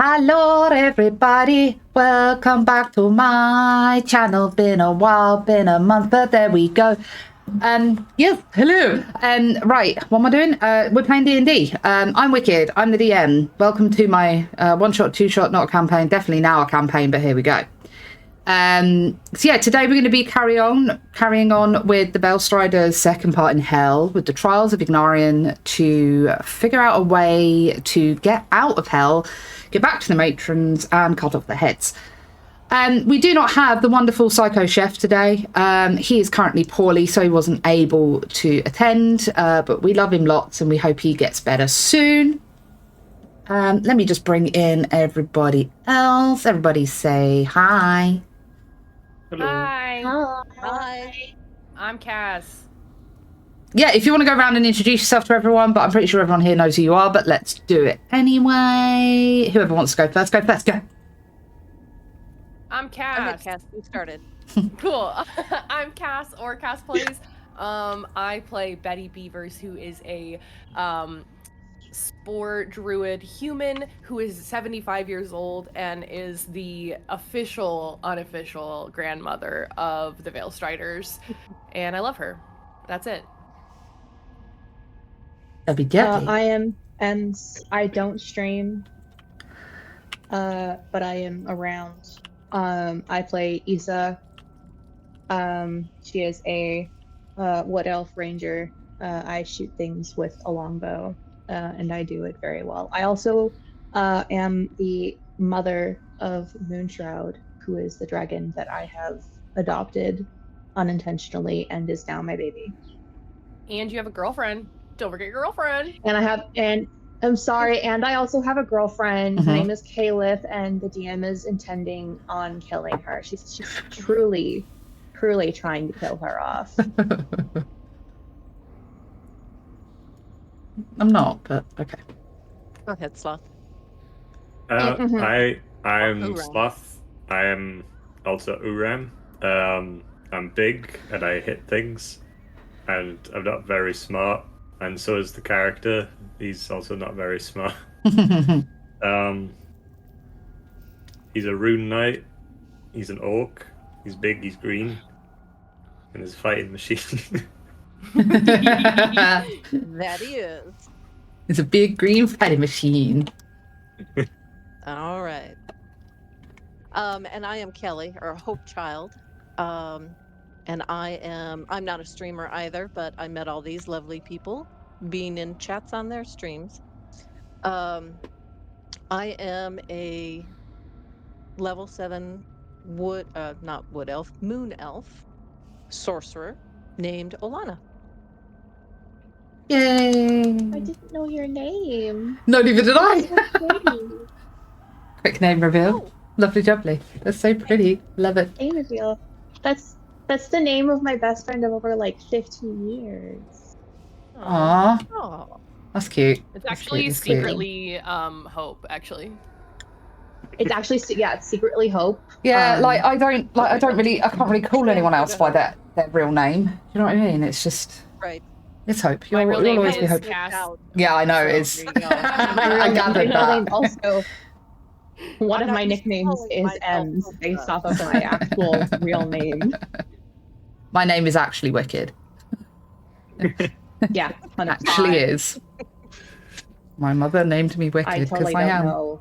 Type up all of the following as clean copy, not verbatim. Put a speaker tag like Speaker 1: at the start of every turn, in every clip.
Speaker 1: Hello everybody, welcome back to my channel. Been a while, been a month, but there we go. Yes, hello. Right, what am I doing? We're playing D&D. I'm Wicked, I'm the DM. Welcome to my one-shot, two-shot, not a campaign, definitely now a campaign, but here we go. So yeah, today we're going to be carrying on with the Veilstriders' second part in Hell, with the trials of Ignarion, to figure out a way to get out of Hell, get back to the matrons, and cut off their heads. We do not have the wonderful Psycho Chef today. He is currently poorly, so he wasn't able to attend, but we love him lots, and we hope he gets better soon. Let me just bring in everybody else. Everybody say hi.
Speaker 2: Hello.
Speaker 3: Hi.
Speaker 4: Hi.
Speaker 3: I'm Cass.
Speaker 1: Yeah, if you want to go around and introduce yourself to everyone, but I'm pretty sure everyone here knows who you are, but let's do it anyway. Whoever wants to go first, go first, go.
Speaker 3: I'm Cass.
Speaker 4: Cass, we started.
Speaker 3: Cool. I'm Cass, or Cass Plays. I play Betty Beavers, who is a spore druid human who is 75 years old and is the unofficial grandmother of the Veilstriders. And I love her. That's it.
Speaker 1: That'd be deadly.
Speaker 2: I am, and I don't stream, but I am around. I play Isa. She is a wood elf ranger. I shoot things with a longbow, and I do it very well. I also am the mother of Moonshroud, who is the dragon that I have adopted unintentionally and is now my baby.
Speaker 3: And you have a girlfriend. Don't forget your girlfriend.
Speaker 2: And I'm sorry, and I also have a girlfriend. Her name is Caliph, and the DM is intending on killing her. She's truly trying to kill her off.
Speaker 1: I'm not, but okay.
Speaker 4: Go ahead, Sloth.
Speaker 2: Mhm.
Speaker 4: Uram.
Speaker 5: I'm Sloth. I am also Uram. I'm big and I hit things, and I'm not very smart, and so is the character. He's also not very smart. He's a rune knight. He's an orc. He's big. He's green, and he's a fighting machine.
Speaker 4: That he is.
Speaker 1: It's a big green fighting machine.
Speaker 4: All right. And I am Kelly, or Hope Child. And I'm not a streamer either, but I met all these lovely people being in chats on their streams. I am a level 7 moon elf sorcerer named Olana.
Speaker 1: Yay!
Speaker 2: I didn't know your name.
Speaker 1: Not even did I.
Speaker 2: That's so pretty.
Speaker 1: Quick name reveal.
Speaker 4: Oh.
Speaker 1: Lovely jubbly. That's so pretty. Love it.
Speaker 2: Name reveal. That's the name of my best friend of over like 15 years.
Speaker 1: Aww.
Speaker 4: Oh.
Speaker 1: That's cute.
Speaker 3: It's
Speaker 1: That's
Speaker 3: actually
Speaker 1: cute, that's cute.
Speaker 3: secretly Hope, actually.
Speaker 2: It's actually it's secretly Hope.
Speaker 1: Yeah, I can't really call anyone else by their real name. You know what I mean? It's just,
Speaker 4: Right.
Speaker 1: it's Hope.
Speaker 3: My real
Speaker 1: You'll
Speaker 3: name
Speaker 1: always be
Speaker 3: is
Speaker 1: Hope.
Speaker 3: Cass.
Speaker 1: Yeah, I know.
Speaker 4: So,
Speaker 1: It's.
Speaker 4: there you go.
Speaker 1: I gathered
Speaker 2: my
Speaker 1: that.
Speaker 2: name also. One
Speaker 4: I'm
Speaker 2: of
Speaker 4: not
Speaker 2: my
Speaker 4: used to
Speaker 2: nicknames
Speaker 4: calling
Speaker 2: is
Speaker 4: myself
Speaker 2: M's,
Speaker 4: Hope,
Speaker 2: based
Speaker 4: though.
Speaker 2: off of my actual real name.
Speaker 1: My name is actually Wicked.
Speaker 2: Yeah, 100%.
Speaker 1: Actually is. My mother named me
Speaker 2: I
Speaker 1: Wicked because
Speaker 2: totally
Speaker 1: I
Speaker 2: don't
Speaker 1: am.
Speaker 2: know.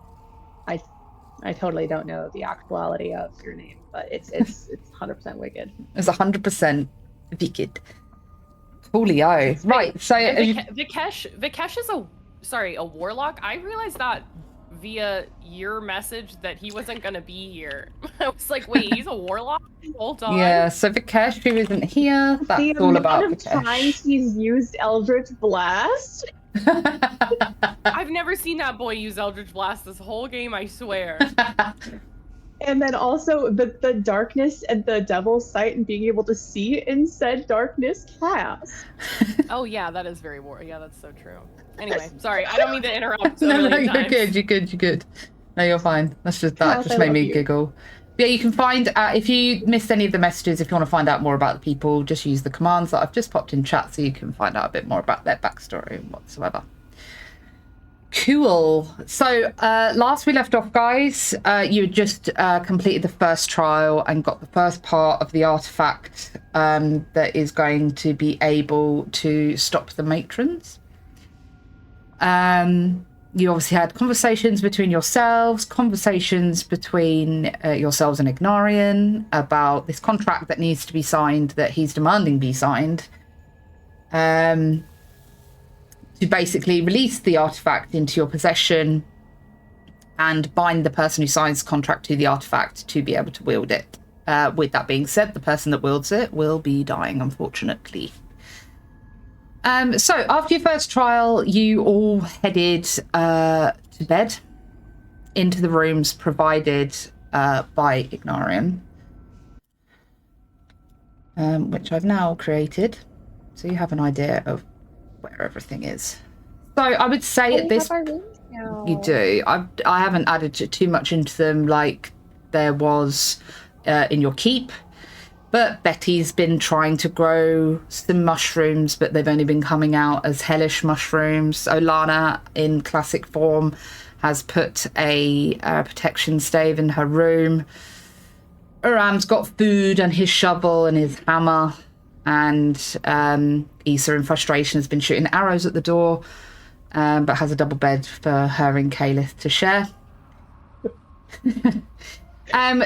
Speaker 2: I totally don't know the actuality of your name, but it's 100% Wicked.
Speaker 1: It's 100% Wicked. Coolio. Right, so
Speaker 3: Vikesh is a warlock. I realized that via your message that he wasn't gonna be here. I was like, wait, he's a warlock? Hold on.
Speaker 1: yeah, so Vikesh, who isn't here, that's
Speaker 2: The
Speaker 1: all about
Speaker 2: amount of times
Speaker 1: Vikesh.
Speaker 2: he's used Eldritch Blast.
Speaker 3: I've never seen that boy use Eldritch Blast this whole game, I swear.
Speaker 2: And then also the darkness and the devil's sight and being able to see in said darkness cast.
Speaker 3: Oh yeah, that is very war. Yeah, that's so true. Anyway, sorry, I don't mean to interrupt.
Speaker 1: No,
Speaker 3: You're
Speaker 1: you're good. No, you're fine. That
Speaker 2: Cass,
Speaker 1: just
Speaker 2: I
Speaker 1: made
Speaker 2: love
Speaker 1: me
Speaker 2: you.
Speaker 1: giggle. But yeah, you can find, if you missed any of the messages, if you want to find out more about the people, just use the commands that I've just popped in chat so you can find out a bit more about their backstory and whatsoever. Cool. So last we left off, guys, you had just completed the first trial and got the first part of the artifact that is going to be able to stop the matrons. You obviously had conversations between yourselves, conversations between yourselves and Ignarion about this contract that needs to be signed, that he's demanding be signed. To basically release the artifact into your possession and bind the person who signs the contract to the artifact to be able to wield it. With that being said, the person that wields it will be dying, unfortunately. So after your first trial, you all headed to bed into the rooms provided by Ignarion, which I've now created, so you have an idea of where everything is. So I would say at this you do. I haven't added too much into them like there was in your keep, but Betty's been trying to grow some mushrooms, but they've only been coming out as hellish mushrooms. Olana, in classic form, has put a protection stave in her room. Uram's got food and his shovel and his hammer. And Issa, in frustration, has been shooting arrows at the door, but has a double bed for her and Calith to share.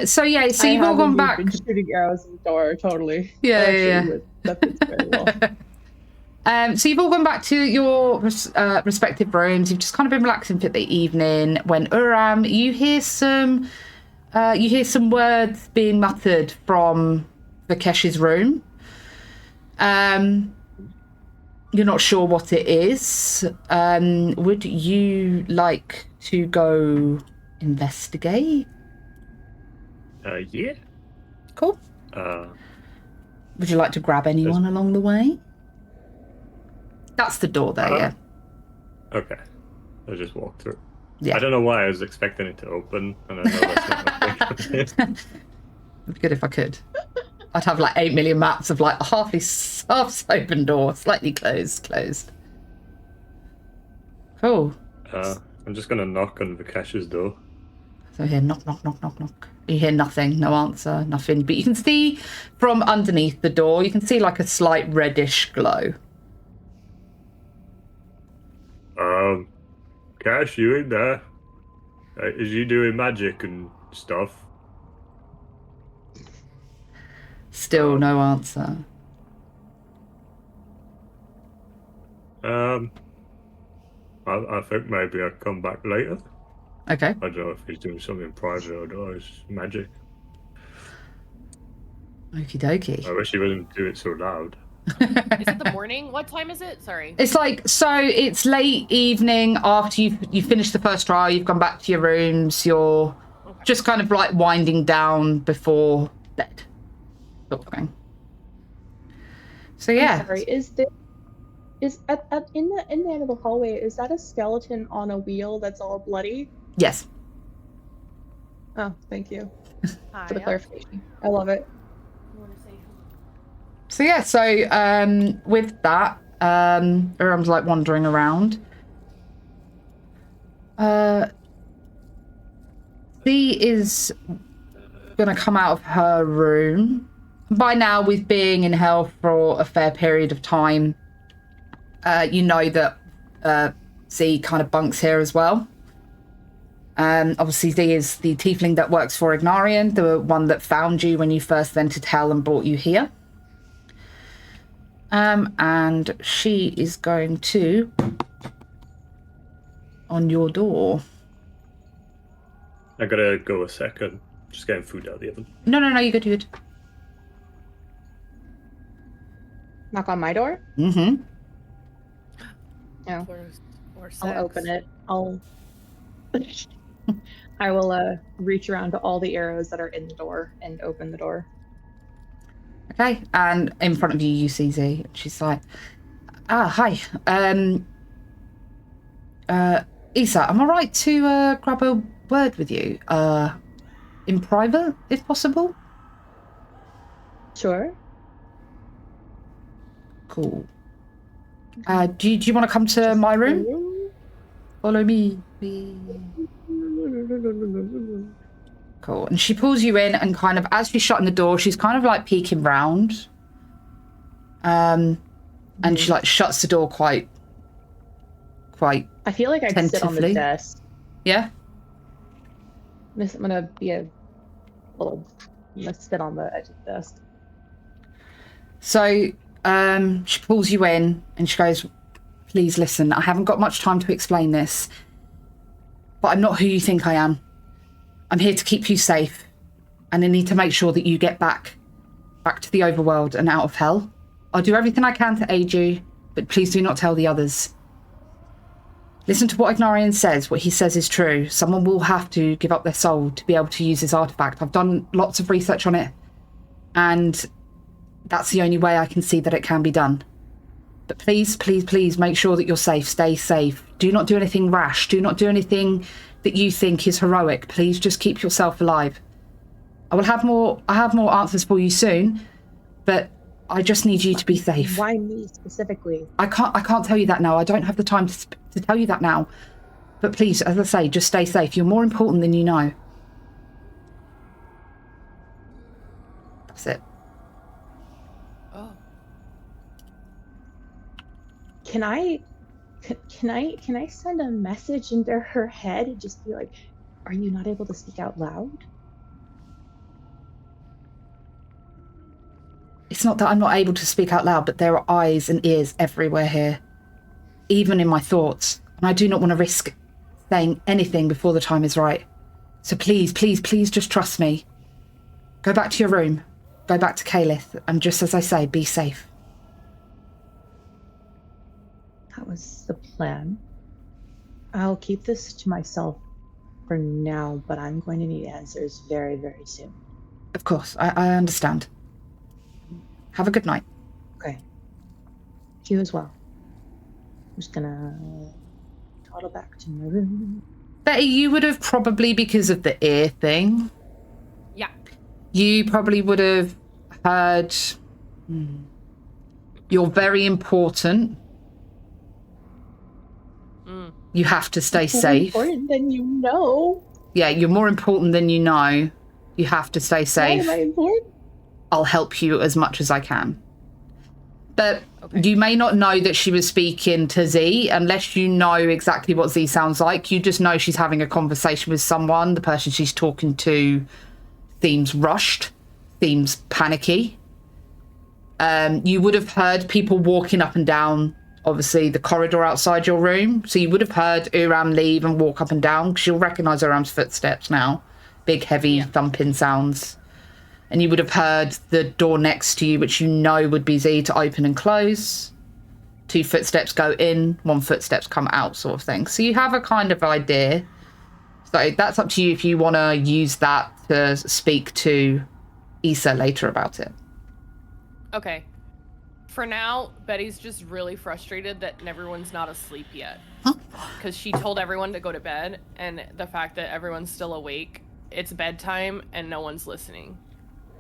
Speaker 1: So you've all gone back.
Speaker 2: Been shooting arrows at the door, totally.
Speaker 1: Yeah.
Speaker 2: That fits very well.
Speaker 1: So you've all gone back to your respective rooms. You've just kind of been relaxing for the evening. When Uram, you hear some words being muttered from Vikesh's room. You're not sure what it is. Would you like to go investigate?
Speaker 5: Yeah.
Speaker 1: Cool. Would you like to grab anyone along the way? That's the door there, yeah.
Speaker 5: Okay. I'll just walk through.
Speaker 1: Yeah.
Speaker 5: I don't know why I was expecting it to open, and I know that's not my thing.
Speaker 1: It'd be good if I could. I'd have like 8 million maps of like half open door, slightly closed. Cool.
Speaker 5: I'm just gonna knock on Vikesh's door.
Speaker 1: So here, knock. You hear nothing, no answer, nothing. But you can see from underneath the door, you can see like a slight reddish glow.
Speaker 5: Cash, you in there? Is you doing magic and stuff?
Speaker 1: Still no answer.
Speaker 5: I think maybe I'll come back later.
Speaker 1: Okay.
Speaker 5: I don't know if he's doing something private or not. It's magic.
Speaker 1: Okie dokie.
Speaker 5: I wish he wouldn't do it so loud.
Speaker 3: Is it the morning? What time is it? Sorry.
Speaker 1: It's it's late evening after you finished the first trial. You've gone back to your rooms. You're just kind of like winding down before bed. Sort of thing. So yeah.
Speaker 2: I'm sorry, is in the end of the hallway, is that a skeleton on a wheel that's all bloody?
Speaker 1: Yes.
Speaker 2: Oh, thank you
Speaker 3: Hi,
Speaker 2: for the clarification. I love it.
Speaker 1: So yeah, with that, Uram's like wandering around. She is gonna come out of her room. By now, with being in hell for a fair period of time, you know that Z kind of bunks here as well. Obviously, Z is the tiefling that works for Ignarion, the one that found you when you first entered hell and brought you here. And she is going to on your door.
Speaker 5: I gotta go a second. Just getting food out of the oven.
Speaker 1: No, you're good.
Speaker 2: Knock on my door?
Speaker 1: Mm-hmm.
Speaker 2: No.
Speaker 3: Or
Speaker 2: I'll open it. I will reach around to all the arrows that are in the door and open the door.
Speaker 1: Okay, and in front of you, you see Z. She's like, hi. Issa, am I right to grab a word with you? In private, if possible?
Speaker 2: Sure.
Speaker 1: Cool. Do you want to come to my room? Follow me. Cool. And she pulls you in and kind of, as she's shutting the door, she's kind of like peeking round. And she like shuts the door quite
Speaker 2: I feel like I'd sit on the
Speaker 1: tentatively.
Speaker 2: desk.
Speaker 1: Yeah?
Speaker 2: I'm gonna be I'm gonna sit on the edge of the desk.
Speaker 1: So she pulls you in and she goes, please listen, I haven't got much time to explain this, but I'm not who you think I am. I'm here to keep you safe, and I need to make sure that you get back to the overworld and out of hell. I'll do everything I can to aid you, but please do not tell the others. Listen to what Ignarion says. What he says is true. Someone will have to give up their soul to be able to use this artifact. I've done lots of research on it, and that's the only way I can see that it can be done. But please, please, please make sure that you're safe. Stay safe. Do not do anything rash. Do not do anything that you think is heroic. Please just keep yourself alive. I have more answers for you soon, but I just need you to be safe.
Speaker 2: Why me specifically?
Speaker 1: I can't tell you that now. I don't have the time to tell you that now. But please, as I say, just stay safe. You're more important than you know. That's it.
Speaker 3: Oh.
Speaker 2: Can I send a message into her head and just be like, are you not able to speak out loud?
Speaker 1: It's not that I'm not able to speak out loud, but there are eyes and ears everywhere here, even in my thoughts. And I do not want to risk saying anything before the time is right. So please, please, please just trust me. Go back to your room. Go back to Calith. And just as I say, be safe.
Speaker 2: That was the plan. I'll keep this to myself for now, but I'm going to need answers very, very soon.
Speaker 1: Of course, I understand. Have a good night.
Speaker 2: Okay. You as well. I'm just gonna toddle back to my room.
Speaker 1: Betty, you would have probably, because of the ear thing,
Speaker 3: Yeah.
Speaker 1: you probably would have heard, you're very important. You have to stay safe.
Speaker 2: More important than you know.
Speaker 1: Yeah, you're more important than you know. You have to stay
Speaker 2: Why
Speaker 1: safe.
Speaker 2: am I important?
Speaker 1: I'll help you as much as I can. But you may not know that she was speaking to Z unless you know exactly what Z sounds like. You just know she's having a conversation with someone. The person she's talking to seems rushed, seems panicky. You would have heard people walking up and down, obviously, the corridor outside your room. So you would have heard Uram leave and walk up and down, because you'll recognise Uram's footsteps now. Big, heavy, thumping sounds. And you would have heard the door next to you, which you know would be Z, to open and close. 2 footsteps go in, 1 footsteps come out, sort of thing. So you have a kind of idea. So that's up to you if you want to use that to speak to Issa later about it.
Speaker 3: Okay. For now, Betty's just really frustrated that everyone's not asleep yet. Because she told everyone to go to bed, and the fact that everyone's still awake, it's bedtime and no one's listening.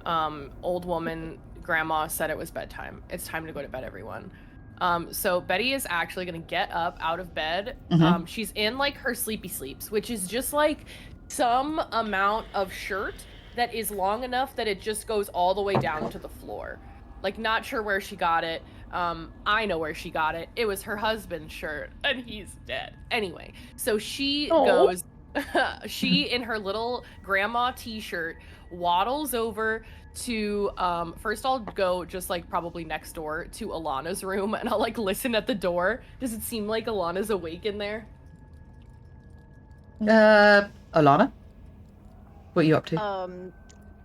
Speaker 3: Old woman, grandma said it was bedtime. It's time to go to bed, everyone. So Betty is actually going to get up out of bed. She's in like her sleepy sleeps, which is just like some amount of shirt that is long enough that it just goes all the way down to the floor. Like, not sure where she got it. I know where she got it. It was her husband's shirt, and he's dead. Anyway, so she goes, she in her little grandma t-shirt waddles over to, first I'll go just like probably next door to Alana's room, and I'll like listen at the door. Does it seem like Alana's awake in there?
Speaker 1: Alana? What are you up to?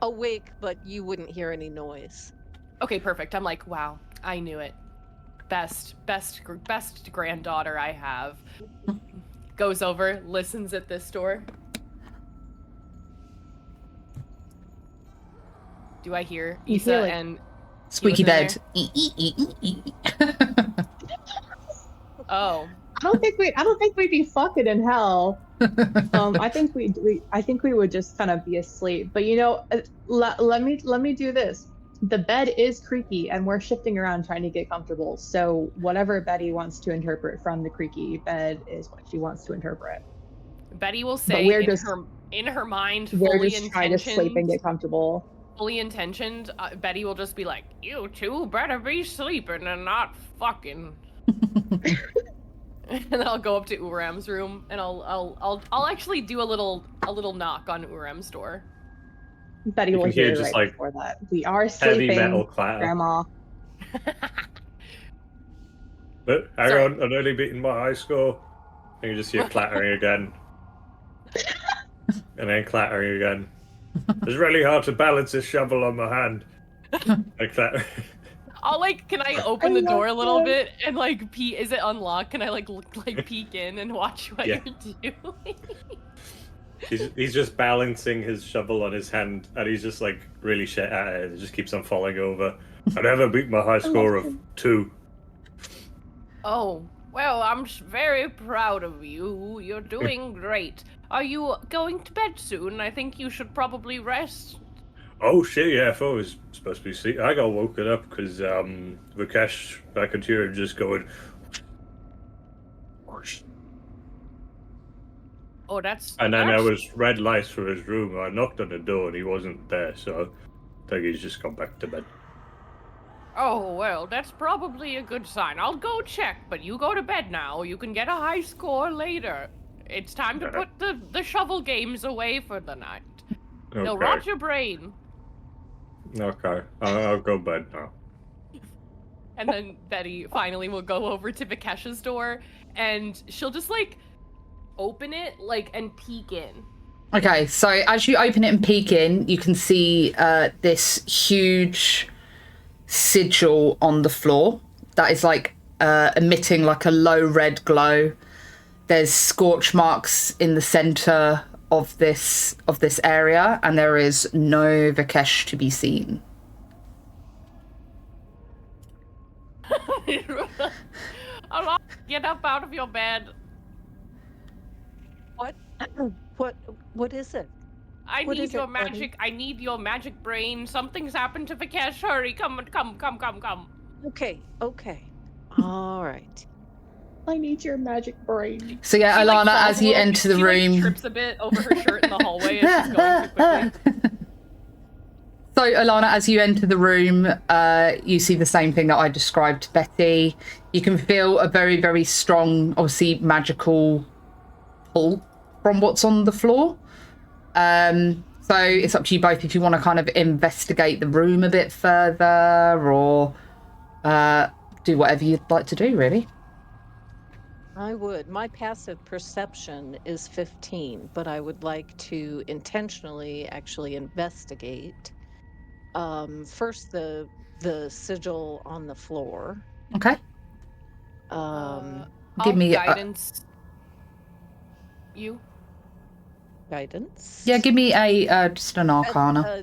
Speaker 4: Awake, but you wouldn't hear any noise.
Speaker 3: Okay, perfect. I'm like, wow, I knew it. Best granddaughter I have. Goes over, listens at this door. Do I hear Issa
Speaker 2: like
Speaker 3: and
Speaker 1: Squeaky bed.
Speaker 3: Oh.
Speaker 2: I don't think we'd be fucking in hell. I think we would just kind of be asleep. But you know, let me do this. the bed is creaky and we're shifting around trying to get comfortable. So whatever Betty wants to interpret from the creaky bed is what she wants to interpret.
Speaker 3: Betty will
Speaker 2: But
Speaker 3: say
Speaker 2: we're
Speaker 3: in her mind,
Speaker 2: we're
Speaker 3: fully
Speaker 2: just trying to sleep and get comfortable.
Speaker 3: Fully intentioned, Betty will just be like, "You two better be sleeping and not fucking." And then I'll go up to Uram's room and I'll actually do a little knock on Uram's door.
Speaker 2: Betty
Speaker 5: You
Speaker 2: will
Speaker 5: can hear
Speaker 2: hear
Speaker 5: just,
Speaker 2: right
Speaker 5: like,
Speaker 2: before that. We are
Speaker 5: Heavy
Speaker 2: sleeping,
Speaker 5: metal clatter.
Speaker 2: Grandma.
Speaker 5: But hang on, I'm only beating my high score. And you just hear clattering again. And then clattering again. It's really hard to balance this shovel on my hand. Like that.
Speaker 3: I'll can I open the door a little bit and peek? Is it unlocked? Can I peek in and watch what you're doing?
Speaker 5: He's just balancing his shovel on his hand, and he's just really shit at it. It just keeps on falling over. I never beat my high score of 2.
Speaker 3: Oh, well, I'm very proud of you. You're doing great. Are you going to bed soon? I think you should probably rest.
Speaker 5: Oh shit, yeah, I thought I was supposed to be asleep. I got woken up because Vikesh, I could hear him just going.
Speaker 3: Oh, that's.
Speaker 5: And then there was red lights from his room. I knocked on the door and he wasn't there, so I think he's just gone back to bed.
Speaker 3: Oh, well, that's probably a good sign. I'll go check, but you go to bed now. You can get a high score later. It's time to put the shovel games away for the night.
Speaker 5: Okay.
Speaker 3: They'll rot your brain.
Speaker 5: Okay, I'll go bed now.
Speaker 3: And then Betty finally will go over to Vikesh's door, and she'll just open it and peek in.
Speaker 1: Okay, so as you open it and peek in, you can see this huge sigil on the floor that is emitting a low red glow. There's scorch marks in the center of this area, and there is no Vikesh to be seen.
Speaker 3: Get up out of your bed.
Speaker 4: What is it?
Speaker 3: I need your magic. I need your magic brain. Something's happened to Vikesh. Hurry, come.
Speaker 4: Okay. All right.
Speaker 2: I need your magic brain.
Speaker 1: So yeah, Alana, as you enter the room,
Speaker 3: she trips a bit over her shirt in the hallway as she's going too quickly.
Speaker 1: So Alana, as you enter the room, you see the same thing that I described to Betty. You can feel a very, very strong, obviously magical pull from what's on the floor. So it's up to you both if you want to kind of investigate the room a bit further or do whatever you'd like to do, really.
Speaker 4: I would. My passive perception is 15, but I would like to intentionally actually investigate. First, the sigil on the floor.
Speaker 1: Okay. Give me
Speaker 3: guidance. You.
Speaker 4: Guidance.
Speaker 1: Yeah, give me a just an arcana.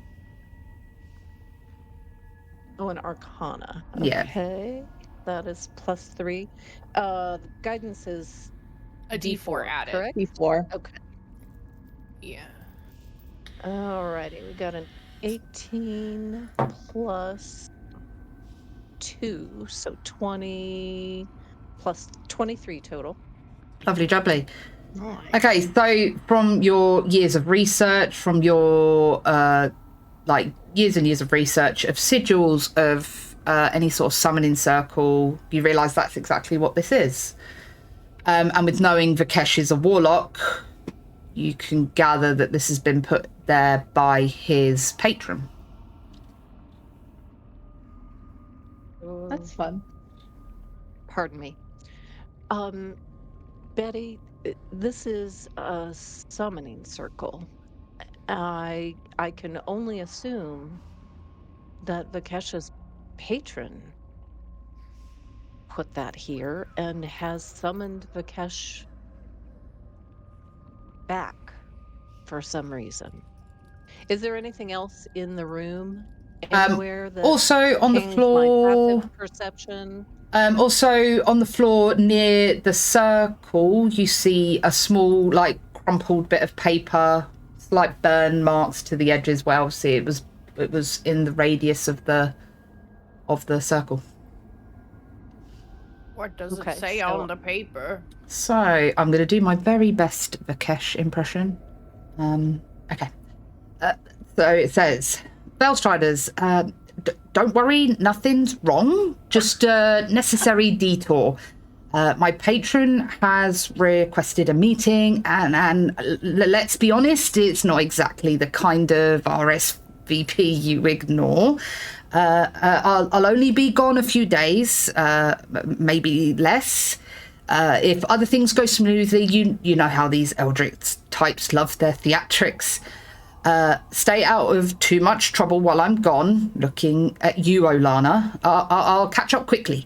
Speaker 4: An arcana.
Speaker 1: Yeah.
Speaker 4: Okay. That is +3. Guidance is
Speaker 3: a D4 added.
Speaker 4: Correct?
Speaker 2: D4.
Speaker 4: Okay.
Speaker 3: Yeah.
Speaker 4: Alrighty, we got an 18 plus 2, so 20 plus 23 total.
Speaker 1: Lovely jubbly.
Speaker 2: Nice.
Speaker 1: Okay, so from your years of research, from your years and years of research of sigils, of any sort of summoning circle, you realise that's exactly what this is. And with knowing Vikesh is a warlock, you can gather that this has been put there by his patron.
Speaker 2: That's fun.
Speaker 4: Pardon me. Betty, this is a summoning circle. I can only assume that Vikesh's patron put that here and has summoned Vikesh back for some reason. Is there anything else in the room anywhere that
Speaker 1: also on the floor?
Speaker 4: My passive perception.
Speaker 1: Also on the floor near the circle, you see a small, crumpled bit of paper, slight burn marks to the edges. Well, see, it was it was in the radius of the circle.
Speaker 3: What does
Speaker 4: Okay,
Speaker 3: it say
Speaker 4: so-
Speaker 3: on the paper?
Speaker 1: So I'm going to do my very best Vikesh impression. Okay. So it says, Veilstriders, don't worry, nothing's wrong. Just a necessary detour. My patron has requested a meeting, and let's be honest, it's not exactly the kind of RSVP you ignore. I'll only be gone a few days, maybe less. If other things go smoothly, you know how these Eldritch types love their theatrics. Stay out of too much trouble while I'm gone. Looking at you, Olana. I'll catch up quickly.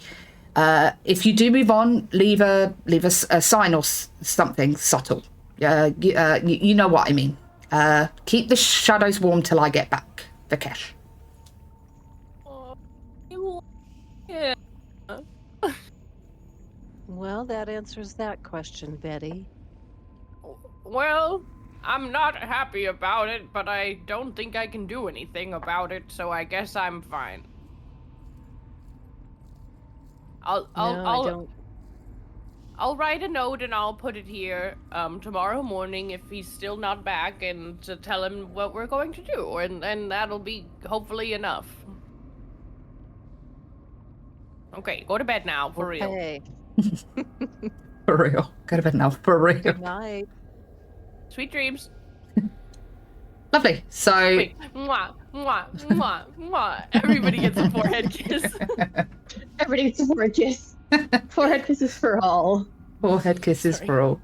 Speaker 1: If you do move on, leave a sign or something subtle. You know what I mean. Keep the shadows warm till I get back, Vikesh.
Speaker 3: Yeah.
Speaker 4: Well, that answers that question, Betty.
Speaker 3: Well, I'm not happy about it, but I don't think I can do anything about it, so I guess I'm fine.
Speaker 4: I don't.
Speaker 3: I'll write a note and I'll put it here tomorrow morning if he's still not back, and to tell him what we're going to do, and that'll be hopefully enough. Okay, go to bed now, for real.
Speaker 4: Okay.
Speaker 1: For real. Go to bed now, for real.
Speaker 4: Good night.
Speaker 3: Sweet dreams.
Speaker 1: Lovely. So...
Speaker 3: Wait, mwah, mwah, mwah, mwah. Everybody gets a forehead kiss.
Speaker 2: Everybody gets a forehead kiss. Forehead kisses for all.
Speaker 1: Forehead kisses
Speaker 3: Sorry.
Speaker 1: for all.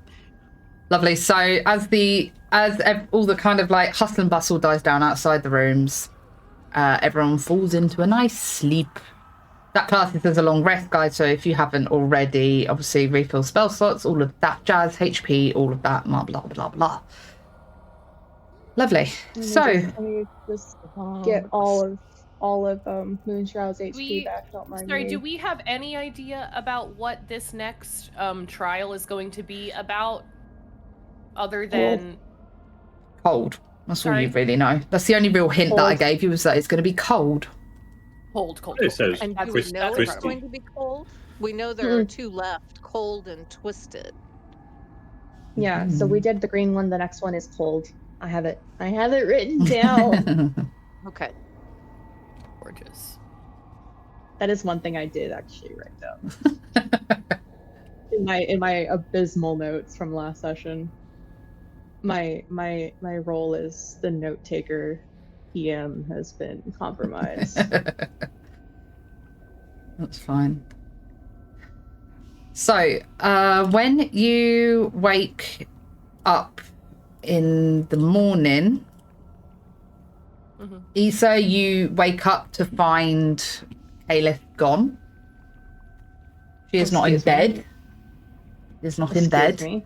Speaker 1: Lovely. So as all the kind of like hustle and bustle dies down outside the rooms, everyone falls into a nice sleep. That classes as a long rest, guys. So if you haven't already, obviously refill spell slots, all of that jazz, HP, all of that, blah blah blah blah. Lovely. So
Speaker 2: Let me just get all of Moonshroud's HP back. Don't mind
Speaker 3: Sorry,
Speaker 2: me.
Speaker 3: do we have any idea about what this next trial is going to be about, other than
Speaker 1: cold. That's all
Speaker 3: Sorry?
Speaker 1: you really know. That's the only real hint that I
Speaker 2: Cold.
Speaker 1: gave you, was that it's going to be cold.
Speaker 3: cold?
Speaker 5: It says
Speaker 4: And do we
Speaker 5: twist,
Speaker 4: know it's
Speaker 5: twisty.
Speaker 4: going to be cold? We know there are two left, cold and twisted.
Speaker 2: Yeah, so we did the green one. The next one is cold. I have it written down.
Speaker 4: Okay.
Speaker 3: Gorgeous.
Speaker 2: That is one thing I did actually write down. in my abysmal notes from last session. My role as the note taker PM has been compromised.
Speaker 1: That's fine. So, when you wake up in the morning,
Speaker 3: Mhm.
Speaker 1: Issa, you wake up to find Aelith gone. She is not in
Speaker 2: Excuse me.
Speaker 1: bed. Is not in bed.
Speaker 2: Excuse me.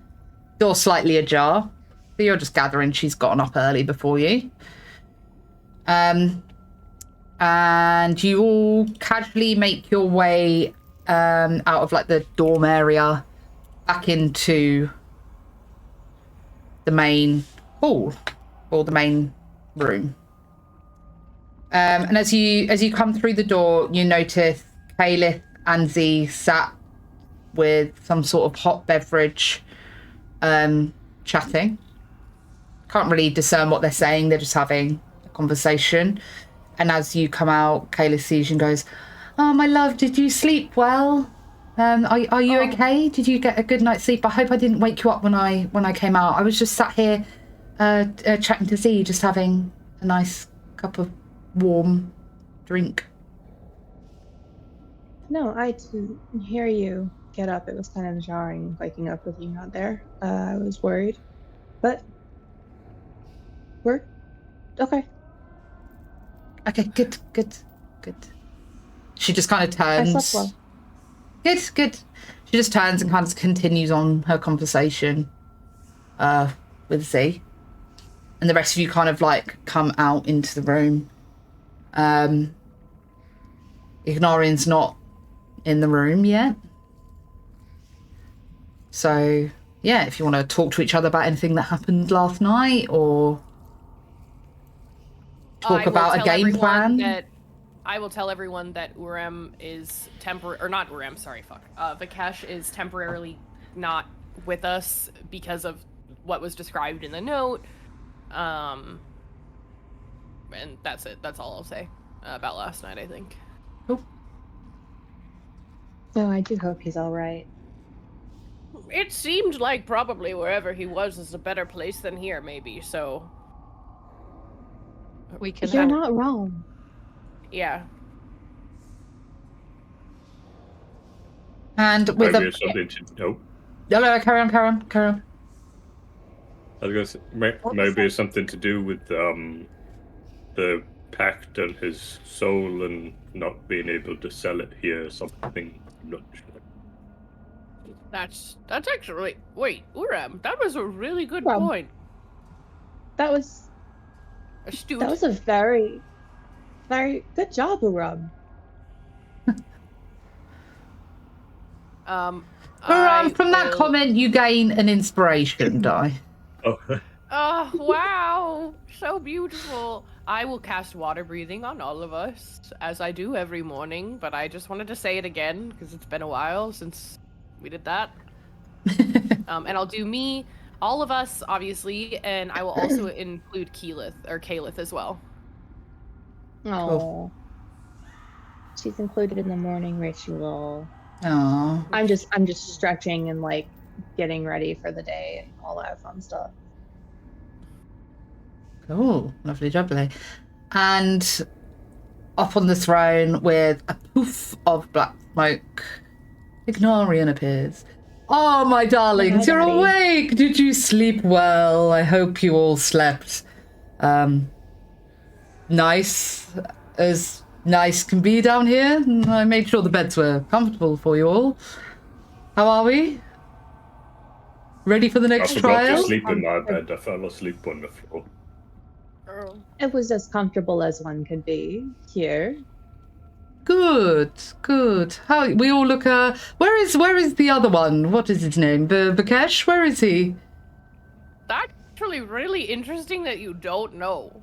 Speaker 1: Door slightly ajar. So you're just gathering she's gotten up early before you. And you all casually make your way out of like the dorm area back into the main hall or the main room. And as you come through the door, you notice Caliph and Z sat with some sort of hot beverage, chatting. Can't really discern what they're saying. They're just having a conversation. And as you come out, Kayla sees you and goes, "Oh, my love, did you sleep well? Are you okay? Did you get a good night's sleep? I hope I didn't wake you up when I came out. I was just sat here chatting to Z, just having a nice cup of warm drink."
Speaker 2: No, I didn't hear you get up. It was kind of jarring waking up with you not there. I was worried. But we're okay.
Speaker 1: Okay, good. She just kind of
Speaker 2: I
Speaker 1: turns.
Speaker 2: slept well.
Speaker 1: Good. She just turns and kind of continues on her conversation with Z. And the rest of you kind of like come out into the room. Ignarion's not in the room yet. So, yeah, if you want to talk to each other about anything that happened last night or... talk about a game plan?
Speaker 3: I will tell everyone that Urem is Vikesh is temporarily not with us because of what was described in the note. And that's it. That's all I'll say about last night, I think.
Speaker 1: Cool.
Speaker 2: So I do hope he's all right.
Speaker 3: It seemed like probably wherever he was is a better place than here, maybe, so...
Speaker 4: We can
Speaker 2: You're
Speaker 4: help.
Speaker 2: not wrong.
Speaker 3: Yeah.
Speaker 1: And with
Speaker 5: Maybe
Speaker 1: a...
Speaker 5: it's something to... Oh.
Speaker 1: No, carry on.
Speaker 5: I was going to say, maybe it's something to do with the pact and his soul and not being able to sell it here or something. I'm not sure.
Speaker 3: That's actually... Wait, Urem, that was a really good
Speaker 2: Well,
Speaker 3: point.
Speaker 2: That was
Speaker 3: Astute.
Speaker 2: a very, very good job, Uram.
Speaker 1: From that comment, you gain an inspiration die.
Speaker 5: Oh.
Speaker 3: Oh, wow. So beautiful. I will cast water breathing on all of us, as I do every morning, but I just wanted to say it again, because it's been a while since we did that. And I'll do me, all of us, obviously, and I will also include Kalith as well.
Speaker 2: Oh,
Speaker 1: Cool.
Speaker 2: she's included in the morning ritual.
Speaker 1: Oh,
Speaker 2: I'm just stretching and like getting ready for the day and all that fun stuff.
Speaker 1: cool. Lovely jubbly. And up on the throne with a poof of black smoke, Ignarion appears. Oh, my darlings,
Speaker 2: Hi,
Speaker 1: you're
Speaker 2: Daddy.
Speaker 1: awake. Did you sleep well? I hope you all slept nice, as nice can be down here. I made sure the beds were comfortable for you all. How are we? Ready for the
Speaker 5: I
Speaker 1: next
Speaker 5: forgot to
Speaker 1: trial?
Speaker 5: sleep in my bed. I fell asleep on the floor.
Speaker 2: It was as comfortable as one could be here.
Speaker 1: Good. How we all look? Where is the other one? What is his name? Vikesh? Where is he?
Speaker 3: That's actually really interesting that you don't know.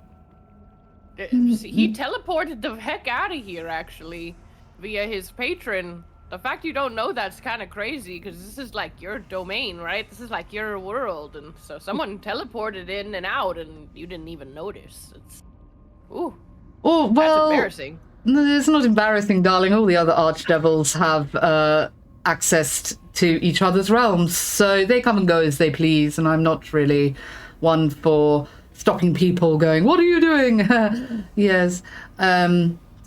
Speaker 3: He teleported the heck out of here, actually, via his patron. The fact you don't know that's kind of crazy, because this is like your domain, right? This is like your world, and so someone teleported in and out, and you didn't even notice. Ooh.
Speaker 1: Oh well.
Speaker 3: That's embarrassing.
Speaker 1: No, it's not embarrassing, darling. All the other archdevils have access to each other's realms, so they come and go as they please, and I'm not really one for stopping people going, "What are you doing?" Yes.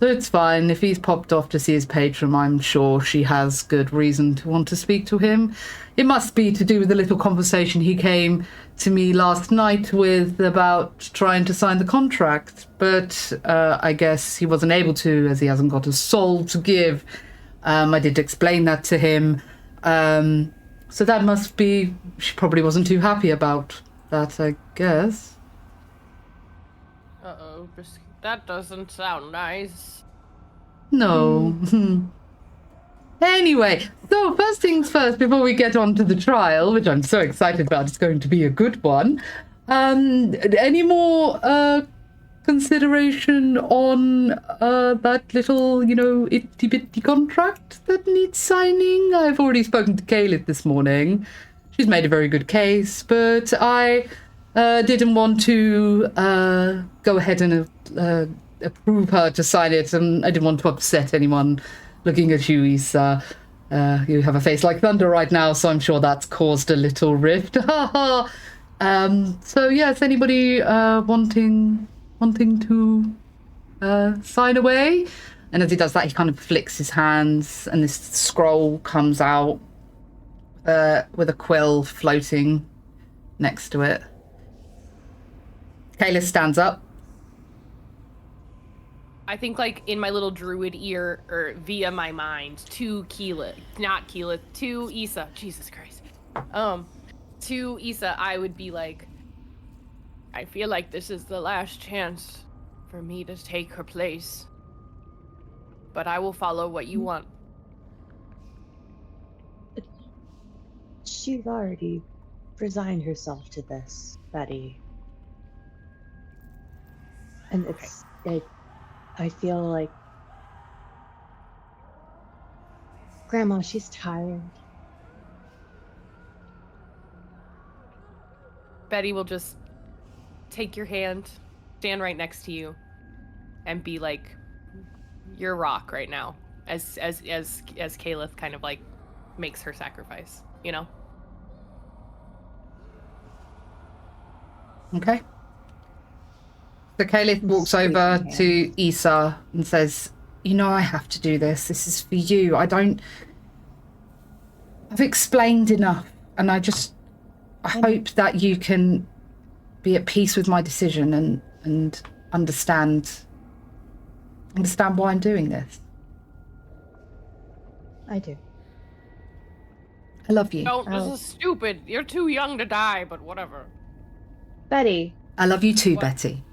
Speaker 1: So it's fine. If he's popped off to see his patron, I'm sure she has good reason to want to speak to him. It must be to do with the little conversation he came to me last night with about trying to sign the contract, but I guess he wasn't able to as he hasn't got a soul to give. I did explain that to him. So that must be, she probably wasn't too happy about that, I guess.
Speaker 3: Uh-oh, that doesn't sound nice.
Speaker 1: No. Anyway, so first things first, before we get on to the trial, which I'm so excited about, it's going to be a good one. Any more consideration on that little, itty-bitty contract that needs signing? I've already spoken to Kalith this morning. She's made a very good case, but I didn't want to go ahead and approve her to sign it, and I didn't want to upset anyone. Looking at you, Issa, you have a face like thunder right now, so I'm sure that's caused a little rift. So yes, anybody wanting to sign away? And as he does that, he kind of flicks his hands, and this scroll comes out with a quill floating next to it. Kayla stands up.
Speaker 3: I think, like, in my little druid ear, or via my mind, to Issa, Jesus Christ. To Issa, I would be like, I feel like this is the last chance for me to take her place. But I will follow what you want.
Speaker 2: She's already resigned herself to this, Betty. And I feel like Grandma, she's tired.
Speaker 3: Betty will just take your hand, stand right next to you, and be like, "You're a rock right now." As Caliph kind of like makes her sacrifice, you know.
Speaker 1: Okay. So Caliph walks over to Issa and says, "You know, I have to do this. This is for you. I've explained enough, and I hope that you can be at peace with my decision and understand why I'm doing this.
Speaker 2: I do.
Speaker 1: I love you.
Speaker 3: Don't. This is stupid. You're too young to die, but whatever.
Speaker 2: Betty.
Speaker 1: I love you too,
Speaker 3: What?
Speaker 1: Betty."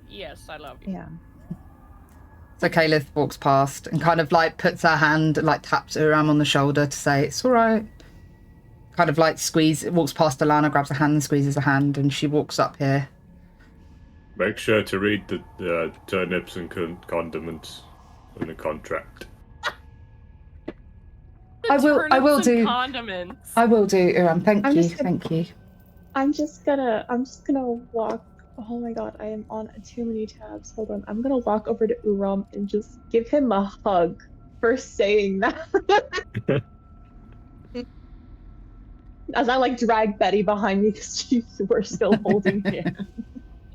Speaker 3: Yes, I love you.
Speaker 2: Yeah.
Speaker 1: So Caliph walks past and kind of like puts her hand, like taps Uram on the shoulder to say, "It's all right." Kind of like walks past Alana, grabs her hand and squeezes her hand, and she walks up here.
Speaker 5: Make sure to read the turnips and condiments in the contract.
Speaker 1: I will do.
Speaker 3: Condiments.
Speaker 1: I will do, Uram. Thank
Speaker 2: I'm
Speaker 1: you.
Speaker 2: just gonna-
Speaker 1: Thank you.
Speaker 2: I'm just gonna walk. Oh my god, I am on too many tabs. Hold on. I'm gonna walk over to Uram and just give him a hug for saying that. As I like drag Betty behind me because we're still holding hands.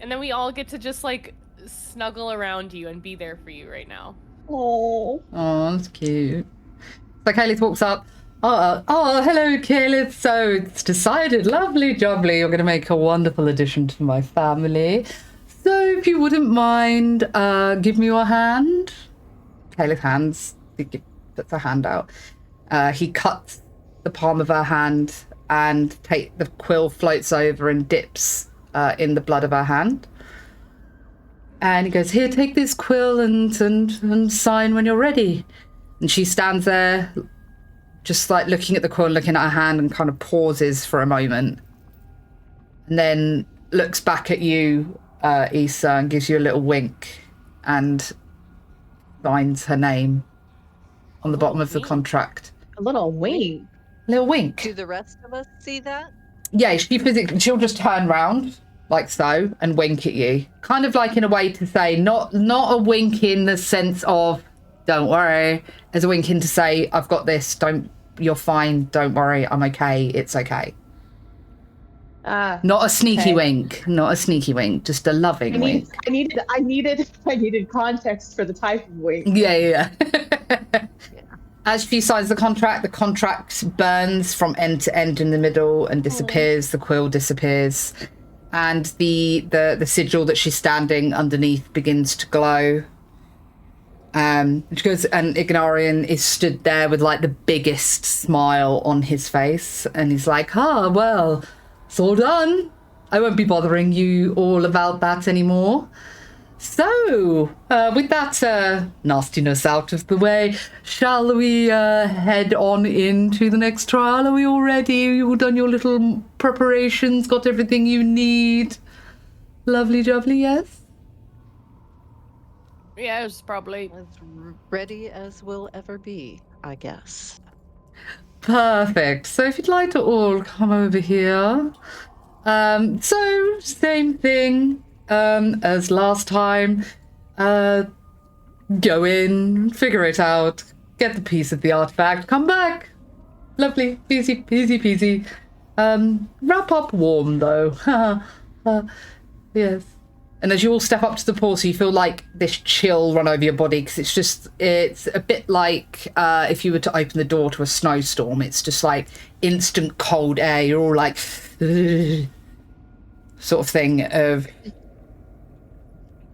Speaker 3: And then we all get to just like snuggle around you and be there for you right now.
Speaker 2: Oh.
Speaker 1: Oh, that's cute. So Caliph walks up. Oh, hello, Caliph. So it's decided. Lovely jubbly. You're going to make a wonderful addition to my family. So if you wouldn't mind, give me your hand. Caliph puts her hand out. He cuts the palm of her hand, and the quill floats over and dips in the blood of her hand. And he goes, "Here, take this quill and sign when you're ready." And she stands there, just like looking at the quill, looking at her hand, and kind of pauses for a moment. And then looks back at you, Issa, and gives you a little wink and signs her name on the bottom of the contract.
Speaker 2: A little wink.
Speaker 1: Little wink.
Speaker 4: Do the rest of us see that?
Speaker 1: Yeah, she'll just turn round like so and wink at you, kind of like in a way to say, not a wink in the sense of don't worry, as a wink in to say, I've got this, you're fine, don't worry, I'm okay, it's okay. Not a sneaky wink, just a loving wink.
Speaker 2: I needed context for the type of wink.
Speaker 1: Yeah. As she signs the contract burns from end to end in the middle and disappears. The quill disappears, and the sigil that she's standing underneath begins to glow. She goes, and Ignarion is stood there with like the biggest smile on his face, and he's like, well, it's all done. I won't be bothering you all about that anymore. So, with that nastiness out of the way, shall we head on into the next trial? Are we all ready? You all done your little preparations? Got everything you need? Lovely jubbly, yes?
Speaker 3: Yes, probably.
Speaker 4: As ready as we'll ever be, I guess.
Speaker 1: Perfect. So if you'd like to all come over here. So, same thing. As last time, go in, figure it out, get the piece of the artifact, come back. Lovely, easy peasy. Wrap up warm though. Yes. And as you all step up to the portal, you feel like this chill run over your body because it's a bit like if you were to open the door to a snowstorm. It's just like instant cold air. You're all like sort of thing of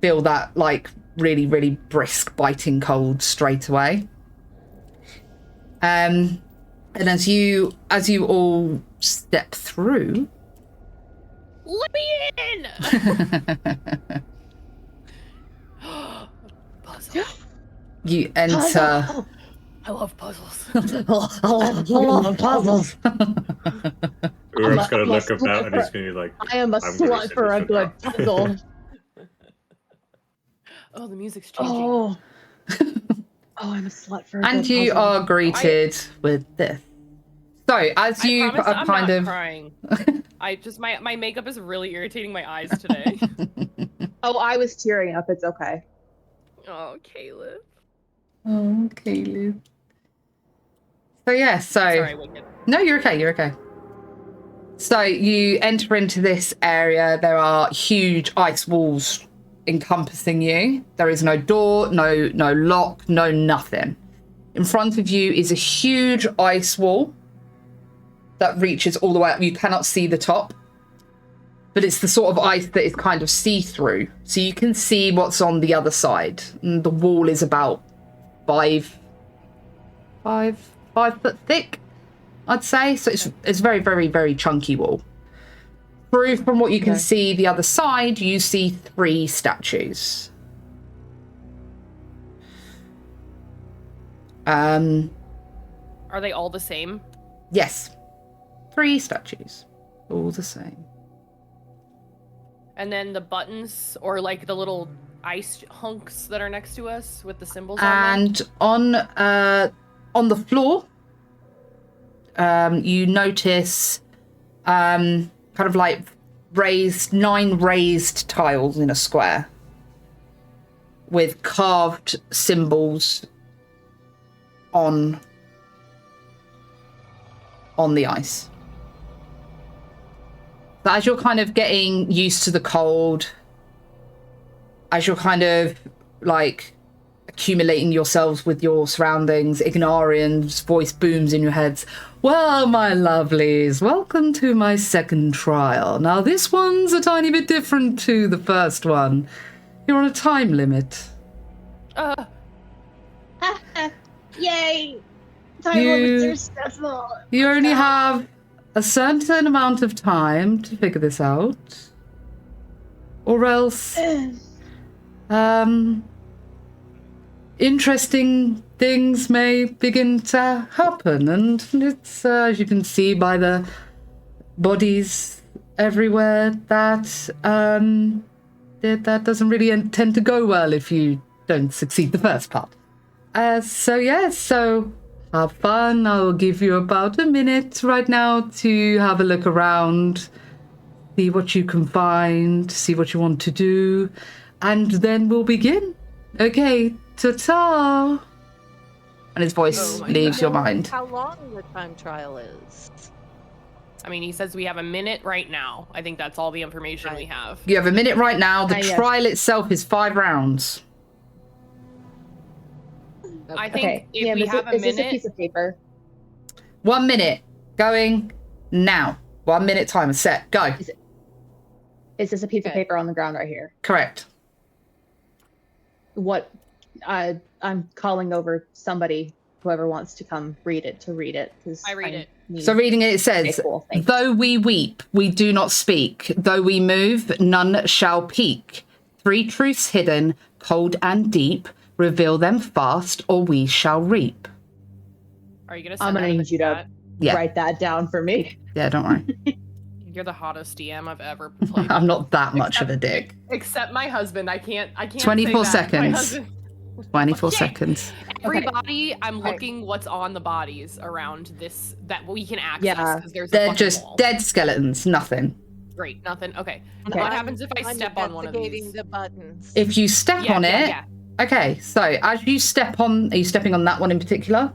Speaker 1: feel that like really, really brisk biting cold straight away. And as you all step through,
Speaker 3: let me in. Puzzle.
Speaker 1: you enter.
Speaker 3: I love puzzles.
Speaker 1: I love puzzles.
Speaker 5: Uram's gonna look up now and he's gonna be like,
Speaker 2: I am a slut for a good puzzle.
Speaker 5: I'm gonna sit this one out.
Speaker 1: Yes. And as you sign the contract, the contract burns from end to end in the middle and disappears. The quill disappears. And the sigil that she's standing underneath begins to glow. She goes, and Ignarion is stood there with like the biggest smile on his face, and he's like, well, it's all done. I won't be bothering you all about that anymore. So, with that nastiness out of the way, shall we head on into the next trial? Are we all ready? You all done your little preparations? Got everything you need? Lovely jubbly, yes?
Speaker 3: Yes. Oh, the music's changing.
Speaker 2: Oh. Oh, I'm a slut for a
Speaker 1: And
Speaker 2: good
Speaker 1: you
Speaker 2: puzzle.
Speaker 1: are greeted with this. So, as you
Speaker 3: I promise
Speaker 1: are
Speaker 3: I'm
Speaker 1: kind
Speaker 3: not
Speaker 1: of...
Speaker 3: crying. I just my makeup is really irritating my eyes today.
Speaker 2: Oh, I was tearing up. It's okay.
Speaker 3: Oh, Caleb.
Speaker 1: Oh, Caleb. So, yeah, so...
Speaker 3: Sorry, Wicked.
Speaker 1: No, you're okay, you're okay. So, you enter into this area. There are huge ice walls encompassing you. There is no door, no lock, no nothing. In front of you is a huge ice wall that reaches all the way up. You cannot see the top, but it's the sort of ice that is kind of see-through. So you can see what's on the other side. And the wall is about 5 foot thick, I'd say. So it's very, very, very chunky wall. Through from what you can see the other side, you see 3 statues.
Speaker 3: Are they all the same?
Speaker 1: Yes. 3 statues. All the same.
Speaker 3: And then the buttons, or like the little ice hunks that are next to us with the symbols on them?
Speaker 1: And on the floor, you notice kind of like 9 raised tiles in a square with carved symbols on the ice. But as you're kind of getting used to the cold, as you're kind of like accumulating yourselves with your surroundings, Ignarion's voice booms in your heads. Well, my lovelies, welcome to my second trial. Now, this one's a tiny bit different to the first one. You're on a time limit.
Speaker 2: Yay! Time limits are stressful.
Speaker 1: You only have a certain amount of time to figure this out. Or else, interesting things may begin to happen. And it's, as you can see by the bodies everywhere, that that doesn't really tend to go well if you don't succeed the first part. So have fun. I will give you about a minute right now to have a look around, see what you can find, see what you want to do, and then we'll begin. Okay, ta-ta. And his voice leaves your mind.
Speaker 4: How long the time trial is?
Speaker 3: I mean, he says we have a minute right now. I think that's all the information we have.
Speaker 1: You have a minute right now. The
Speaker 2: Yes.
Speaker 1: trial itself is 5 rounds.
Speaker 3: I think if
Speaker 2: Ma'am,
Speaker 3: we have a
Speaker 2: is this a
Speaker 3: minute,
Speaker 2: piece of paper?
Speaker 1: 1 minute. Going now. 1 minute timer set. Go.
Speaker 2: Is this a piece of paper on the ground right here?
Speaker 1: Correct.
Speaker 2: What? I'm calling over somebody, whoever wants to come read it, because
Speaker 3: I read it.
Speaker 1: So reading it, it says,
Speaker 2: Okay, cool, thanks.
Speaker 1: though we weep, we do not speak. Though we move, none shall peak. 3 truths hidden, cold and deep. Reveal them fast, or we shall reap.
Speaker 3: Are you gonna
Speaker 2: I'm
Speaker 3: send
Speaker 2: gonna
Speaker 3: that in the
Speaker 2: need you
Speaker 3: chat?
Speaker 1: Yeah.
Speaker 2: write that down for me.
Speaker 1: Yeah, don't worry.
Speaker 3: You're the hottest DM I've ever played.
Speaker 1: I'm not that much of a dick.
Speaker 3: Except my husband. I can't
Speaker 1: 24
Speaker 3: say that. My
Speaker 1: seconds.
Speaker 3: husband.
Speaker 1: 24
Speaker 3: Okay.
Speaker 1: seconds.
Speaker 3: Everybody, I'm
Speaker 2: Okay.
Speaker 3: looking what's on the bodies around this that we can access.
Speaker 2: Yeah.
Speaker 3: Because there's a
Speaker 1: They're
Speaker 3: fucking
Speaker 1: just
Speaker 3: wall.
Speaker 1: dead skeletons, nothing.
Speaker 3: Great, nothing. Okay.
Speaker 2: Okay.
Speaker 3: What happens if I
Speaker 4: I'm
Speaker 3: step on one of
Speaker 4: investigating
Speaker 3: these?
Speaker 4: the buttons.
Speaker 1: If you step on it,
Speaker 3: Yeah.
Speaker 1: okay, so as you step on, are you stepping on that one in particular?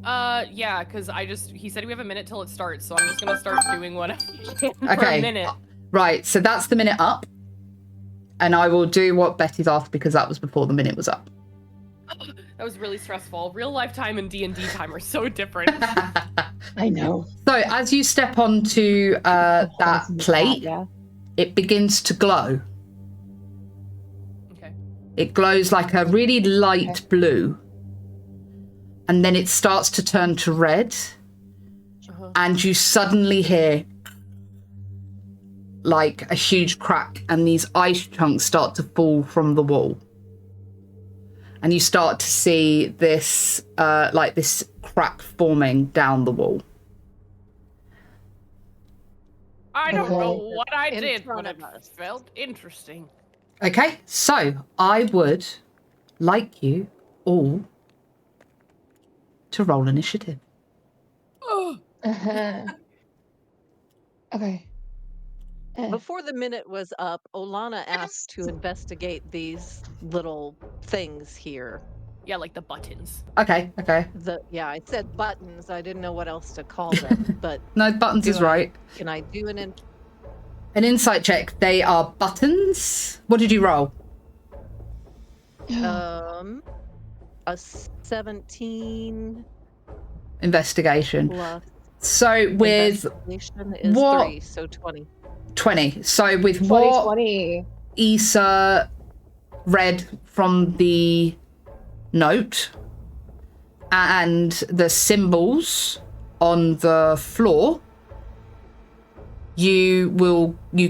Speaker 3: Yeah, because he said we have a minute till it starts, so I'm just gonna start doing what I can for
Speaker 1: Okay.
Speaker 3: a minute.
Speaker 1: Right, so that's the minute up. And I will do what Betty's asked because that was before the minute was up.
Speaker 3: That was really stressful. Real life time and D&D time are so different.
Speaker 2: I know.
Speaker 1: So as you step onto that plate,
Speaker 2: Yeah.
Speaker 1: it begins to glow.
Speaker 3: Okay.
Speaker 1: It glows like a really light blue. And then it starts to turn to red.
Speaker 3: Uh-huh.
Speaker 1: And you suddenly hear like a huge crack, and these ice chunks start to fall from the wall. And you start to see this like this crack forming down the wall.
Speaker 3: I don't
Speaker 2: Okay.
Speaker 3: know what I
Speaker 4: In
Speaker 3: did,
Speaker 4: front
Speaker 3: but
Speaker 4: of
Speaker 3: it
Speaker 4: us.
Speaker 3: felt interesting.
Speaker 1: Okay, so I would like you all to roll initiative.
Speaker 2: Okay.
Speaker 4: Before the minute was up, Olana asked to investigate these little things here.
Speaker 3: Yeah, like the buttons.
Speaker 1: Okay.
Speaker 4: I said buttons. I didn't know what else to call them, but
Speaker 1: No, buttons is right.
Speaker 4: Can I do
Speaker 1: An insight check. They are buttons. What did you roll?
Speaker 4: a 17
Speaker 1: Investigation.
Speaker 4: plus
Speaker 1: So with
Speaker 4: investigation is
Speaker 1: what?
Speaker 4: 3, so 20.
Speaker 1: 20. So with
Speaker 2: 2020.
Speaker 1: what Issa read from the note and the symbols on the floor, you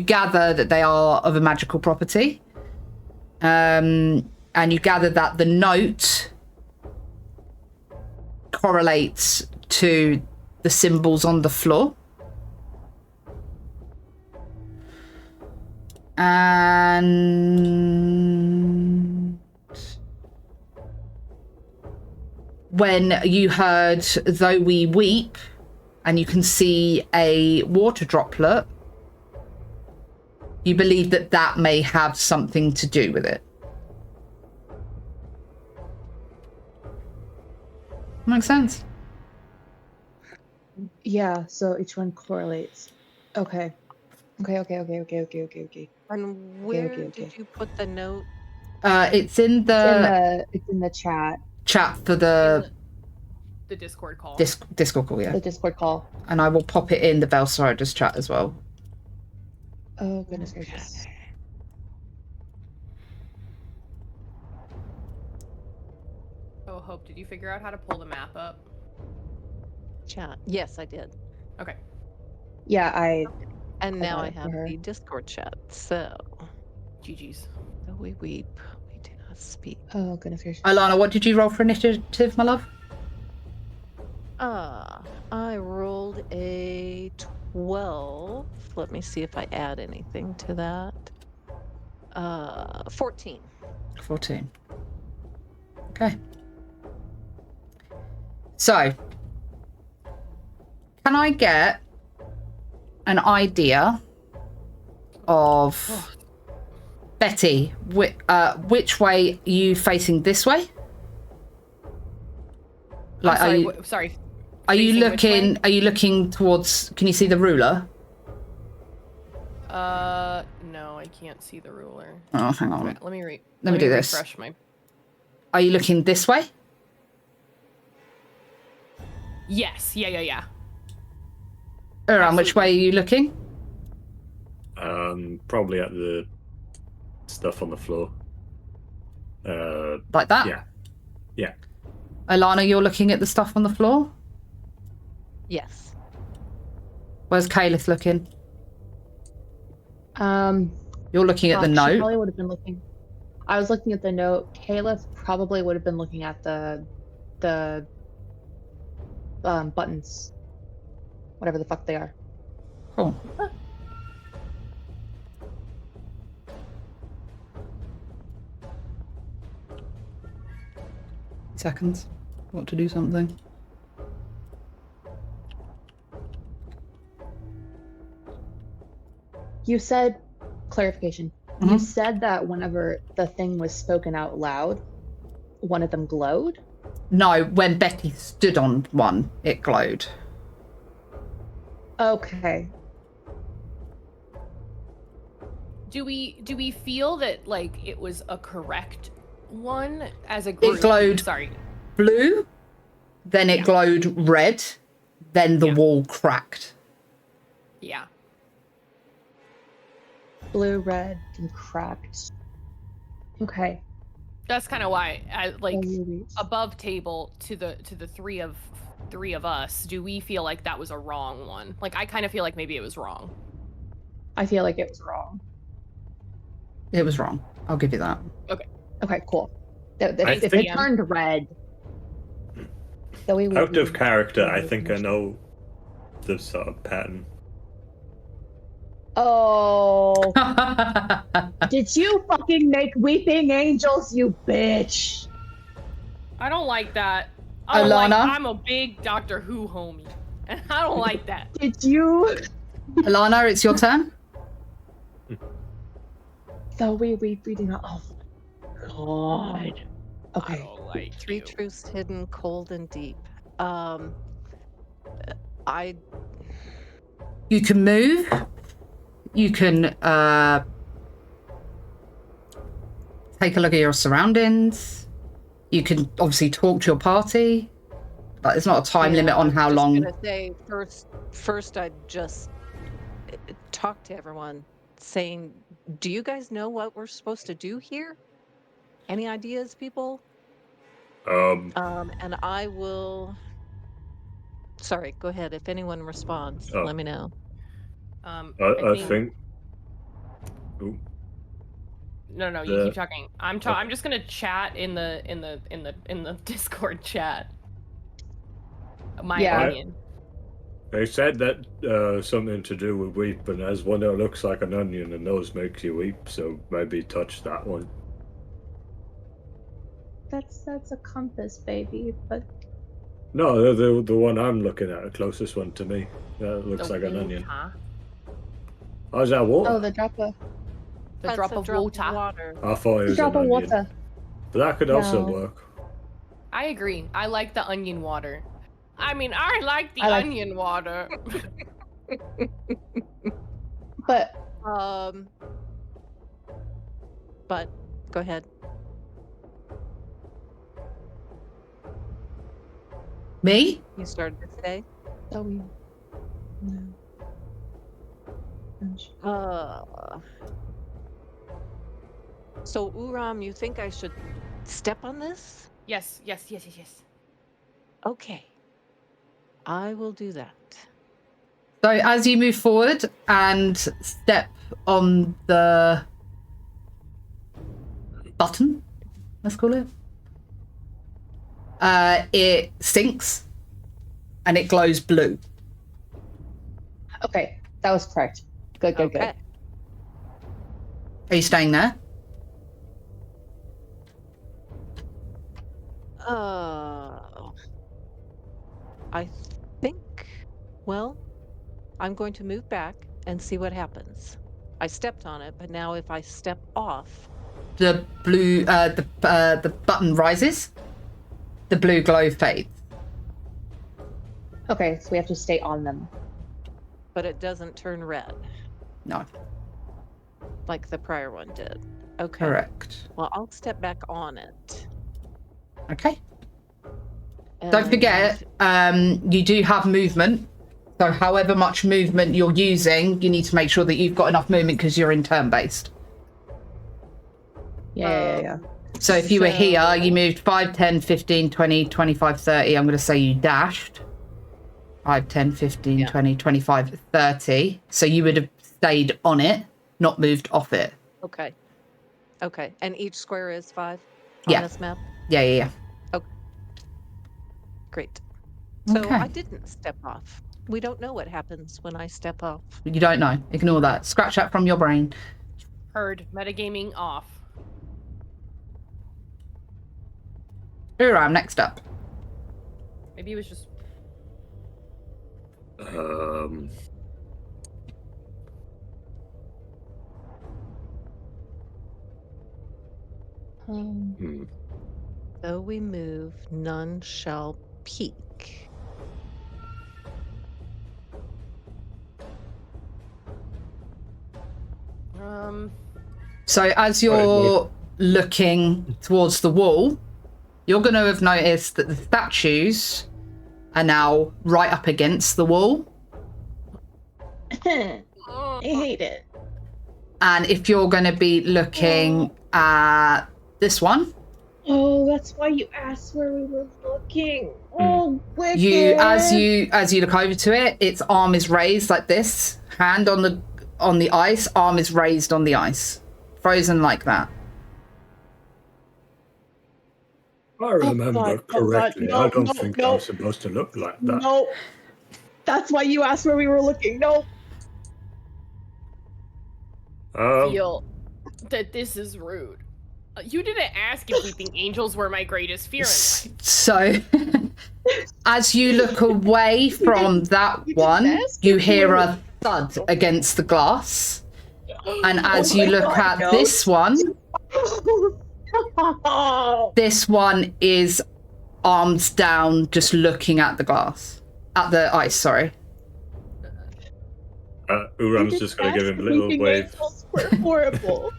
Speaker 1: gather that they are of a magical property. And you gather that the note correlates to the symbols on the floor. And when you heard "Though We Weep," and you can see a water droplet, you believe that that may have something to do with it. Makes sense.
Speaker 2: Yeah, so each one correlates. Okay.
Speaker 4: And where did you put the note?
Speaker 1: It's in the
Speaker 2: It's in the chat.
Speaker 1: chat for the
Speaker 3: Discord call.
Speaker 1: Discord call, yeah.
Speaker 2: The Discord call.
Speaker 1: And I will pop it in the Veilstriders chat as well.
Speaker 2: Oh, goodness gracious.
Speaker 3: Oh, Hope, did you figure out how to pull the map up?
Speaker 4: Chat. Yes, I did.
Speaker 3: Okay.
Speaker 2: Yeah,
Speaker 4: And now
Speaker 2: got
Speaker 4: I
Speaker 2: it for
Speaker 4: have
Speaker 2: her.
Speaker 4: the Discord chat. So,
Speaker 3: GG's.
Speaker 4: though we weep, we do not speak.
Speaker 2: Oh, goodness gracious.
Speaker 1: Alana, what did you roll for initiative, my love?
Speaker 4: I rolled a 12. Let me see if I add anything to that. 14.
Speaker 1: 14. Okay. So, can I get an idea of Betty? Which way are you facing? This way? Like,
Speaker 3: Sorry.
Speaker 1: Are you
Speaker 3: Facing which
Speaker 1: looking?
Speaker 3: way?
Speaker 1: Are you looking towards? Can you see the ruler?
Speaker 3: No, I can't see the ruler.
Speaker 1: Oh, hang on.
Speaker 3: Okay, let me
Speaker 1: Let me do this.
Speaker 3: refresh my.
Speaker 1: Are you looking this way?
Speaker 3: Yes. Yeah.
Speaker 1: Around which way are you looking?
Speaker 5: Probably at the stuff on the floor.
Speaker 1: Like that?
Speaker 5: Yeah.
Speaker 1: Alana, you're looking at the stuff on the floor?
Speaker 4: Yes.
Speaker 1: Where's Kaelith looking? You're looking at the
Speaker 2: She
Speaker 1: note.
Speaker 2: probably would have been looking. I was looking at the note. Caliph probably would have been looking at the buttons, whatever the fuck they are.
Speaker 1: Cool. Seconds. Want to do something?
Speaker 2: You said, clarification. You said that whenever the thing was spoken out loud, one of them glowed?
Speaker 1: No, when Betty stood on one, it glowed.
Speaker 2: Okay.
Speaker 3: Do we feel that like it was a correct one as a group?
Speaker 1: It glowed
Speaker 3: Sorry.
Speaker 1: blue, then it glowed red, then the wall cracked.
Speaker 3: Yeah.
Speaker 2: Blue, red, and cracked. Okay.
Speaker 3: That's kind of why I like
Speaker 2: Maybe.
Speaker 3: above table to the three of us. Do we feel like that was a wrong one? Like I kind of feel like maybe it was wrong.
Speaker 2: I feel like it was wrong.
Speaker 1: It was wrong. I'll give you that.
Speaker 2: Okay, cool. If
Speaker 5: think-
Speaker 2: it turned red, so we would
Speaker 5: Out
Speaker 2: be-
Speaker 5: of character, I think I know the sort of pattern.
Speaker 2: Oh, did Did you fucking make weeping angels, you bitch?
Speaker 3: I don't like that. I don't like,
Speaker 1: Alana?
Speaker 3: I'm a big Doctor Who homie, and I don't like that.
Speaker 2: Did you?
Speaker 1: Alana, it's your turn.
Speaker 2: So we do not. Oh, God.
Speaker 3: I
Speaker 2: Okay.
Speaker 3: don't like
Speaker 4: Three
Speaker 3: you.
Speaker 4: truths hidden, cold and deep. I
Speaker 1: You can move. You can take a look at your surroundings. You can obviously talk to your party, but there's not a time limit on how long.
Speaker 4: I was just gonna say first I'd just talk to everyone, saying, "Do you guys know what we're supposed to do here? Any ideas, people?" And I will. Sorry, go ahead. If anyone responds, let me know.
Speaker 5: I think. Ooh.
Speaker 3: No, you keep talking. I'm just gonna chat in the Discord chat. My opinion.
Speaker 5: They said that something to do with weep, and there's one that looks like an onion, and those make you weep. So maybe touch that one.
Speaker 2: That's a compass, baby. But
Speaker 5: No, the one I'm looking at, the closest one to me, that looks like an onion. Oh, is that water?
Speaker 2: oh, the drop of
Speaker 3: The drop of water.
Speaker 5: I thought it was
Speaker 2: drop
Speaker 5: an
Speaker 2: of
Speaker 5: onion.
Speaker 2: water.
Speaker 5: But that could also
Speaker 2: No.
Speaker 5: work.
Speaker 3: I agree. I like the onion water. I mean, I like the
Speaker 2: I like-
Speaker 3: onion water.
Speaker 2: But
Speaker 4: Go ahead.
Speaker 1: Me?
Speaker 4: You started to say.
Speaker 2: so we. No.
Speaker 4: So Uram, you think I should step on this?
Speaker 3: Yes.
Speaker 4: Okay. I will do that.
Speaker 1: So as you move forward and step on the button, let's call it, it sinks and it glows blue.
Speaker 2: Okay, that was correct. Good.
Speaker 1: Are you staying there?
Speaker 4: I think, well, I'm going to move back and see what happens. I stepped on it, but now if I step off,
Speaker 1: The blue, the button rises. The blue glow fades.
Speaker 2: Okay, so we have to stay on them.
Speaker 4: but it doesn't turn red
Speaker 1: No,
Speaker 4: like the prior one did. Okay.
Speaker 1: correct.
Speaker 4: Well, I'll step back on it.
Speaker 1: Okay. Don't forget, you do have movement. So however much movement you're using, you need to make sure that you've got enough movement because you're in turn-based.
Speaker 2: Yeah.
Speaker 1: So if you were here, you moved 5, 10, 15, 20, 25, 30. I'm going to say you dashed. 5, 10, 15, 20, 25, 30. So you would have stayed on it, not moved off it.
Speaker 4: Okay. And each square is 5
Speaker 1: Yeah.
Speaker 4: on this map?
Speaker 1: Yeah.
Speaker 4: Okay. Great. So
Speaker 1: Okay.
Speaker 4: I didn't step off. We don't know what happens when I step off.
Speaker 1: You don't know. Ignore that. Scratch that from your brain.
Speaker 3: Heard. Metagaming off.
Speaker 1: Uram, next up.
Speaker 3: Maybe it was just.
Speaker 4: Though we move, none shall peak.
Speaker 1: So as you're looking towards the wall, you're going to have noticed that the statues are now right up against the wall.
Speaker 2: I hate it.
Speaker 1: And if you're going to be looking at this one,
Speaker 2: Oh, that's why you asked where we were looking. Oh, wicked.
Speaker 1: you as you look over to it, its arm is raised like this, hand on the ice, arm is raised on the ice, frozen like that.
Speaker 5: If I remember correctly,
Speaker 2: No,
Speaker 5: I don't
Speaker 2: no,
Speaker 5: think
Speaker 2: no.
Speaker 5: I'm supposed to look like that.
Speaker 2: No. That's why you asked where we were looking. No.
Speaker 3: Feel that this is rude. You didn't ask if weeping angels were my greatest fear in life.
Speaker 1: So, as you look away from that one, you hear a thud against the glass. And as you look at this one, this one is arms down, just looking at the glass. At the ice, sorry.
Speaker 5: Uram's just gonna give him a little wave.
Speaker 2: We're horrible.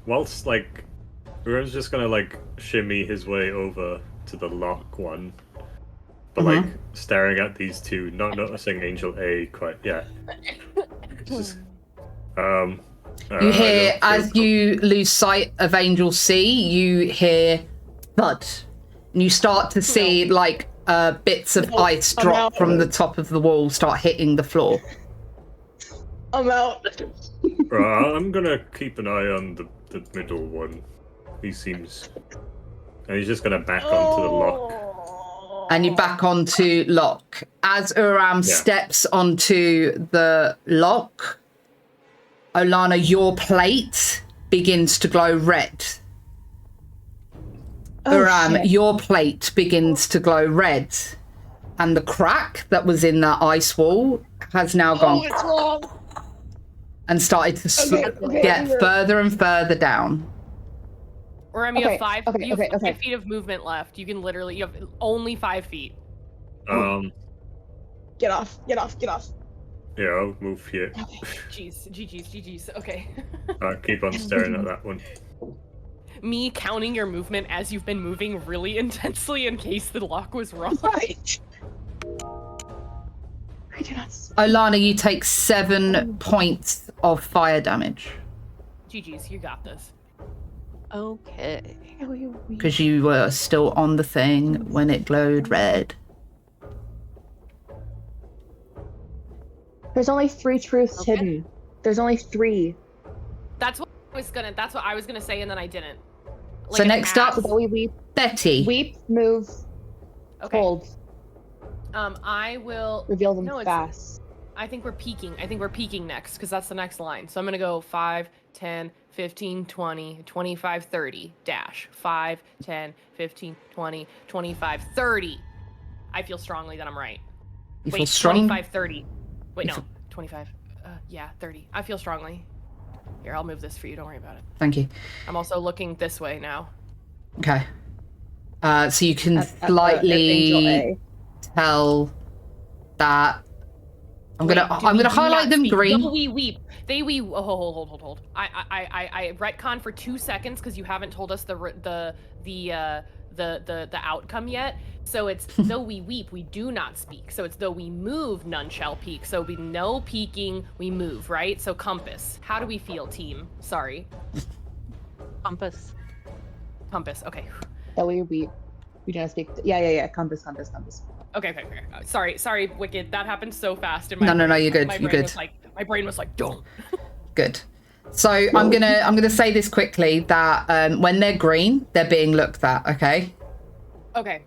Speaker 5: Whilst, like, Uram's just gonna, like, shimmy his way over to the lock one. But, like, staring at these two, not noticing Angel A quite yet. Just,
Speaker 1: you hear, as you lose sight of Angel C, you hear thud. And you start to see, like, bits of ice drop from the top of the wall, start hitting the floor.
Speaker 2: I'm out.
Speaker 5: I'm gonna keep an eye on the middle one. He seems... And he's just gonna back onto the lock.
Speaker 1: And you back onto lock. As Uram steps onto the lock, Olana, your plate begins to glow red. Uram, your plate begins to glow red. And the crack that was in that ice wall has now gone and started to get further and further down.
Speaker 3: Uram, you have 5 feet of movement left. You can literally, you have only 5 feet.
Speaker 2: Get off.
Speaker 5: Yeah, I'll move here.
Speaker 3: Jeez, GG's. Okay.
Speaker 5: Keep on staring at that one.
Speaker 3: Me counting your movement as you've been moving really intensely in case the lock was wrong.
Speaker 2: Right. I do not.
Speaker 1: Olana, you take 7 points of fire damage.
Speaker 3: GG's, you got this.
Speaker 4: Okay.
Speaker 1: Because you were still on the thing when it glowed red.
Speaker 2: There's only 3 truths hidden. There's only 3.
Speaker 3: That's what I was gonna say, and then I didn't. Like
Speaker 1: so next up,
Speaker 2: weep.
Speaker 1: Betty.
Speaker 2: Weep, move, hold.
Speaker 3: I will
Speaker 2: reveal them fast.
Speaker 3: I think we're peaking next, because that's the next line. So I'm gonna go 5, 10, 15, 20, 25, 30, dash. 5, 10, 15, 20, 25, 30. I feel strongly that I'm right.
Speaker 1: You feel strong?
Speaker 3: 25, 30. Wait, no. 25. Yeah, 30. I feel strongly. Here, I'll move this for you. Don't worry about it.
Speaker 1: Thank you.
Speaker 3: I'm also looking this way now.
Speaker 1: Okay. So you can slightly tell that I'm gonna highlight them green.
Speaker 3: No, we weep. They we hold. I retcon for 2 seconds because you haven't told us the outcome yet. So it's though we weep, we do not speak. So it's though we move, none shall peak. So we no peaking, we move, right? So compass. How do we feel, team? Sorry.
Speaker 4: Compass.
Speaker 3: Okay.
Speaker 2: That we weep. We do not speak. Yeah. Compass.
Speaker 3: Okay. Sorry, Wicked. That happened so fast in my
Speaker 1: No, you're good. You're good.
Speaker 3: My brain was like, don't.
Speaker 1: Good. So I'm gonna say this quickly that when they're green, they're being looked at. Okay.
Speaker 3: Okay.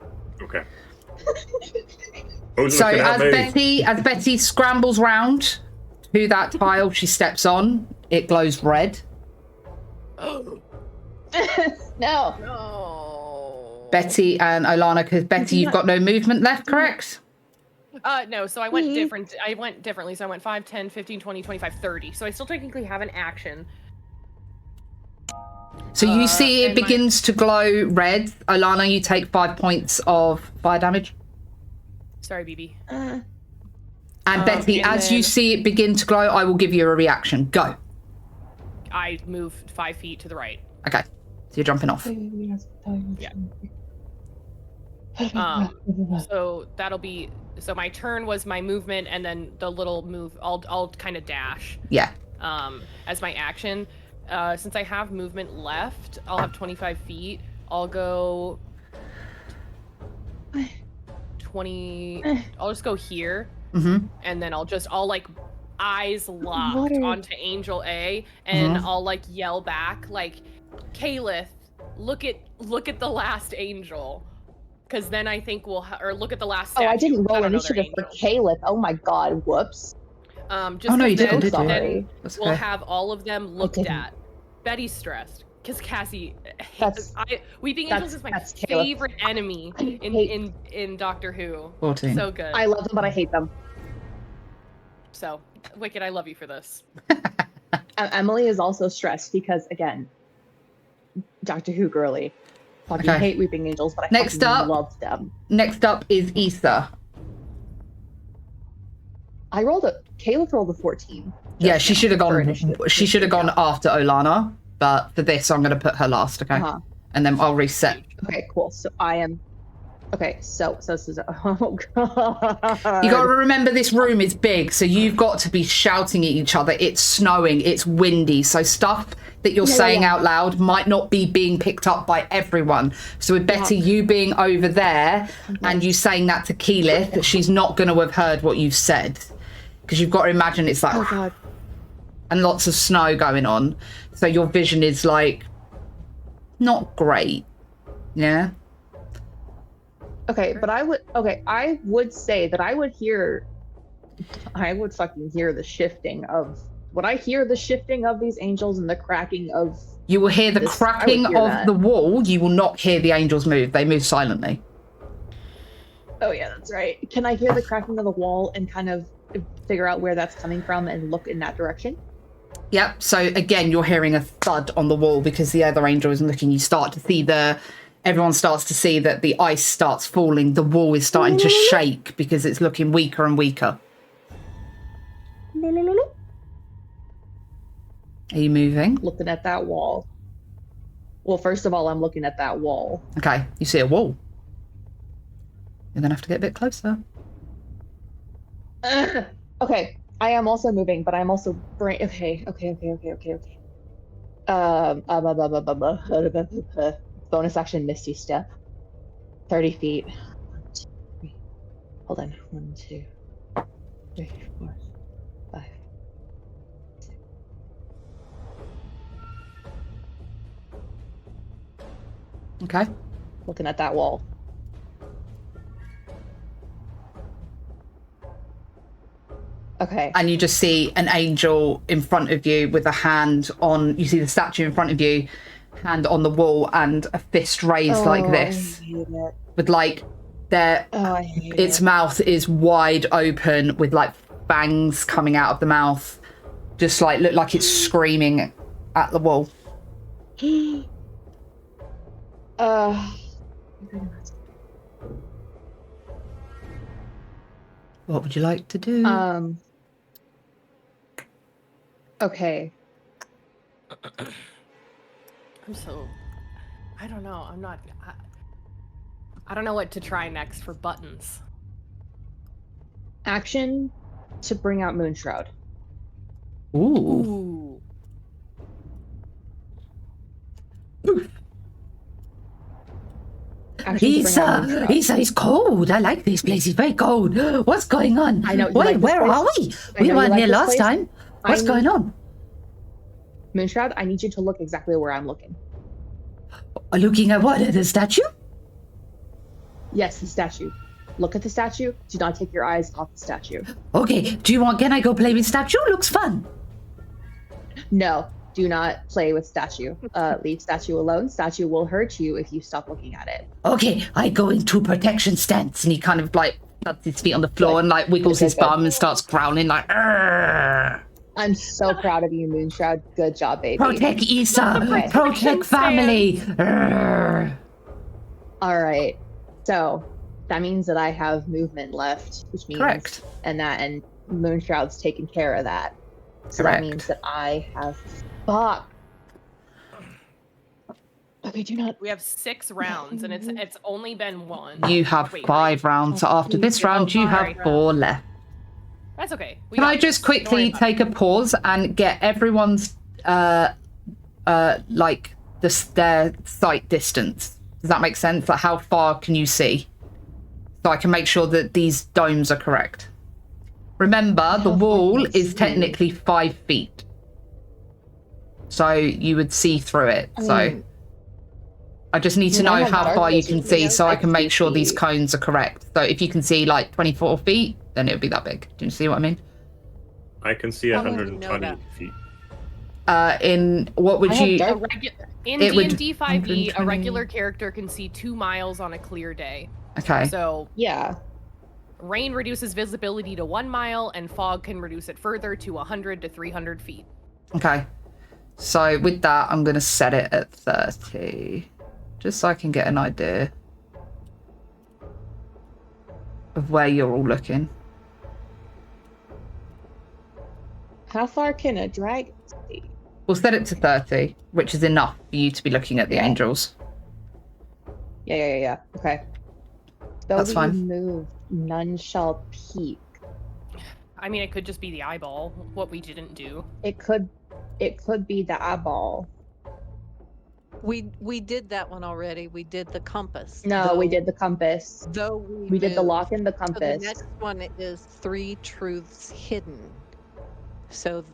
Speaker 1: So as Betty scrambles round to that tile she steps on, it glows red.
Speaker 2: No.
Speaker 1: Betty and Olana, because Betty, you've got no movement left, correct?
Speaker 3: No, so I went differently. So I went 5, 10, 15, 20, 25, 30. So I still technically have an action.
Speaker 1: So you see it begins to glow red. Olana, you take 5 points of fire damage.
Speaker 3: Sorry, BB.
Speaker 1: And Betty, as you see it begin to glow, I will give you a reaction. Go.
Speaker 3: I move 5 feet to the right.
Speaker 1: Okay. So you're jumping off.
Speaker 3: Yeah. So that'll be... So my turn was my movement, and then the little move, I'll kind of dash.
Speaker 1: Yeah.
Speaker 3: As my action. Since I have movement left, I'll have 25 feet. I'll go 20. I'll just go here, and then I'll like eyes locked onto Angel A, and I'll like yell back like, "Kalith, look at the last angel," because then I think we'll or look at the last statue.
Speaker 2: I didn't roll initiative for Kalith. Oh my god! Whoops.
Speaker 3: Just
Speaker 1: Oh, no, you
Speaker 3: then-
Speaker 1: didn't, did you?
Speaker 3: Then
Speaker 1: That's
Speaker 3: we'll
Speaker 1: okay.
Speaker 3: have all of them looked
Speaker 2: didn't.
Speaker 3: at. Betty's stressed because Cassie.
Speaker 2: That's-
Speaker 3: Weeping Angels is my
Speaker 2: that's Caleb.
Speaker 3: favorite enemy
Speaker 2: I hate-
Speaker 3: in Doctor Who.
Speaker 1: 14.
Speaker 3: So good.
Speaker 2: I love them, but I hate them.
Speaker 3: So Wicked, I love you for this.
Speaker 2: Emily is also stressed because, again, Doctor Who girly. Fucking
Speaker 1: Okay.
Speaker 2: hate Weeping Angels, but I
Speaker 1: Next
Speaker 2: fucking
Speaker 1: up.
Speaker 2: love them.
Speaker 1: Next up is Issa.
Speaker 2: Caleb rolled a 14.
Speaker 1: Yeah, she should have
Speaker 2: for
Speaker 1: gone.
Speaker 2: initiative.
Speaker 1: She should have gone after Olana, but for this, I'm going to put her last. Okay,
Speaker 2: Uh-huh.
Speaker 1: and then I'll reset.
Speaker 2: Okay, cool. So I am. Okay, so oh god.
Speaker 1: You got to remember this room is big, so you've got to be shouting at each other. It's snowing, it's windy, so stuff that you're saying out loud might not be being picked up by everyone. So it's better you being over there and you saying that to Keyleth. She's not going to have heard what you've said, because you've got to imagine it's like
Speaker 2: Oh god.
Speaker 1: and lots of snow going on, so your vision is like not great. Yeah.
Speaker 2: Okay, but I would say that I would fucking hear the shifting of. Would I hear the shifting of these angels and the cracking of?
Speaker 1: You will hear the
Speaker 2: This-
Speaker 1: cracking
Speaker 2: I would hear
Speaker 1: of
Speaker 2: that.
Speaker 1: the wall. You will not hear the angels move. They move silently.
Speaker 2: Oh yeah, that's right. Can I hear the cracking of the wall and kind of figure out where that's coming from and look in that direction?
Speaker 1: Yep. So again, you're hearing a thud on the wall because the other angel is looking. You start to see everyone starts to see that the ice starts falling. The wall is starting to shake because it's looking weaker and weaker. Are you moving?
Speaker 2: Looking at that wall. Well, first of all, I'm looking at that wall.
Speaker 1: Okay. You see a wall. You're going to have to get a bit closer.
Speaker 2: Okay, I am also moving, but I'm also okay. Bonus action Misty Step. 30 feet. 1, 2, 3. Hold on. 1, 2, 3, 4, 5. 6.
Speaker 1: Okay.
Speaker 2: Looking at that wall. Okay.
Speaker 1: And you just see an angel in front of you with a hand on, you see the statue in front of you, hand on the wall and a fist raised like this.
Speaker 2: I hate it.
Speaker 1: With like
Speaker 2: I hate
Speaker 1: its
Speaker 2: it.
Speaker 1: mouth is wide open with like fangs coming out of the mouth. Just like look like it's screaming at the wall. What would you like to do?
Speaker 2: Okay.
Speaker 3: I don't know. I don't know what to try next for buttons.
Speaker 2: Action to bring out Moonshroud.
Speaker 1: Ooh.
Speaker 2: Action to bring out Moonshroud.
Speaker 1: Isa, it's cold. I like this place. It's very cold. What's going on?
Speaker 2: I know, you like this
Speaker 1: where
Speaker 2: place?
Speaker 1: are we?
Speaker 2: I
Speaker 1: We
Speaker 2: know you
Speaker 1: weren't
Speaker 2: like
Speaker 1: here
Speaker 2: this
Speaker 1: last
Speaker 2: place?
Speaker 1: time. What's
Speaker 2: I
Speaker 1: going
Speaker 2: need-
Speaker 1: on?
Speaker 2: Moonshroud, I need you to look exactly where I'm looking.
Speaker 1: Looking at what? At the statue?
Speaker 2: Yes, the statue. Look at the statue. Do not take your eyes off the statue.
Speaker 1: Okay. Can I go play with statue? Looks fun.
Speaker 2: No, do not play with statue. Leave statue alone. Statue will hurt you if you stop looking at it.
Speaker 1: Okay, I go into protection stance, and he kind of like puts his feet on the floor and like wiggles his bum and starts growling like. "Arrgh."
Speaker 2: I'm so proud of you, Moonshroud. Good job, baby.
Speaker 1: Protect Isa.
Speaker 2: Okay.
Speaker 1: Protect family. Arrgh.
Speaker 2: All right. So that means that I have movement left, which means
Speaker 1: Correct.
Speaker 2: and Moonshroud's taken care of that. So
Speaker 1: Correct.
Speaker 2: that means that I have fuck. Okay, do not.
Speaker 3: We have 6 rounds, and it's only been one.
Speaker 1: You have
Speaker 3: Wait,
Speaker 1: 5 rounds. So after this round, you have
Speaker 3: sorry.
Speaker 1: 4 left.
Speaker 3: That's okay. We
Speaker 1: Can
Speaker 3: got
Speaker 1: I
Speaker 3: this.
Speaker 1: just
Speaker 3: Don't worry
Speaker 1: quickly
Speaker 3: about
Speaker 1: take a pause and get everyone's like their sight distance? Does that make sense? Like how far can you see? So I can make sure that these domes are correct. Remember, the wall is technically 5 feet. So you would see through it. So I just need to
Speaker 2: I
Speaker 1: know
Speaker 2: have
Speaker 1: how
Speaker 2: dark
Speaker 1: far you
Speaker 2: vision,
Speaker 1: can see
Speaker 2: yeah,
Speaker 1: so I
Speaker 2: like
Speaker 1: can make
Speaker 2: 2
Speaker 1: sure these
Speaker 2: feet.
Speaker 1: cones are correct. So if you can see like 24 feet, then it would be that big. Do you see what I mean?
Speaker 5: I can see
Speaker 4: How would you know
Speaker 5: 120
Speaker 4: that?
Speaker 5: feet.
Speaker 1: In what would
Speaker 2: I have
Speaker 1: you?
Speaker 2: dark-
Speaker 3: In
Speaker 1: It would-
Speaker 3: D&D 5e, a
Speaker 1: 120.
Speaker 3: regular character can see 2 miles on a clear day.
Speaker 1: Okay.
Speaker 3: So
Speaker 2: Yeah.
Speaker 3: rain reduces visibility to 1 mile, and fog can reduce it further to 100 to 300 feet.
Speaker 1: Okay. So with that, I'm going to set it at 30, just so I can get an idea of where you're all looking.
Speaker 2: How far can a dragon see?
Speaker 1: We'll set it to 30, which is enough for you to be looking at the
Speaker 2: Yeah.
Speaker 1: angels.
Speaker 2: Yeah. Okay. Though
Speaker 1: That's
Speaker 2: we
Speaker 1: fine.
Speaker 2: moved, none shall peek.
Speaker 3: I mean, it could just be the eyeball, what we didn't do.
Speaker 2: It could be the eyeball.
Speaker 4: We did that one already. We did the compass.
Speaker 2: No, we did the compass.
Speaker 4: Though
Speaker 2: We did the
Speaker 4: moved.
Speaker 2: lock and the
Speaker 4: So
Speaker 2: compass.
Speaker 4: the next one is 3 truths hidden. So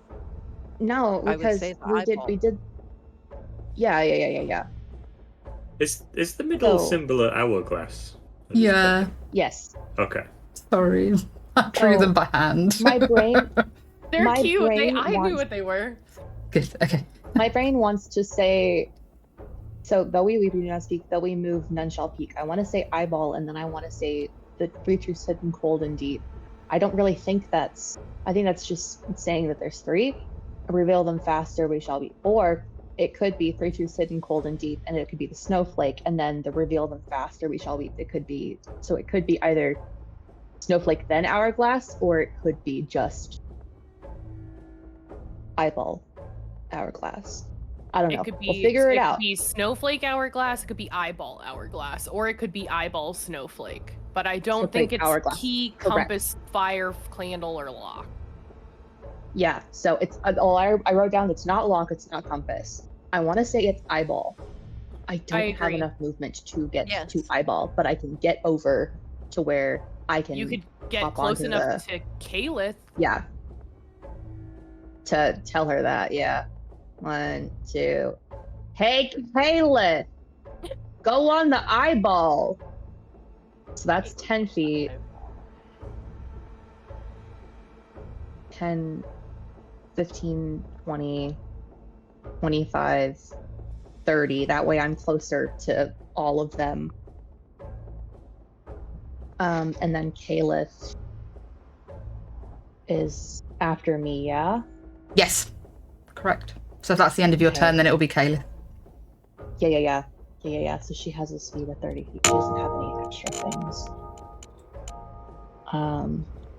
Speaker 2: No,
Speaker 4: I would
Speaker 2: because
Speaker 4: say the
Speaker 2: we
Speaker 4: eyeball.
Speaker 2: did. Yeah.
Speaker 5: Is the middle
Speaker 2: So-
Speaker 5: symbol an hourglass?
Speaker 2: Yes.
Speaker 5: Okay.
Speaker 1: Sorry. I drew
Speaker 2: Oh,
Speaker 1: them by hand.
Speaker 2: My brain
Speaker 3: They're
Speaker 2: My
Speaker 3: cute.
Speaker 2: brain
Speaker 3: I knew
Speaker 2: wants-
Speaker 3: what they were.
Speaker 1: Good. Okay.
Speaker 2: my brain wants to say, so though we do not speak, though we move, none shall peek. I want to say eyeball, and then I want to say the 3 truths hidden, cold and deep. I don't really think that's. I think that's just saying that there's 3. Reveal them faster, we shall be. Or it could be 3 truths hidden, cold and deep, and it could be the snowflake, and then the reveal them faster, we shall be. It could be either snowflake then hourglass, or it could be just eyeball hourglass. I don't know.
Speaker 3: It could be.
Speaker 2: We'll figure it out.
Speaker 3: Could be snowflake hourglass. It could be eyeball hourglass, or it could be eyeball snowflake. But I don't think
Speaker 2: Snowflake
Speaker 3: it's
Speaker 2: hourglass.
Speaker 3: key,
Speaker 2: Correct.
Speaker 3: compass, fire, candle, or lock.
Speaker 2: Yeah, so it's I wrote down it's not lock, it's not compass. I want to say it's eyeball. I don't have
Speaker 3: agree.
Speaker 2: enough movement to get
Speaker 4: Yes.
Speaker 2: to eyeball, but I can get over to where I can.
Speaker 3: You could get
Speaker 2: hop
Speaker 3: close
Speaker 2: onto
Speaker 3: enough to Kalith.
Speaker 2: Yeah. To tell her that, yeah. 1, 2. Hey, Kayla, go on the eyeball. So that's 10 feet. 10, 15, 20, 25, 30. That way I'm closer to all of them. And then Caliph is after me, yeah?
Speaker 1: Yes. Correct. So if that's the end of your
Speaker 2: Okay.
Speaker 1: turn, then it will be Kayla.
Speaker 2: Yeah. So she has a speed of 30 feet. She doesn't have any extra things.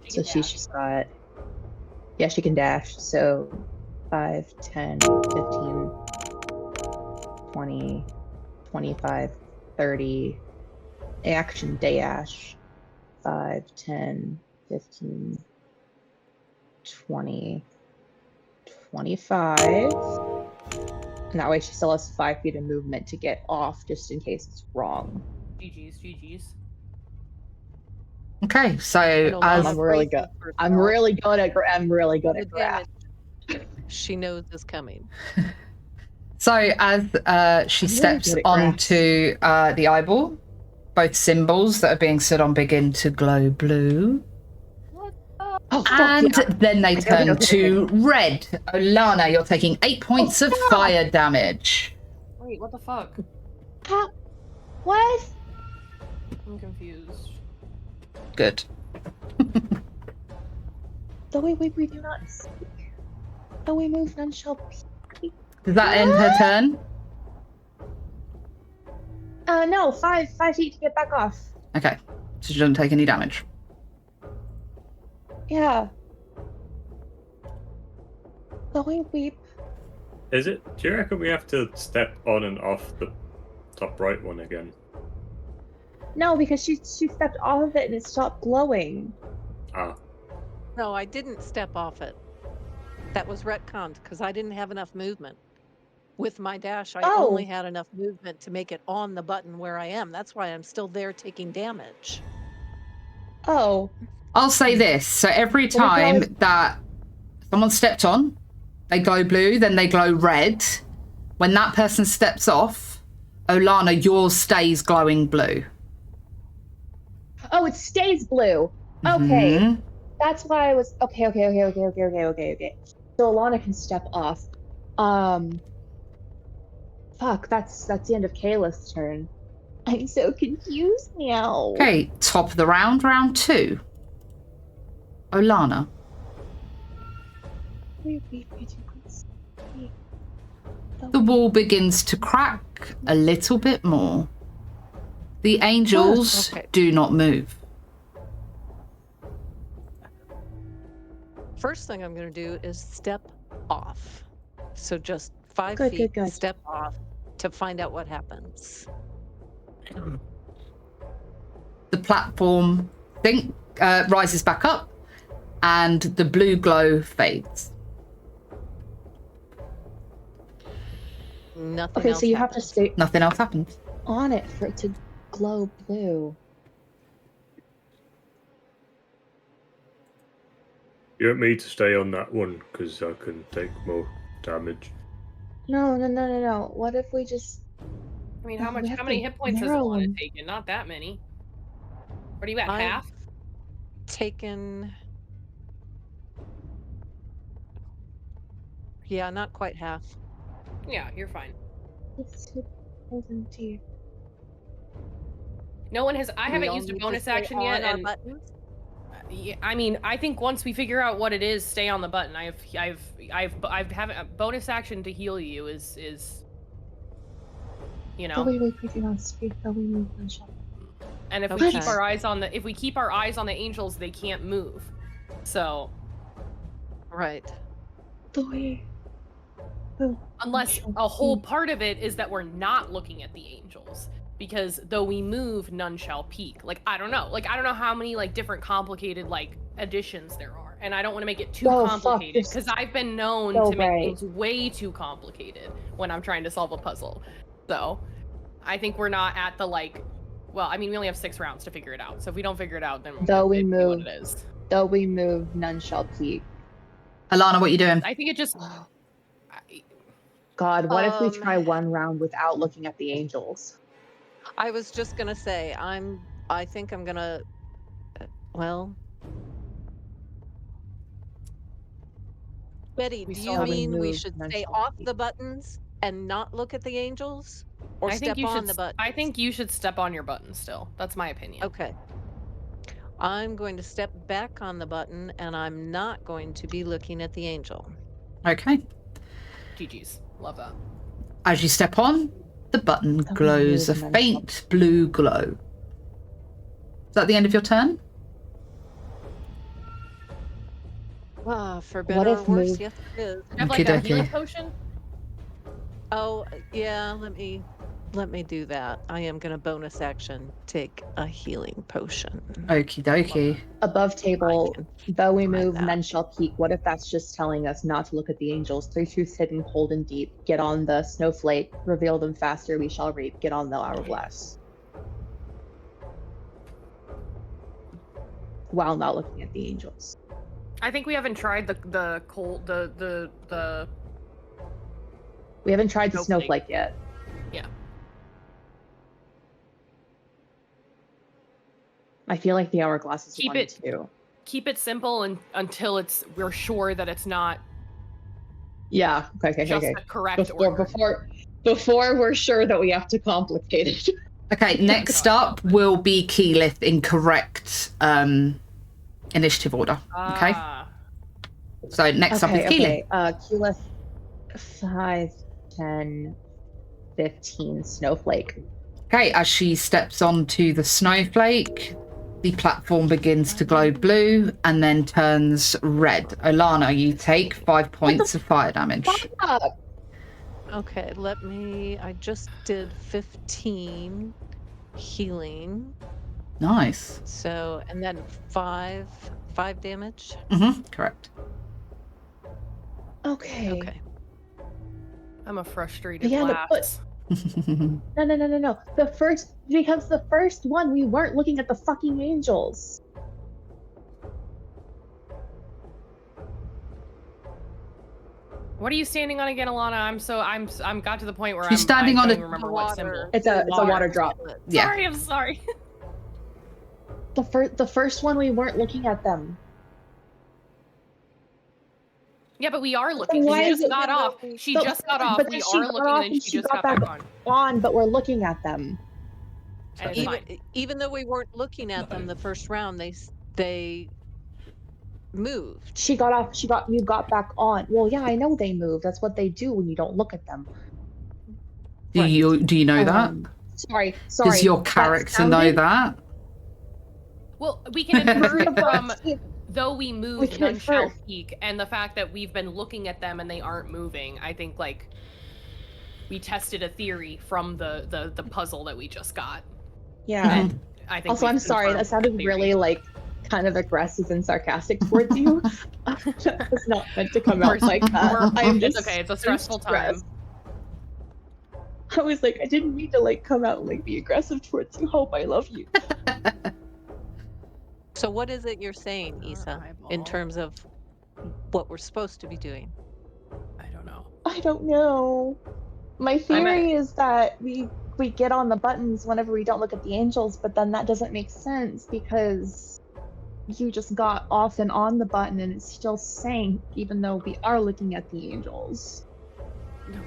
Speaker 2: So she's just got. Yeah, she can dash. So 5, 10, 15, 20, 25, 30. Action dash. 5, 10, 15, 20, 25. And that way she still has 5 feet of movement to get off just in case it's wrong.
Speaker 3: GG's.
Speaker 1: Okay, so
Speaker 4: And
Speaker 1: as
Speaker 4: Alana
Speaker 2: I'm really
Speaker 4: braces
Speaker 2: good. I'm
Speaker 4: herself.
Speaker 2: really good at
Speaker 4: The
Speaker 2: graph.
Speaker 4: damage she knows is coming.
Speaker 1: she
Speaker 2: really
Speaker 1: steps
Speaker 2: good at
Speaker 1: onto the eyeball, both symbols that are being stood on begin to glow blue,
Speaker 2: Oh, fuck
Speaker 1: and
Speaker 2: yeah.
Speaker 1: then they turn
Speaker 2: Okay.
Speaker 1: to red. Olana, you're taking 8 points of
Speaker 2: fuck.
Speaker 1: fire damage.
Speaker 3: Wait, what the fuck?
Speaker 2: How- What?
Speaker 3: I'm confused.
Speaker 1: Good.
Speaker 2: The way we do not speak. The way move none shall peak.
Speaker 1: Does that end her turn?
Speaker 2: No, 5 feet to get back off.
Speaker 1: Okay, so she doesn't take any damage.
Speaker 2: Yeah. The way we.
Speaker 5: Is it? Do you reckon we have to step on and off the top right one again?
Speaker 2: No, because she stepped off of it and it stopped glowing.
Speaker 5: Ah,
Speaker 4: No, I didn't step off it. That was retconned because I didn't have enough movement. With my dash, I
Speaker 2: Oh.
Speaker 4: only had enough movement to make it on the button where I am. That's why I'm still there taking damage.
Speaker 2: Oh.
Speaker 1: I'll say this. So every
Speaker 2: Well, we can
Speaker 1: time
Speaker 2: always-
Speaker 1: that someone stepped on, they glow blue, then they glow red. When that person steps off, Olana, yours stays glowing blue.
Speaker 2: Oh, it stays blue. Okay.
Speaker 1: Mhm.
Speaker 2: That's why I was okay. So Alana can step off. Fuck, that's the end of Kayla's turn. I'm so confused now.
Speaker 1: Okay, top of the round, round 2. Olana.
Speaker 2: Wait.
Speaker 1: The wall begins to crack a little bit more. The angels
Speaker 4: Okay.
Speaker 1: do not move.
Speaker 4: First thing I'm going to do is step off. So just 5
Speaker 2: Good,
Speaker 4: feet,
Speaker 2: good.
Speaker 4: step off to find out what happens.
Speaker 1: The platform rises back up and the blue glow fades.
Speaker 4: Nothing
Speaker 2: Okay,
Speaker 4: else
Speaker 2: so you have to
Speaker 4: happens.
Speaker 2: stay
Speaker 1: Nothing else happens.
Speaker 2: on it for it to glow blue.
Speaker 5: You want me to stay on that one because I can take more damage.
Speaker 2: No. What if we just
Speaker 3: I mean,
Speaker 2: No,
Speaker 3: how
Speaker 2: we have
Speaker 3: many
Speaker 2: to
Speaker 3: hit points has
Speaker 2: narrow
Speaker 3: Alana
Speaker 2: them.
Speaker 3: taken? Not that many. What are you at,
Speaker 4: I've
Speaker 3: half?
Speaker 4: taken. Yeah, not quite half.
Speaker 3: Yeah, you're fine.
Speaker 2: hold on to you?
Speaker 3: No one has. I
Speaker 4: We
Speaker 3: haven't
Speaker 4: all
Speaker 3: used a
Speaker 4: need to
Speaker 3: bonus
Speaker 4: stay
Speaker 3: action yet,
Speaker 4: on our
Speaker 3: and
Speaker 4: buttons?
Speaker 3: yeah, I mean, I think once we figure out what it is, stay on the button. I've haven't a bonus action to heal you is you know.
Speaker 2: Oh, wait, do not speak. Oh, we move one shot.
Speaker 3: And if we keep
Speaker 4: Okay.
Speaker 3: our eyes on the angels, they can't move. So
Speaker 4: Right.
Speaker 3: unless a whole part of it is that we're not looking at the angels, because though we move, none shall peak. Like I don't know how many like different complicated like additions there are, and I don't want to make it too
Speaker 2: Oh, fuck,
Speaker 3: complicated
Speaker 2: this-
Speaker 3: because I've been known
Speaker 2: Oh,
Speaker 3: to make
Speaker 2: right.
Speaker 3: things way too complicated when I'm trying to solve a puzzle. So I think we're not at the like. Well, I mean, we only have 6 rounds to figure it out. So if we don't figure it out, then
Speaker 2: Though we
Speaker 3: it be
Speaker 2: move.
Speaker 3: what it is.
Speaker 2: Though we move, none shall peak.
Speaker 1: Alana, what you doing?
Speaker 3: I think it just.
Speaker 2: God, what if we
Speaker 4: Um,
Speaker 2: try one round without looking at the angels?
Speaker 4: I was just gonna say I think I'm gonna. Well, Betty,
Speaker 3: We
Speaker 4: do
Speaker 3: saw
Speaker 4: you
Speaker 3: how
Speaker 2: we
Speaker 4: mean we
Speaker 2: moved,
Speaker 4: should
Speaker 2: none
Speaker 4: stay
Speaker 2: shall
Speaker 4: off
Speaker 2: peak.
Speaker 4: the buttons and not look at the angels, or
Speaker 3: I
Speaker 4: step
Speaker 3: think you
Speaker 4: on
Speaker 3: should.
Speaker 4: the button?
Speaker 3: I think you should step on your button still. That's my opinion.
Speaker 4: Okay. I'm going to step back on the button, and I'm not going to be looking at the angel.
Speaker 1: Okay.
Speaker 3: GG's. Love that.
Speaker 1: As you step on, the button
Speaker 2: Oh,
Speaker 1: glows a
Speaker 2: move, none
Speaker 1: faint blue glow. Is that the end of your turn?
Speaker 4: For better or
Speaker 2: if
Speaker 4: worse,
Speaker 2: move-
Speaker 4: yes, it is.
Speaker 3: You have like a
Speaker 1: Okey-dokey.
Speaker 3: healing potion?
Speaker 4: Oh, yeah, let me do that. I am going to bonus action take a healing potion.
Speaker 1: Okie dokie.
Speaker 2: Above table,
Speaker 4: can
Speaker 2: though we
Speaker 4: try
Speaker 2: move,
Speaker 4: that.
Speaker 2: none shall peak. What if that's just telling us not to look at the angels? 3 truths hidden, cold and deep. Get on the snowflake. Reveal them faster, we shall reap. Get on the hourglass. While not looking at the angels.
Speaker 3: I think we haven't tried the cold the
Speaker 2: We haven't tried the
Speaker 3: Snowflake.
Speaker 2: snowflake yet.
Speaker 3: yeah.
Speaker 2: I feel like the hourglass is
Speaker 3: Keep
Speaker 2: 1
Speaker 3: it-
Speaker 2: 2.
Speaker 3: Keep it simple and until we're sure that it's not
Speaker 2: Yeah. Okay.
Speaker 3: just the correct order.
Speaker 2: Before we're sure that we have to complicate it.
Speaker 1: Okay, next up will be Keyleth in correct initiative order. Okay.
Speaker 3: Ah.
Speaker 1: So next up is Keyleth.
Speaker 2: Keyleth 5, 10, 15 snowflake.
Speaker 1: Okay, as she steps onto the snowflake, the platform begins to glow blue and then turns red. Olana, you take 5 points of fire damage.
Speaker 4: Okay, I just did 15 healing.
Speaker 1: Nice.
Speaker 4: So, and then 5 damage.
Speaker 1: Correct.
Speaker 2: Okay.
Speaker 3: I'm a frustrated
Speaker 2: Yeah,
Speaker 3: lass.
Speaker 2: No. Because the first one we weren't looking at the fucking angels.
Speaker 3: What are you standing on again, Alana? I'm got to the point where
Speaker 1: She's standing
Speaker 3: I
Speaker 1: on
Speaker 3: don't
Speaker 1: a-
Speaker 3: even remember
Speaker 4: The
Speaker 3: what
Speaker 4: water.
Speaker 3: symbol.
Speaker 2: It's a water drop.
Speaker 1: Yeah.
Speaker 3: I'm sorry.
Speaker 2: The first one we weren't looking at them.
Speaker 3: Yeah, but we are looking.
Speaker 2: why
Speaker 3: She
Speaker 2: is
Speaker 3: just
Speaker 2: it
Speaker 3: got
Speaker 4: even
Speaker 3: off.
Speaker 4: though we-
Speaker 3: She
Speaker 2: But-
Speaker 3: just got off.
Speaker 2: but
Speaker 3: We
Speaker 2: then she
Speaker 3: are
Speaker 2: got
Speaker 3: looking,
Speaker 2: off
Speaker 3: and
Speaker 2: and
Speaker 3: she
Speaker 2: she
Speaker 3: just
Speaker 2: got
Speaker 3: got back
Speaker 2: back
Speaker 3: on.
Speaker 2: on, but we're looking at them.
Speaker 3: And it's fine.
Speaker 4: even though we weren't looking at them the first round, they moved.
Speaker 2: She got off. You got back on. Well, yeah, I know they move. That's what they do when you don't look at them.
Speaker 1: Do you know that?
Speaker 2: Sorry.
Speaker 1: Does your
Speaker 2: that
Speaker 1: character know
Speaker 2: sounded-
Speaker 1: that?
Speaker 3: Well, we can infer it from
Speaker 2: It-
Speaker 3: though we move,
Speaker 2: can
Speaker 3: none shall
Speaker 2: infer.
Speaker 3: speak, and the fact that we've been looking at them and they aren't moving. I think like we tested a theory from the puzzle that we just got.
Speaker 2: Yeah.
Speaker 3: And I think
Speaker 2: Also,
Speaker 3: we've
Speaker 2: I'm sorry.
Speaker 3: confirmed
Speaker 2: That sounded
Speaker 3: the theory.
Speaker 2: really like kind of aggressive and sarcastic towards you. That was not meant to come out like that. I'm just.
Speaker 3: It's okay. It's a stressful time.
Speaker 2: stressed. I was like, I didn't mean to like come out and like be aggressive towards you. Hope I love you.
Speaker 4: So what is it you're saying, Issa, in terms of what we're supposed to be doing?
Speaker 3: I don't know.
Speaker 2: I don't know. My theory is that we get on the buttons whenever we don't look at the angels, but then that doesn't make sense because you just got off and on the button and it's still sank even though we are looking at the angels.
Speaker 3: No.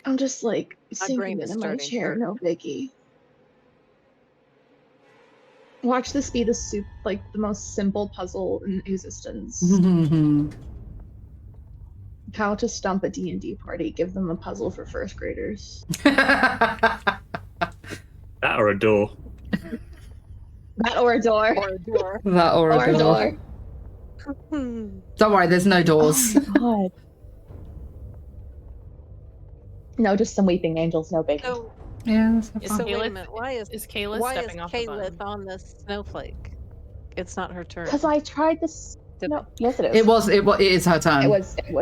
Speaker 2: I'm just like
Speaker 4: My brain
Speaker 2: sinking
Speaker 4: is
Speaker 2: into my
Speaker 4: starting to
Speaker 2: chair,
Speaker 4: hurt.
Speaker 2: no biggie. Watch this be the most simple puzzle in existence. How to stump a D&D party. Give them a puzzle for first graders.
Speaker 5: That or a door.
Speaker 2: That or a door.
Speaker 4: Or a door.
Speaker 1: That or
Speaker 2: Or
Speaker 1: a
Speaker 2: a
Speaker 1: door.
Speaker 2: door.
Speaker 1: Don't worry, there's no doors.
Speaker 2: Oh my god. No, just some weeping angels, no bacon.
Speaker 4: So,
Speaker 1: Yeah, that's
Speaker 3: Is
Speaker 1: fine.
Speaker 4: so wait a
Speaker 3: Caliph-
Speaker 4: minute.
Speaker 3: Is Kayla
Speaker 4: Why is
Speaker 3: stepping off the button?
Speaker 4: Caliph on the snowflake? It's not her turn.
Speaker 2: Because I tried this.
Speaker 4: Did-
Speaker 2: No, yes, it is.
Speaker 1: It is her turn.
Speaker 2: It was. It
Speaker 1: Is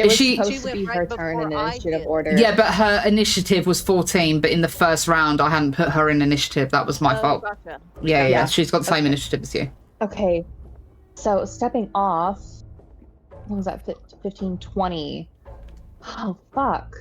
Speaker 2: was
Speaker 1: she-
Speaker 2: supposed
Speaker 4: She
Speaker 2: to
Speaker 4: went
Speaker 2: be
Speaker 4: right
Speaker 2: her turn in
Speaker 4: before I
Speaker 2: initiative
Speaker 4: did.
Speaker 2: order.
Speaker 1: Yeah, but her initiative was 14, but in the first round I hadn't put her in initiative. That was my fault.
Speaker 4: Gotcha.
Speaker 1: Yeah,
Speaker 2: Yeah.
Speaker 1: she's got the same
Speaker 2: Okay.
Speaker 1: initiative as you.
Speaker 2: Okay. So stepping off. What was that? 15, 20. Oh, fuck.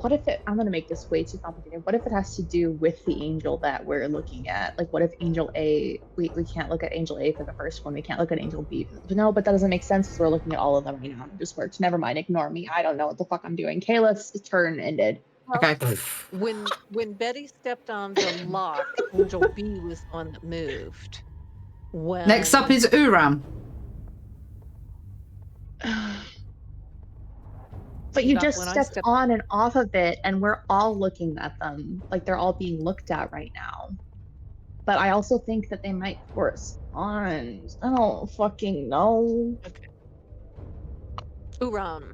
Speaker 2: What if I'm gonna make this way too complicated. What if it has to do with the angel that we're looking at? Like, what if Angel A, we can't look at Angel A for the first one, we can't look at Angel B. No, but that doesn't make sense because we're looking at all of them right now. It just works. Never mind, ignore me. I don't know what the fuck I'm doing. Caleb's turn ended.
Speaker 1: Okay.
Speaker 4: When Betty stepped on the lock, Angel B was the one that moved. When
Speaker 1: Next up is Uram.
Speaker 2: But you
Speaker 4: Back
Speaker 2: just
Speaker 4: when I
Speaker 2: stepped
Speaker 4: stepped-
Speaker 2: on and off of it, and we're all looking at them. Like, they're all being looked at right now. But I also think that they might correspond. I don't fucking know.
Speaker 4: Uram,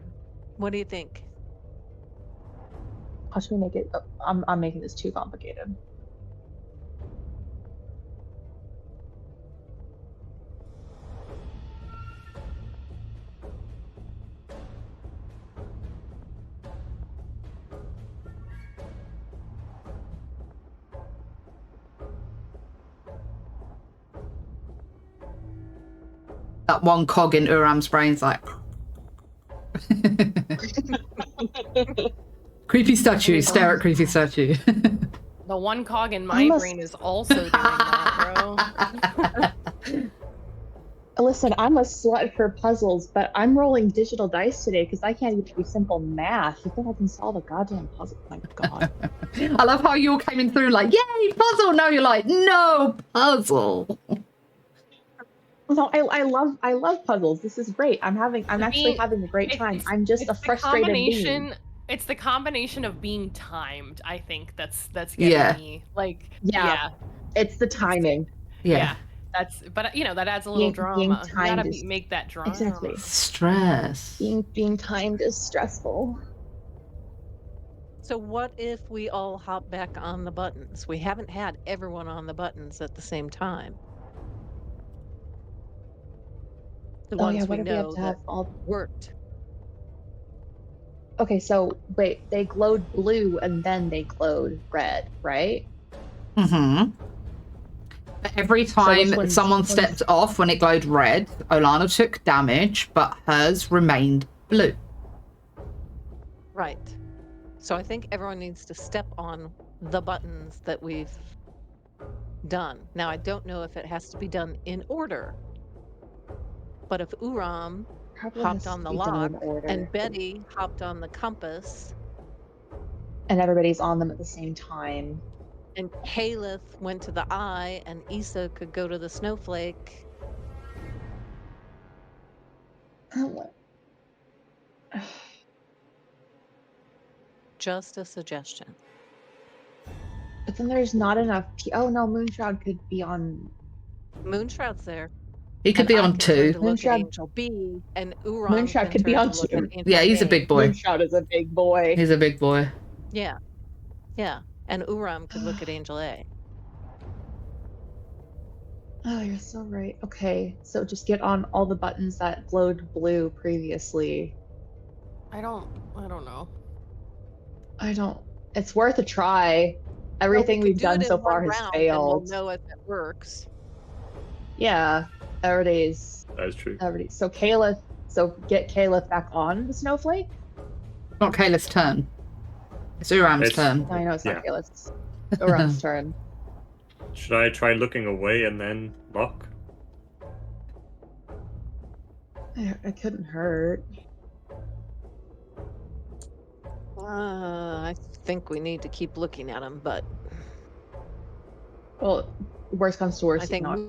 Speaker 4: what do you think?
Speaker 2: How should we make it? I'm making this too complicated.
Speaker 1: That one cog in Uram's brain's like. Creepy statue. Stare at creepy statue.
Speaker 3: The one cog in my brain is also doing that, bro.
Speaker 2: Listen, I'm a slut for puzzles, but I'm rolling digital dice today because I can't even do simple math. You think I can solve a goddamn puzzle? My god.
Speaker 1: I love how you all came in through like, yay, puzzle. No, you're like, no, puzzle.
Speaker 2: No, I love puzzles. This is great. I'm actually having a great time. I'm just a frustrated being.
Speaker 3: It's the combination of being timed. I think that's getting me. Like,
Speaker 2: Yeah. It's the timing.
Speaker 1: Yeah.
Speaker 3: But you know, that adds a little
Speaker 2: Being
Speaker 3: drama. You
Speaker 2: timed
Speaker 3: gotta
Speaker 2: is-
Speaker 3: make that drama.
Speaker 2: Exactly.
Speaker 1: Stress.
Speaker 2: Being timed is stressful.
Speaker 4: So what if we all hop back on the buttons? We haven't had everyone on the buttons at the same time. The
Speaker 2: Oh
Speaker 4: ones
Speaker 2: yeah,
Speaker 4: we
Speaker 2: what if we have
Speaker 4: know
Speaker 2: to
Speaker 4: that
Speaker 2: have all?
Speaker 4: worked.
Speaker 2: Okay, so wait, they glowed blue and then they glowed red, right?
Speaker 1: Mm-hmm. Every time
Speaker 2: which one's-
Speaker 1: someone
Speaker 2: which one's-
Speaker 1: stepped off when it glowed red, Olana took damage, but hers remained blue.
Speaker 4: Right. So I think everyone needs to step on the buttons that we've done. Now, I don't know if it has to be done in order, but if Uram
Speaker 2: Probably
Speaker 4: hopped
Speaker 2: has
Speaker 4: on
Speaker 2: to
Speaker 4: the
Speaker 2: be done
Speaker 4: lock
Speaker 2: in order.
Speaker 4: and Betty hopped on the compass
Speaker 2: And everybody's on them at the same time.
Speaker 4: and Caliph went to the eye and Issa could go to the snowflake. Just a suggestion.
Speaker 2: But then there's not enough. Oh no, Moonshroud could be on.
Speaker 4: Moonshroud's there.
Speaker 1: He could
Speaker 4: And
Speaker 1: be
Speaker 4: I
Speaker 1: on
Speaker 4: can turn
Speaker 1: 2.
Speaker 4: to look at
Speaker 2: Moonshroud-
Speaker 4: Angel B, and Uram
Speaker 2: Moonshroud
Speaker 4: can
Speaker 2: could be
Speaker 4: turn
Speaker 2: on
Speaker 4: to look at
Speaker 2: 2.
Speaker 4: Angel
Speaker 1: Yeah, he's a
Speaker 4: A.
Speaker 1: big boy.
Speaker 2: Moonshroud is a big boy.
Speaker 1: He's a big boy.
Speaker 4: Yeah, yeah. And Uram could look at Angel A.
Speaker 2: Oh, you're so right. Okay, so just get on all the buttons that glowed blue previously.
Speaker 3: I don't know.
Speaker 2: It's worth a try. Everything
Speaker 4: Well, we
Speaker 2: we've
Speaker 4: could do
Speaker 2: done
Speaker 4: it
Speaker 2: so
Speaker 4: in one
Speaker 2: far has
Speaker 4: round,
Speaker 2: failed.
Speaker 4: And we'll know if it works.
Speaker 2: Yeah, everybody's.
Speaker 5: That is true.
Speaker 2: So Caliph. So get Caliph back on the snowflake.
Speaker 1: Not Kayla's turn. It's Uram's
Speaker 5: It's-
Speaker 1: turn.
Speaker 2: I know it's
Speaker 5: Yeah.
Speaker 2: not Calip's. Uram's turn.
Speaker 5: Should I try looking away and then lock?
Speaker 2: It couldn't hurt.
Speaker 4: I think we need to keep looking at him, but
Speaker 2: Well, worst comes to worst.
Speaker 4: I think
Speaker 2: not.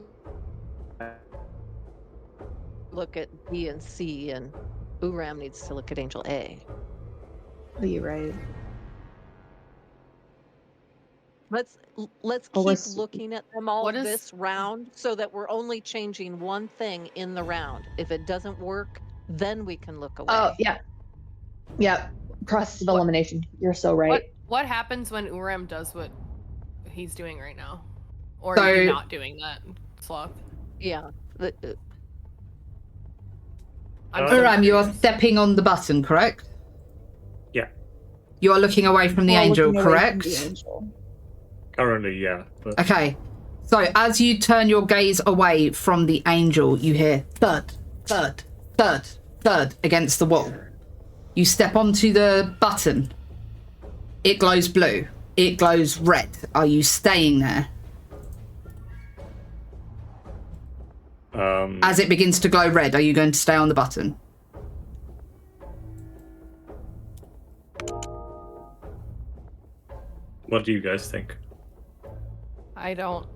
Speaker 4: look at B and C, and Uram needs to look at Angel A.
Speaker 2: Oh, you're right.
Speaker 4: Let's
Speaker 2: Well,
Speaker 4: keep
Speaker 2: let's-
Speaker 4: looking at them all
Speaker 3: What is-
Speaker 4: this round so that we're only changing one thing in the round. If it doesn't work, then we can look away.
Speaker 2: Oh yeah, yeah. Process of elimination. You're so right.
Speaker 3: What happens when Uram does what he's doing right now? Or
Speaker 1: So-
Speaker 3: are you not doing that, Sloth?
Speaker 4: Yeah.
Speaker 3: I'm so
Speaker 1: Uram, you are
Speaker 3: curious.
Speaker 1: stepping on the button, correct?
Speaker 5: Yeah.
Speaker 1: You are looking away from the
Speaker 2: While
Speaker 1: angel,
Speaker 2: looking away from
Speaker 1: correct?
Speaker 2: the angel.
Speaker 5: Currently, yeah. But
Speaker 1: Okay. So as you turn your gaze away from the angel, you hear thud, thud, thud, thud against the wall. You step onto the button. It glows blue. It glows red. Are you staying there? As it begins to glow red, are you going to stay on the button?
Speaker 5: what do you guys think?
Speaker 3: I don't.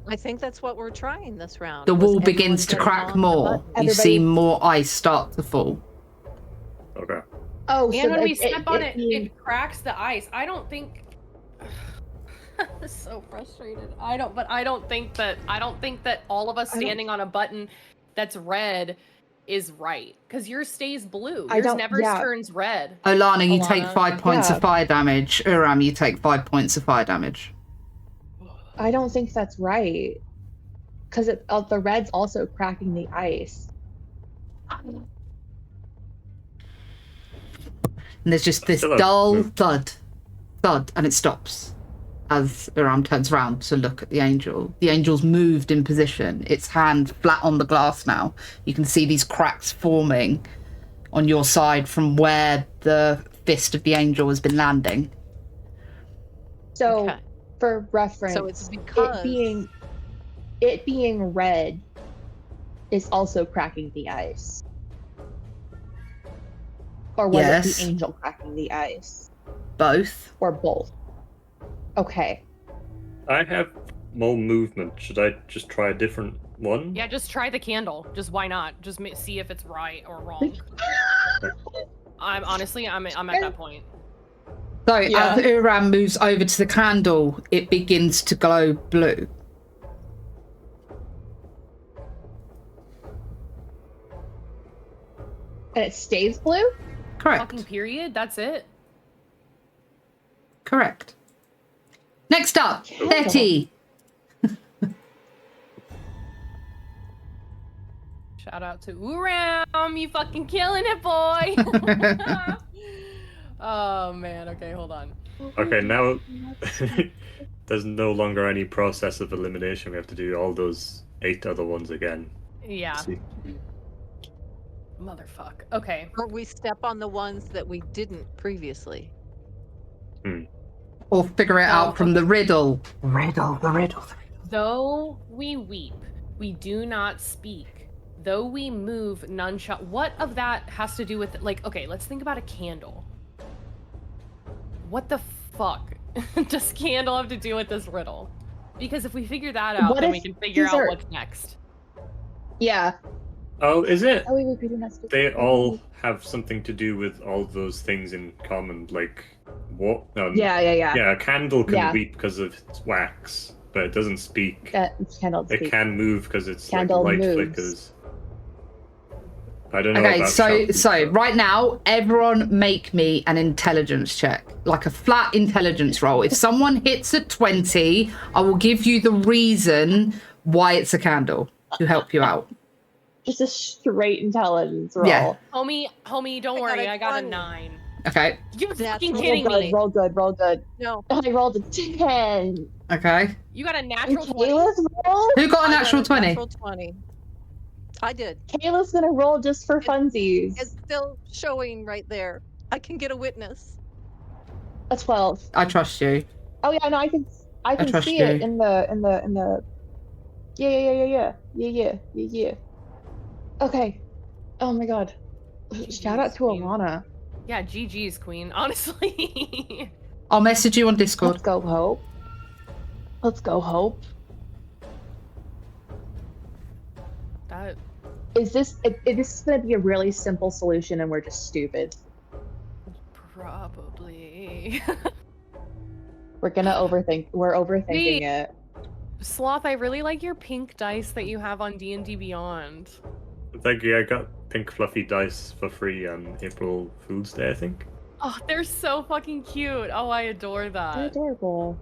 Speaker 4: I think that's what we're trying this round.
Speaker 1: The
Speaker 4: was
Speaker 1: wall
Speaker 4: everyone
Speaker 1: begins to
Speaker 4: getting
Speaker 1: crack
Speaker 4: on the
Speaker 1: more.
Speaker 4: button.
Speaker 1: You see
Speaker 2: Everybody-
Speaker 1: more ice start to fall.
Speaker 5: Okay.
Speaker 2: Oh,
Speaker 3: And
Speaker 2: so
Speaker 3: when we step on it,
Speaker 2: being-
Speaker 3: it cracks the ice. I don't think. I'm so frustrated. I don't think that all of us
Speaker 2: I don't-
Speaker 3: standing on a button that's red is right. Because yours stays blue.
Speaker 2: I
Speaker 3: Yours
Speaker 2: don't-
Speaker 3: never
Speaker 2: yeah.
Speaker 3: turns red.
Speaker 1: Olana, you take
Speaker 3: Alana.
Speaker 1: 5 points
Speaker 2: Yeah.
Speaker 1: of fire damage. Uram, you take 5 points of fire damage.
Speaker 2: I don't think that's right. Because the red's also cracking the ice.
Speaker 1: And there's just this
Speaker 5: Still a
Speaker 1: dull
Speaker 5: move.
Speaker 1: thud, thud, and it stops as Uram turns around to look at the angel. The angel's moved in position, its hand flat on the glass now. You can see these cracks forming on your side from where the fist of the angel has been landing.
Speaker 2: So,
Speaker 4: Okay.
Speaker 2: for reference,
Speaker 4: So it's because
Speaker 2: it being red is also cracking the ice. Or was it
Speaker 1: Yes.
Speaker 2: the angel cracking the ice?
Speaker 1: Both.
Speaker 2: Or both? Okay.
Speaker 5: I have more movement. Should I just try a different one?
Speaker 3: Yeah, just try the candle. Just why not? Just see if it's right or wrong. I'm at that point.
Speaker 1: So
Speaker 2: Yeah.
Speaker 1: as Uram moves over to the candle, it begins to glow blue.
Speaker 2: And it stays blue?
Speaker 1: Correct.
Speaker 3: Fucking period. That's it.
Speaker 1: Correct. Next up,
Speaker 2: Cool.
Speaker 1: Betty.
Speaker 3: Shout out to Uram. You fucking killing it, boy. Oh man. Okay, hold on.
Speaker 5: Okay, now there's no longer any process of elimination. We have to do all those 8 other ones again.
Speaker 3: Yeah.
Speaker 5: See.
Speaker 3: Motherfuck. Okay.
Speaker 4: or we step on the ones that we didn't previously.
Speaker 1: Or figure it out from the riddle. Riddle.
Speaker 3: Though we weep, we do not speak. Though we move, none shall. What of that has to do with, like, okay, let's think about a candle. What the fuck does candle have to do with this riddle? Because if we figure that out,
Speaker 2: What
Speaker 3: then
Speaker 2: if
Speaker 3: we can figure
Speaker 2: these
Speaker 3: out
Speaker 2: are-
Speaker 3: what's next.
Speaker 2: Yeah.
Speaker 5: Oh, is it?
Speaker 2: Oh, we do not speak.
Speaker 5: They all have something to do with all those things in common, like what?
Speaker 2: Yeah.
Speaker 5: Yeah, a candle can
Speaker 2: Yeah.
Speaker 5: weep because of its wax, but it doesn't speak.
Speaker 2: Candle
Speaker 5: It
Speaker 2: speak.
Speaker 5: can move because its
Speaker 2: Candle
Speaker 5: light
Speaker 2: moves.
Speaker 5: flickers. I don't know
Speaker 1: Okay,
Speaker 5: about
Speaker 1: so
Speaker 5: shells, but-
Speaker 1: right now, everyone make me an intelligence check, like a flat intelligence roll. If someone hits a 20, I will give you the reason why it's a candle to help you out.
Speaker 2: Just a straight intelligence roll.
Speaker 1: Yeah.
Speaker 3: Homie, don't worry, I got a 9.
Speaker 1: Okay.
Speaker 3: You're
Speaker 4: That's
Speaker 3: fucking
Speaker 4: roll
Speaker 3: kidding me.
Speaker 2: Roll good.
Speaker 4: No.
Speaker 2: I rolled a 10.
Speaker 1: Okay.
Speaker 3: You got a
Speaker 2: And
Speaker 3: natural 20.
Speaker 2: Kayla's roll?
Speaker 1: Who got a
Speaker 4: I got
Speaker 1: natural
Speaker 4: a
Speaker 1: 20?
Speaker 4: Natural 20. I did.
Speaker 2: Kayla's gonna roll just for funsies.
Speaker 4: It's still showing right there. I can get a witness.
Speaker 2: A 12.
Speaker 1: I trust you.
Speaker 2: Oh yeah, no, I can
Speaker 1: trust
Speaker 2: see
Speaker 1: you.
Speaker 2: it in the. Yeah. Okay. Oh my god. Shout out to
Speaker 3: Queen.
Speaker 2: Alana.
Speaker 3: Yeah, GG's, queen. Honestly.
Speaker 1: I'll message you on Discord.
Speaker 2: Let's go, Hope. Let's go, Hope.
Speaker 3: That.
Speaker 2: Is this gonna be a really simple solution and we're just stupid?
Speaker 3: Probably.
Speaker 2: We're overthinking
Speaker 3: Wait.
Speaker 2: it.
Speaker 3: Sloth, I really like your pink dice that you have on D&D Beyond.
Speaker 5: Thank you. I got pink fluffy dice for free on April Fool's Day, I think.
Speaker 3: Oh, they're so fucking cute. Oh, I adore
Speaker 2: They're
Speaker 3: that.
Speaker 2: adorable.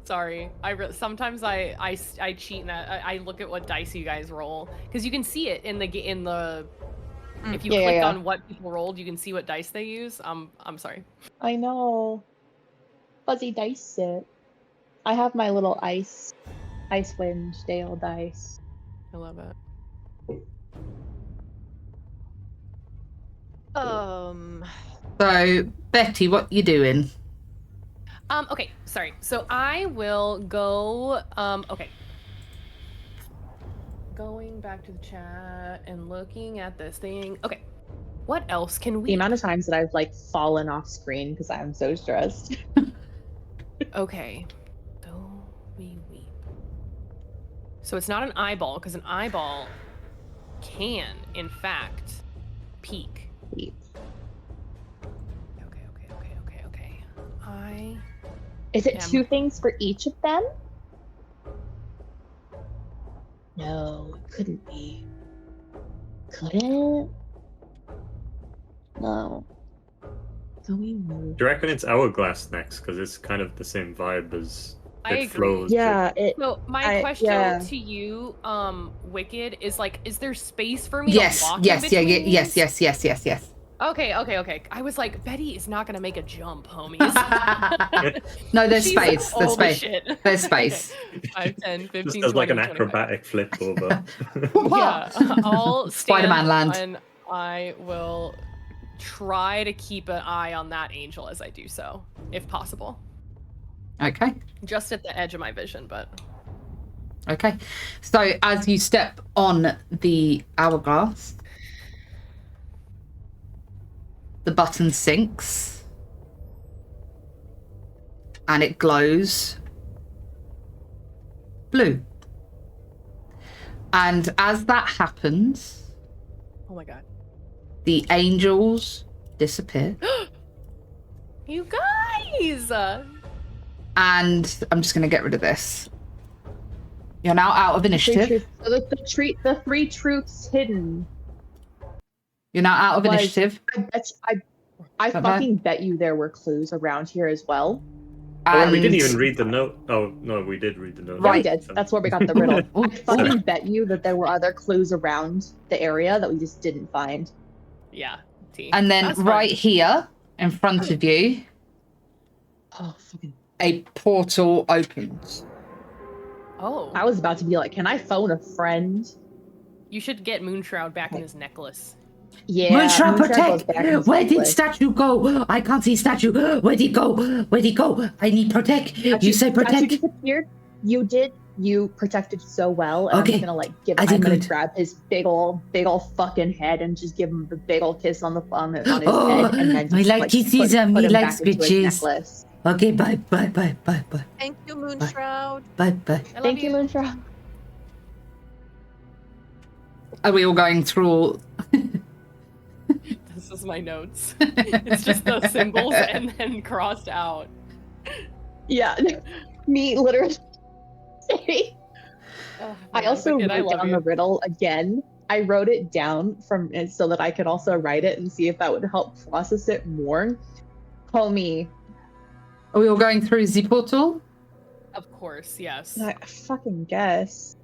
Speaker 3: Sorry, sometimes I cheat and I look at what dice you guys roll because you can see it in the if you click on what people rolled, you can see what dice they use. I'm sorry.
Speaker 2: I know. Fuzzy dice set. I have my little Icewind Dale dice.
Speaker 3: I love it.
Speaker 1: So, Betty, what you doing?
Speaker 3: Okay, sorry. So I will go. Okay. Going back to the chat and looking at this thing. Okay. What else can we?
Speaker 2: The amount of times that I've like fallen off screen because I'm so stressed.
Speaker 3: Okay. Though we weep. So it's not an eyeball because an eyeball can, in fact, peek.
Speaker 2: Weep.
Speaker 3: Okay.
Speaker 2: Is it
Speaker 3: Yeah.
Speaker 2: 2 things for each of them? No, it couldn't be. Could it? No. Can we move?
Speaker 5: Do you reckon it's Hourglass next? Because it's kind of the same vibe as
Speaker 3: I
Speaker 5: it
Speaker 3: agree.
Speaker 5: flows.
Speaker 2: Yeah, it.
Speaker 3: So my question
Speaker 2: yeah.
Speaker 3: to you, Wicked, is like, is there space for me
Speaker 1: Yes,
Speaker 3: to walk
Speaker 1: yes,
Speaker 3: in
Speaker 1: yeah,
Speaker 3: between these?
Speaker 1: yes.
Speaker 3: Okay. I was like, Betty is not gonna make a jump, homies.
Speaker 1: No, there's
Speaker 3: She's
Speaker 1: space. There's
Speaker 3: old as
Speaker 1: space.
Speaker 3: shit.
Speaker 1: There's space.
Speaker 3: Okay. 5, 10, 15,
Speaker 5: Just does like
Speaker 3: 20,
Speaker 5: an
Speaker 3: 25.
Speaker 5: acrobatic flip over.
Speaker 3: Yeah, I'll stand
Speaker 1: Spider-Man land.
Speaker 3: and I will try to keep an eye on that angel as I do so, if possible.
Speaker 1: Okay.
Speaker 3: Just at the edge of my vision, but
Speaker 1: Okay. So as you step on the hourglass, the button sinks and it glows blue. And as that happens,
Speaker 3: oh my god.
Speaker 1: the angels disappear.
Speaker 3: You guys!
Speaker 1: And I'm just going to get rid of this. You're now out of initiative.
Speaker 2: So the 3 truths hidden.
Speaker 1: You're now out of
Speaker 2: Was-
Speaker 1: initiative.
Speaker 2: I
Speaker 1: Okay.
Speaker 2: fucking bet you there were clues around here as well.
Speaker 5: Oh, we didn't
Speaker 1: And-
Speaker 5: even read the note. Oh, no, we did read the note.
Speaker 2: Yeah, we
Speaker 1: Right.
Speaker 2: did. That's where we got the riddle. I fucking bet you that there were other clues around the area that we just didn't find.
Speaker 3: Yeah. T.
Speaker 1: And then
Speaker 3: That's fine.
Speaker 1: right here in front of you,
Speaker 2: Oh, fucking.
Speaker 1: a portal opens.
Speaker 3: Oh.
Speaker 2: I was about to be like, can I phone a friend?
Speaker 3: You should get Moonshroud back in his necklace.
Speaker 2: Yeah,
Speaker 1: Moonshroud,
Speaker 2: goes
Speaker 1: protect!
Speaker 2: back in
Speaker 1: Where did
Speaker 2: place.
Speaker 1: statue go? I can't see statue. Where'd he go? Where'd he go? I need protect. You say
Speaker 2: Statue
Speaker 1: protect.
Speaker 2: disappeared. You did. You protected so well, and I'm
Speaker 1: Okay,
Speaker 2: just gonna like give.
Speaker 1: I did
Speaker 2: I'm gonna
Speaker 1: good.
Speaker 2: grab his big ol' fucking head and just give him the big ol' kiss on his
Speaker 1: Oh,
Speaker 2: head, and then
Speaker 1: me
Speaker 2: just
Speaker 1: like kisses and
Speaker 2: put
Speaker 1: me
Speaker 2: him
Speaker 1: likes
Speaker 2: back into his
Speaker 1: bitches.
Speaker 2: necklace.
Speaker 1: Okay, bye, bye, bye, bye, bye,
Speaker 4: Thank you, Moonshroud.
Speaker 1: bye, bye.
Speaker 3: I love
Speaker 2: Thank you, Moonshroud.
Speaker 1: Are we all going through all...
Speaker 3: This is my notes. It's just the symbols and then crossed out.
Speaker 2: Yeah, me literally.
Speaker 3: Oh,
Speaker 2: I
Speaker 3: man,
Speaker 2: also
Speaker 3: but kid, I
Speaker 2: wrote
Speaker 3: love
Speaker 2: down
Speaker 3: you.
Speaker 2: the riddle again. I wrote it down so that I could also write it and see if that would help process it more. Homie,
Speaker 1: Are we all going through the portal?
Speaker 3: Of course, yes.
Speaker 2: I fucking guess.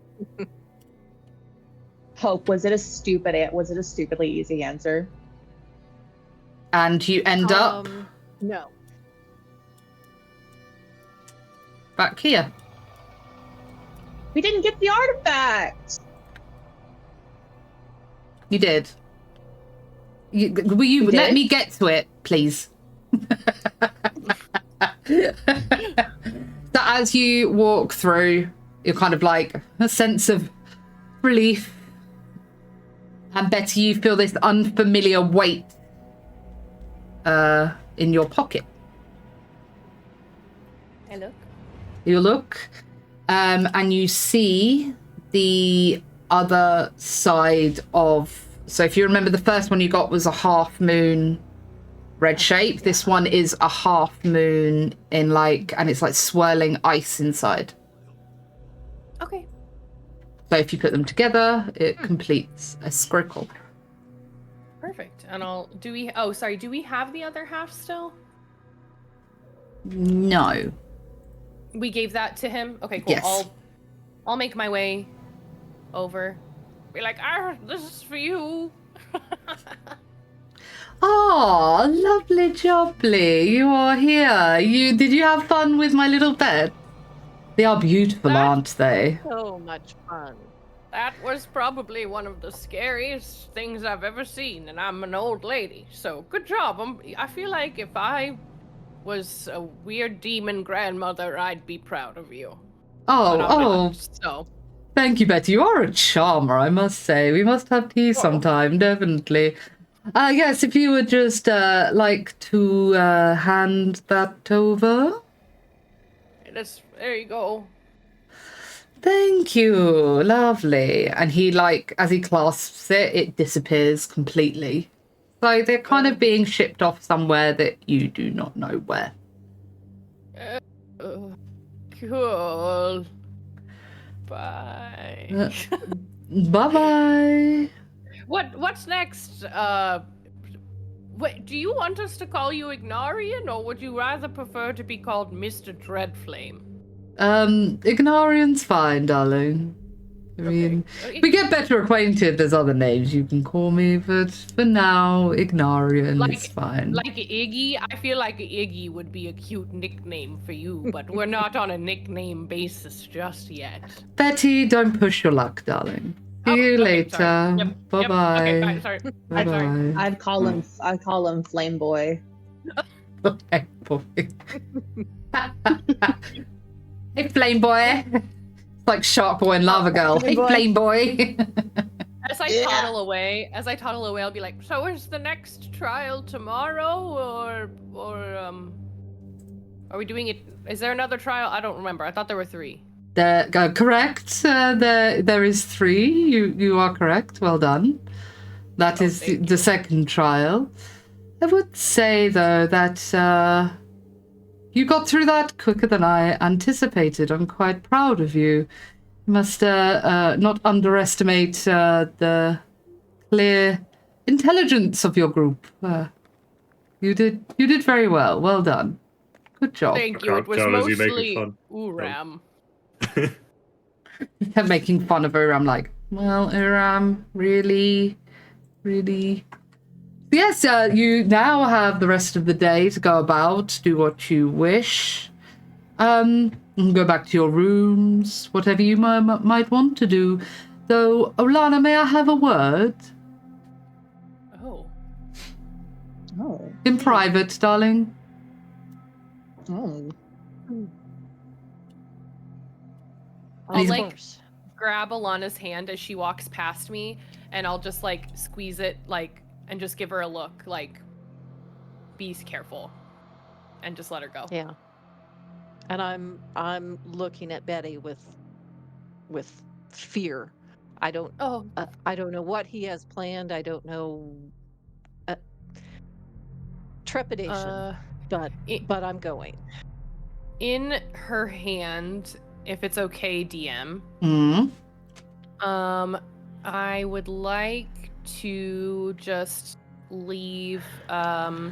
Speaker 2: Hope, was it a stupidly easy answer?
Speaker 1: And you end up
Speaker 4: No.
Speaker 1: back here.
Speaker 2: We didn't get the artifact.
Speaker 1: You did. Will you
Speaker 2: You
Speaker 1: let
Speaker 2: did?
Speaker 1: me get to it, please? So as you walk through, you're kind of like a sense of relief. And Betty, you feel this unfamiliar weight in your pocket.
Speaker 3: I look.
Speaker 1: You look, and you see the other side of... So if you remember, the first one you got was a half moon red shape. This one is a half moon in and it's like swirling ice inside.
Speaker 3: Okay.
Speaker 1: So if you put them together, it completes a scrikle.
Speaker 3: Perfect. And do we have the other half still?
Speaker 1: No.
Speaker 3: We gave that to him? Okay, cool.
Speaker 1: Yes.
Speaker 3: I'll make my way over. Be like, this is for you.
Speaker 1: Oh, lovely jubbly. You are here. Did you have fun with my little pet? They are beautiful, aren't they?
Speaker 4: So much fun.
Speaker 3: That was probably one of the scariest things I've ever seen, and I'm an old lady, so good job. I feel like if I was a weird demon grandmother, I'd be proud of you. But I'm not, so.
Speaker 1: Thank you, Betty. You are a charmer, I must say. We must have tea sometime, definitely. Yes, if you would just like to hand that over.
Speaker 3: There you go.
Speaker 1: Thank you. Lovely. And he, as he clasps it, it disappears completely. So they're kind of being shipped off somewhere that you do not know where.
Speaker 3: Cool. Bye.
Speaker 1: Bye-bye.
Speaker 3: What's next? Wait, do you want us to call you Ignarion, or would you rather prefer to be called Mr. Dreadflame?
Speaker 1: Ignarion's fine, darling. I mean, we get better acquainted. There's other names you can call me, but for now, Ignarion is fine.
Speaker 3: Like Iggy? I feel like Iggy would be a cute nickname for you, but we're not on a nickname basis just yet.
Speaker 1: Betty, don't push your luck, darling. See you later.
Speaker 3: Sorry. Yep,
Speaker 1: Bye-bye.
Speaker 3: Okay, bye. Sorry.
Speaker 1: Bye-bye.
Speaker 2: I'd call him Flame Boy.
Speaker 1: Flame boy. Hey, Flame Boy. It's like Shark Boy and Lava Girl. Hey, Flame Boy.
Speaker 3: As I toddle away, I'll be like, so is the next trial tomorrow, or are we doing it? Is there another trial? I don't remember. I thought there were 3.
Speaker 1: Correct. There is 3. You are correct. Well done. That is the second trial. I would say, though, that you got through that quicker than I anticipated. I'm quite proud of you. You must not underestimate the clear intelligence of your group. You did very well. Well done. Good job.
Speaker 3: Thank you. It was
Speaker 5: John, is he
Speaker 3: mostly
Speaker 5: making fun?
Speaker 3: Uram.
Speaker 1: Kept making fun of Uram, like, well, Uram, really? Yes, you now have the rest of the day to go about, do what you wish. You can go back to your rooms, whatever you might want to do. Though, Olana, may I have a word?
Speaker 2: Oh.
Speaker 1: In private, darling.
Speaker 2: Oh.
Speaker 3: I'll
Speaker 1: he's-
Speaker 3: like grab Alana's hand as she walks past me, and I'll just like squeeze it, like, and just give her a look, like, be careful, and just let her go.
Speaker 4: Yeah. And I'm looking at Betty with fear. I don't know what he has planned. I don't know trepidation. But I'm going.
Speaker 3: In her hand, if it's okay, DM.
Speaker 1: Mm.
Speaker 3: I would like to just leave I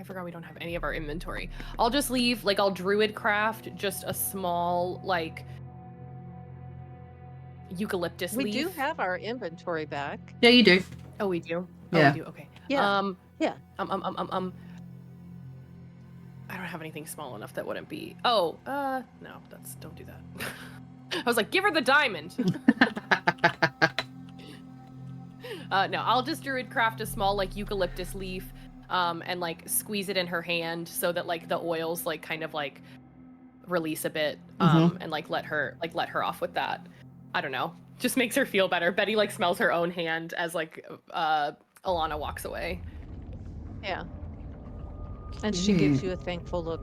Speaker 3: forgot we don't have any of our inventory. I'll just leave, like, I'll druid craft just a small, like, eucalyptus leaf.
Speaker 4: We do have our inventory back.
Speaker 1: Yeah, you do.
Speaker 3: Oh, we do?
Speaker 1: Yeah.
Speaker 3: Oh, we do? Okay.
Speaker 4: Yeah.
Speaker 3: Yeah. I don't have anything small enough that wouldn't be... Oh, no, don't do that. I was like, give her the diamond! No, I'll just druid craft a small, like, eucalyptus leaf, and, like, squeeze it in her hand so that, like, the oils, like, kind of, like, release a bit, and, like, let her off with that. I don't know. Just makes her feel better. Betty, like, smells her own hand as, like, Alana walks away.
Speaker 4: Yeah. And she gives you a thankful look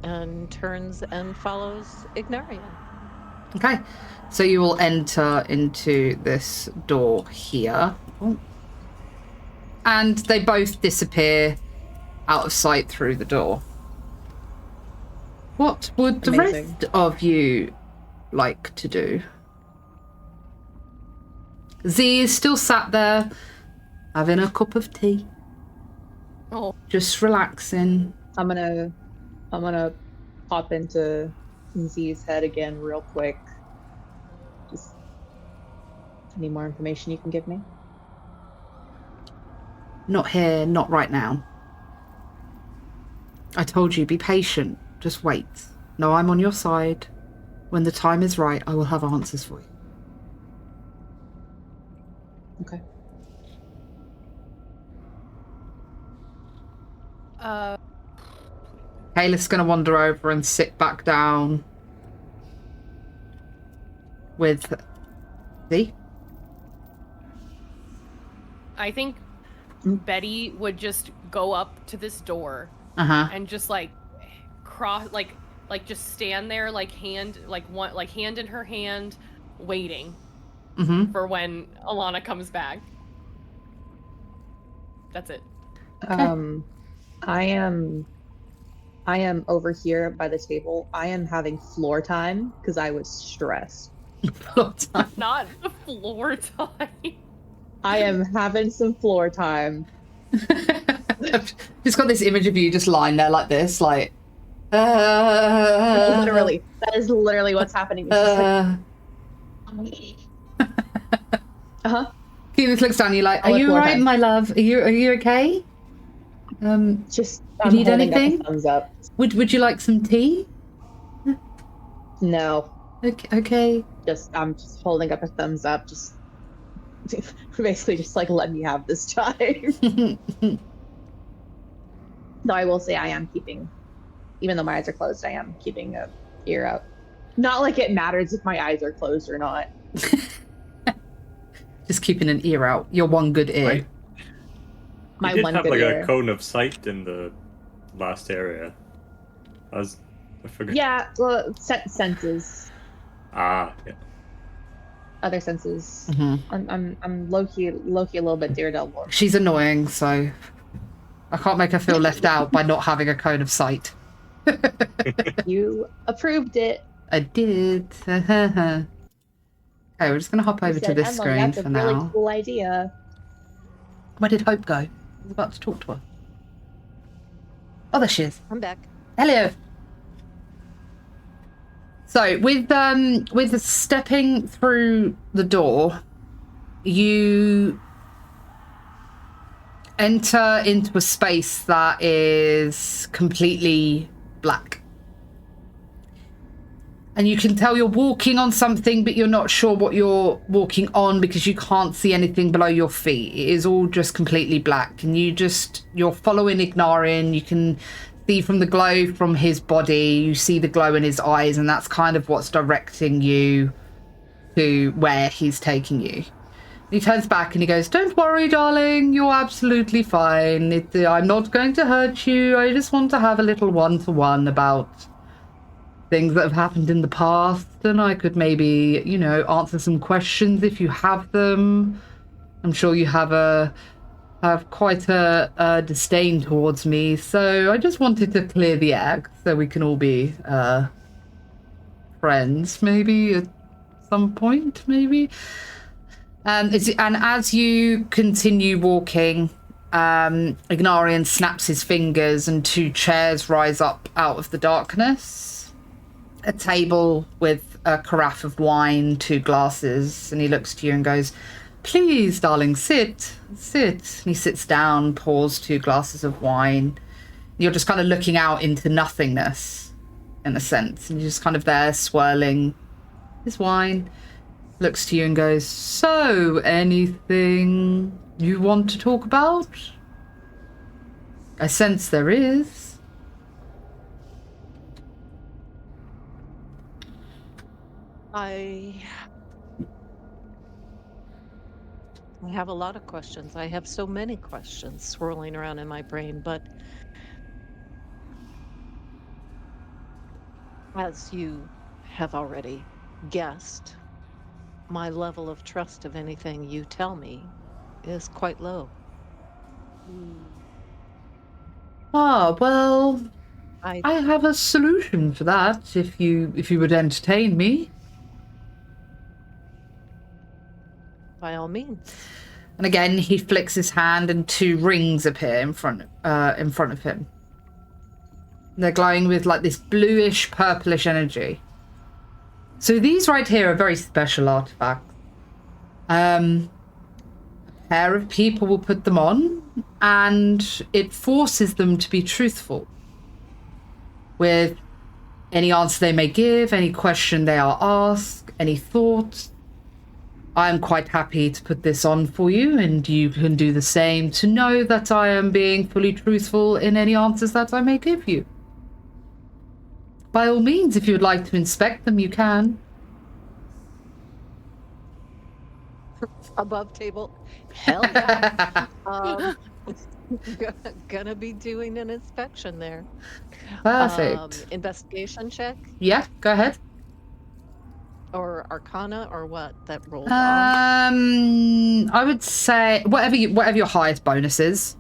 Speaker 4: and turns and follows Ignarion.
Speaker 1: Okay, so you will enter into this door here. Oh. And they both disappear out of sight through the door. What would the
Speaker 2: Amazing.
Speaker 1: rest of you like to do? Z is still sat there having a cup of tea.
Speaker 3: Oh.
Speaker 1: Just relaxing.
Speaker 2: I'm gonna pop into Z's head again real quick. Just any more information you can give me?
Speaker 1: Not here, not right now. I told you, be patient. Just wait. No, I'm on your side. When the time is right, I will have answers for you.
Speaker 2: Okay.
Speaker 1: Kayla's going to wander over and sit back down with Z.
Speaker 3: I think Betty would just go up to this door and just like cross, like just stand there, like hand in her hand, waiting for when Alana comes back. That's it.
Speaker 2: Okay. I am over here by the table. I am having floor time because I was stressed.
Speaker 1: Floor time.
Speaker 3: Not the floor time.
Speaker 2: I am having some floor time.
Speaker 1: Just got this image of you just lying there like this, like.
Speaker 2: Literally, that is literally what's happening.
Speaker 1: Keyleth looks down. You're like,
Speaker 2: I'll
Speaker 1: "Are
Speaker 2: let
Speaker 1: you
Speaker 2: floor
Speaker 1: alright,
Speaker 2: time.
Speaker 1: my love? Are you okay?
Speaker 2: Just
Speaker 1: You need
Speaker 2: holding
Speaker 1: anything?
Speaker 2: Up a thumbs up.
Speaker 1: Would you like some tea?
Speaker 2: No,
Speaker 1: Okay.
Speaker 2: I'm just holding up a thumbs up. Just basically just like let me have this time. Though I will say I am keeping, even though my eyes are closed, I am keeping an ear out. Not like it matters if my eyes are closed or not.
Speaker 1: Just keeping an ear out. Your one good ear.
Speaker 5: Right.
Speaker 2: My
Speaker 5: You did
Speaker 2: one
Speaker 5: have
Speaker 2: good
Speaker 5: like
Speaker 2: ear.
Speaker 5: a cone of sight in the last area. I forgot.
Speaker 2: Yeah, well, senses,
Speaker 5: Ah, yeah.
Speaker 2: other senses.
Speaker 1: Mm-hmm.
Speaker 2: I'm low-key a little bit daredevil.
Speaker 1: She's annoying, so I can't make her feel left out by not having a cone of sight.
Speaker 2: You approved it.
Speaker 1: I did. Okay, we're just going to hop
Speaker 2: You
Speaker 1: over to
Speaker 2: said,
Speaker 1: this
Speaker 2: Emma,
Speaker 1: screen
Speaker 2: that's
Speaker 1: for
Speaker 2: a really
Speaker 1: now.
Speaker 2: cool idea.
Speaker 1: Where did Hope go? I was about to talk to her. Oh, there she is.
Speaker 4: I'm back.
Speaker 1: Hello. So with stepping through the door, you enter into a space that is completely black. And you can tell you're walking on something, but you're not sure what you're walking on because you can't see anything below your feet. It is all just completely black. And you're following Ignarion. You can see from the glow from his body, you see the glow in his eyes, and that's kind of what's directing you to where he's taking you. He turns back and he goes, "Don't worry, darling. You're absolutely fine. I'm not going to hurt you. I just want to have a little one-to-one about things that have happened in the past, and I could maybe, answer some questions if you have them. I'm sure you have quite a disdain towards me, so I just wanted to clear the air so we can all be friends, maybe at some point, maybe." And as you continue walking, Ignarion snaps his fingers and 2 chairs rise up out of the darkness. A table with a carafe of wine, 2 glasses, and he looks to you and goes, "Please, darling, sit. And he sits down, pours 2 glasses of wine. You're just kind of looking out into nothingness, in a sense, and you're just kind of there swirling his wine. Looks to you and goes, "So, anything you want to talk about? I sense there is."
Speaker 4: I have a lot of questions. I have so many questions swirling around in my brain, but as you have already guessed, my level of trust of anything you tell me is quite low.
Speaker 1: Well,
Speaker 4: I
Speaker 1: I have a solution for that if you would entertain me.
Speaker 4: By all means.
Speaker 1: And again, he flicks his hand and 2 rings appear in front of him. They're glowing with like this bluish, purplish energy. So these right here are very special artifacts. A pair of people will put them on, and it forces them to be truthful with any answer they may give, any question they are asked, any thoughts. I am quite happy to put this on for you, and you can do the same to know that I am being fully truthful in any answers that I may give you. By all means, if you would like to inspect them, you can.
Speaker 4: Above table. Hell yeah. Gonna be doing an inspection there.
Speaker 1: Perfect.
Speaker 4: Investigation check
Speaker 1: Yeah, go ahead.
Speaker 4: or Arcana or what that rolled off?
Speaker 1: I would say whatever your highest bonus is.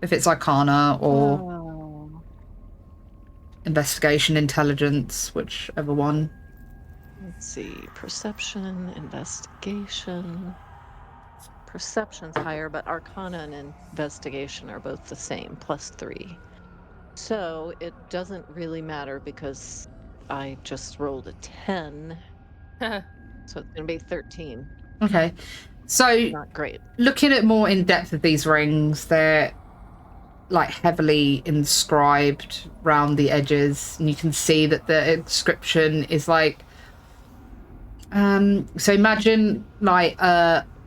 Speaker 1: If it's Arcana or Investigation, Intelligence, whichever one.
Speaker 4: Let's see. Perception, investigation. Perception's higher, but Arcana and Investigation are both the same, +3. So it doesn't really matter because I just rolled a 10. So it's going to be 13.
Speaker 1: Okay. So
Speaker 4: Not great.
Speaker 1: looking at more in depth of these rings, they're like heavily inscribed around the edges, and you can see that the inscription is like so imagine like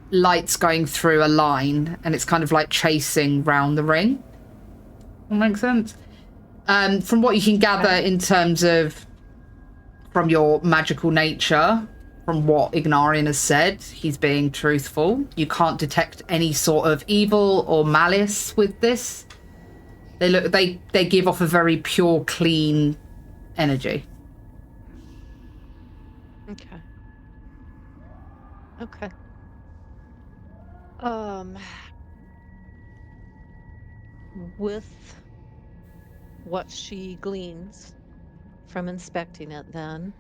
Speaker 1: lights going through a line, and it's kind of like chasing round the ring. That makes sense. From what you can gather in terms of from your magical nature, from what Ignarion has said, he's being truthful. You can't detect any sort of evil or malice with this. They give off a very pure, clean energy.
Speaker 4: Okay. With what she gleans from inspecting it then,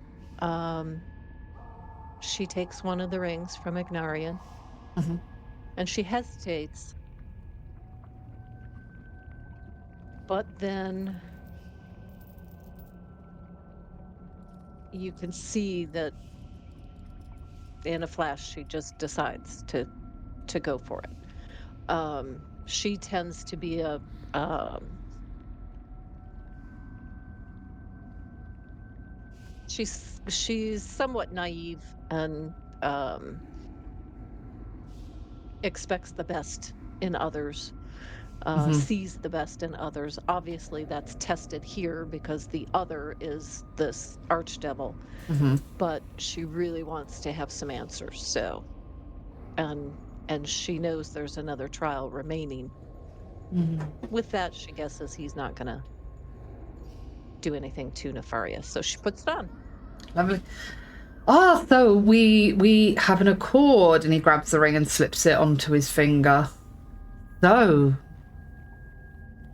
Speaker 4: she takes one of the rings from Ignarion, and she hesitates, but then you can see that in a flash she just decides to go for it. She tends to be a she's somewhat naive and expects the best in others, sees the best in others. Obviously, that's tested here because the other is this archdevil, but she really wants to have some answers. So, and she knows there's another trial remaining. With that, she guesses he's not gonna do anything too nefarious, so she puts it on.
Speaker 1: Lovely. Ah, so we have an accord, and he grabs the ring and slips it onto his finger. So,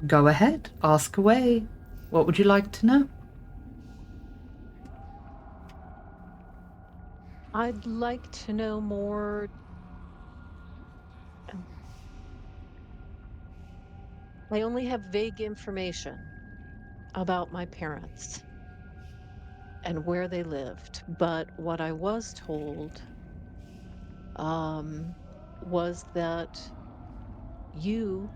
Speaker 1: go ahead, ask away. What would you like to know?
Speaker 4: I'd like to know more. I only have vague information about my parents and where they lived, but what I was told was that you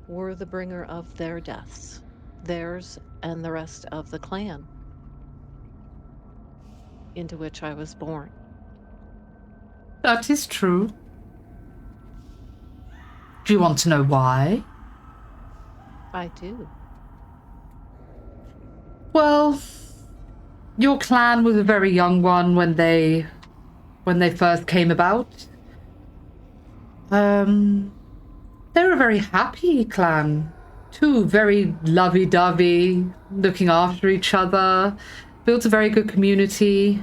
Speaker 4: were the bringer of their deaths, theirs and the rest of the clan into which I was born.
Speaker 1: That is true. Do you want to know why?
Speaker 4: I do.
Speaker 1: Well, your clan was a very young one when they first came about. They were a very happy clan. Too, very lovey-dovey, looking after each other, built a very good community.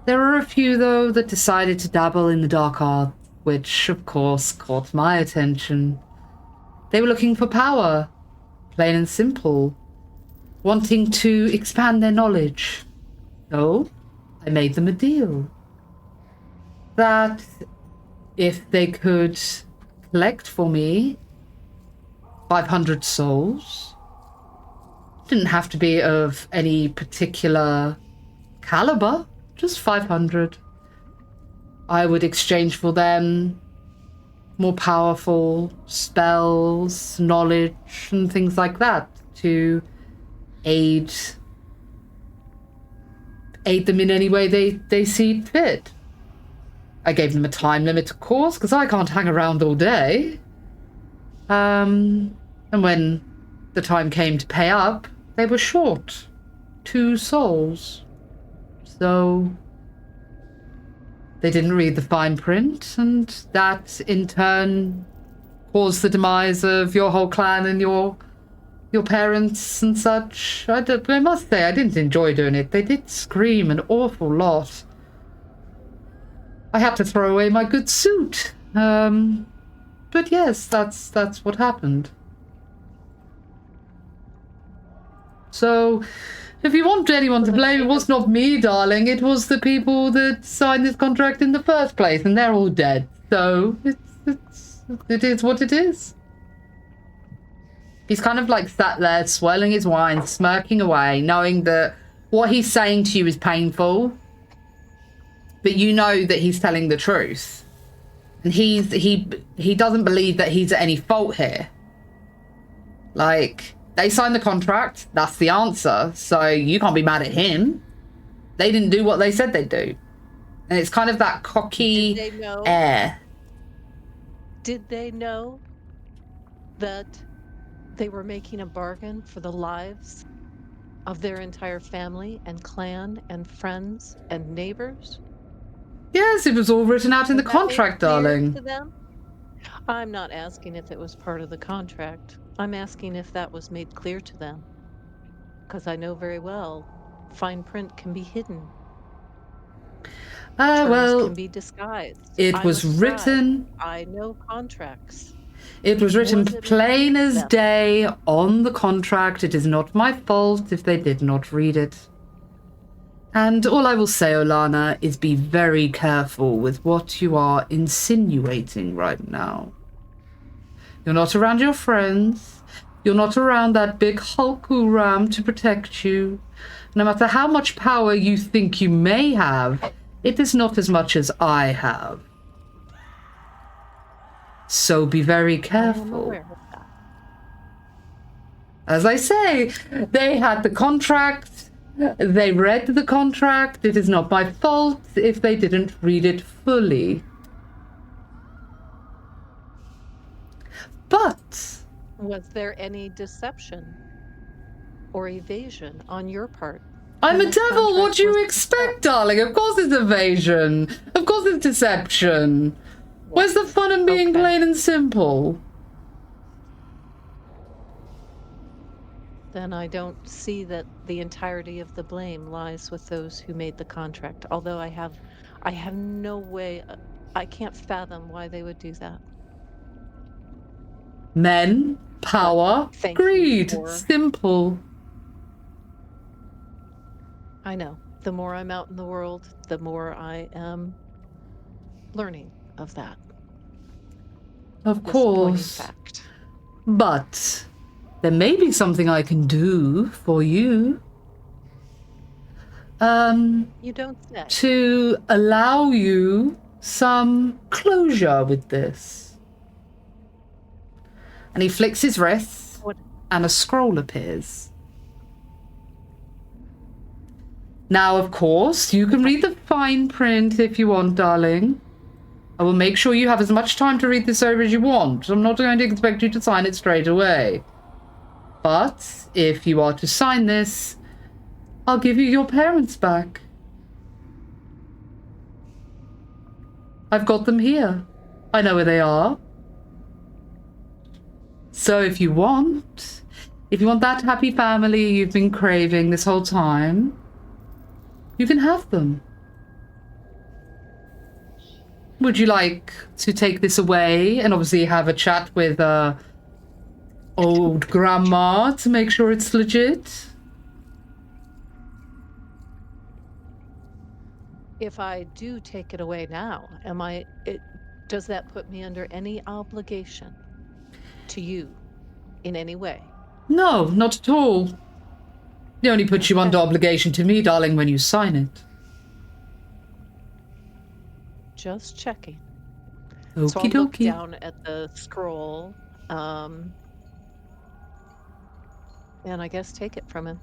Speaker 1: There were a few, though, that decided to dabble in the dark arts, which, of course, caught my attention. They were looking for power, plain and simple, wanting to expand their knowledge. So, I made them a deal. That if they could collect for me 500 souls, didn't have to be of any particular caliber, just 500. I would exchange for them more powerful spells, knowledge, and things like that to aid them in any way they see fit. I gave them a time limit, of course, because I can't hang around all day. And when the time came to pay up, they were short 2 souls. So they didn't read the fine print, and that in turn caused the demise of your whole clan and your parents and such. I must say, I didn't enjoy doing it. They did scream an awful lot. I had to throw away my good suit. But yes, that's what happened. So, if you want anyone to blame, it was not me, darling. It was the people that signed this contract in the first place, and they're all dead. So, it is what it is. He's kind of like sat there, swirling his wine, smirking away, knowing that what he's saying to you is painful, but you know that he's telling the truth. And he doesn't believe that he's at any fault here. Like, they signed the contract, that's the answer, so you can't be mad at him. They didn't do what they said they'd do. And it's kind of that cocky air.
Speaker 4: Did they know that they were making a bargain for the lives of their entire family and clan and friends and neighbors?
Speaker 1: Yes, it was all written out in the contract, darling.
Speaker 4: To them? I'm not asking if it was part of the contract. I'm asking if that was made clear to them. Because I know very well, fine print can be hidden. Terms can be disguised.
Speaker 1: It was written.
Speaker 4: I know contracts.
Speaker 1: It was written plain as day on the contract. It is not my fault if they did not read it. And all I will say, Olana, is be very careful with what you are insinuating right now. You're not around your friends. You're not around that big Hulk Uram to protect you. No matter how much power you think you may have, it is not as much as I have. So be very careful. As I say, they had the contract. They read the contract. It is not my fault if they didn't read it fully. But
Speaker 4: Was there any deception or evasion on your part?
Speaker 1: I'm
Speaker 4: when
Speaker 1: a
Speaker 4: this
Speaker 1: devil. What
Speaker 4: contract
Speaker 1: do you
Speaker 4: was
Speaker 1: expect, darling? Of course it's evasion. Of course it's deception. Where's the fun in being
Speaker 4: Okay.
Speaker 1: plain and simple?
Speaker 4: Then I don't see that the entirety of the blame lies with those who made the contract. Although I have no way, I can't fathom why they would do that.
Speaker 1: Men, power,
Speaker 4: Thank you
Speaker 1: greed.
Speaker 4: for-
Speaker 1: Simple.
Speaker 4: I know. The more I'm out in the world, the more I am learning of that.
Speaker 1: Of
Speaker 4: Disappointing
Speaker 1: course.
Speaker 4: fact.
Speaker 1: But there may be something I can do for you.
Speaker 4: You don't say.
Speaker 1: To allow you some closure with this. And he flicks his wrist,
Speaker 4: What?
Speaker 1: and a scroll appears. Now, of course, you can read the fine print if you want, darling. I will make sure you have as much time to read this over as you want. I'm not going to expect you to sign it straight away. But if you are to sign this, I'll give you your parents back. I've got them here. I know where they are. So if you want that happy family you've been craving this whole time, you can have them. Would you like to take this away and obviously have a chat with old grandma to make sure it's legit?
Speaker 4: If I do take it away now, does that put me under any obligation to you in any way?
Speaker 1: No, not at all. They only put you under obligation to me, darling, when you sign it.
Speaker 4: Just checking.
Speaker 1: Okie
Speaker 4: So I'll look
Speaker 1: dokie.
Speaker 4: down at the scroll, and I guess take it from him.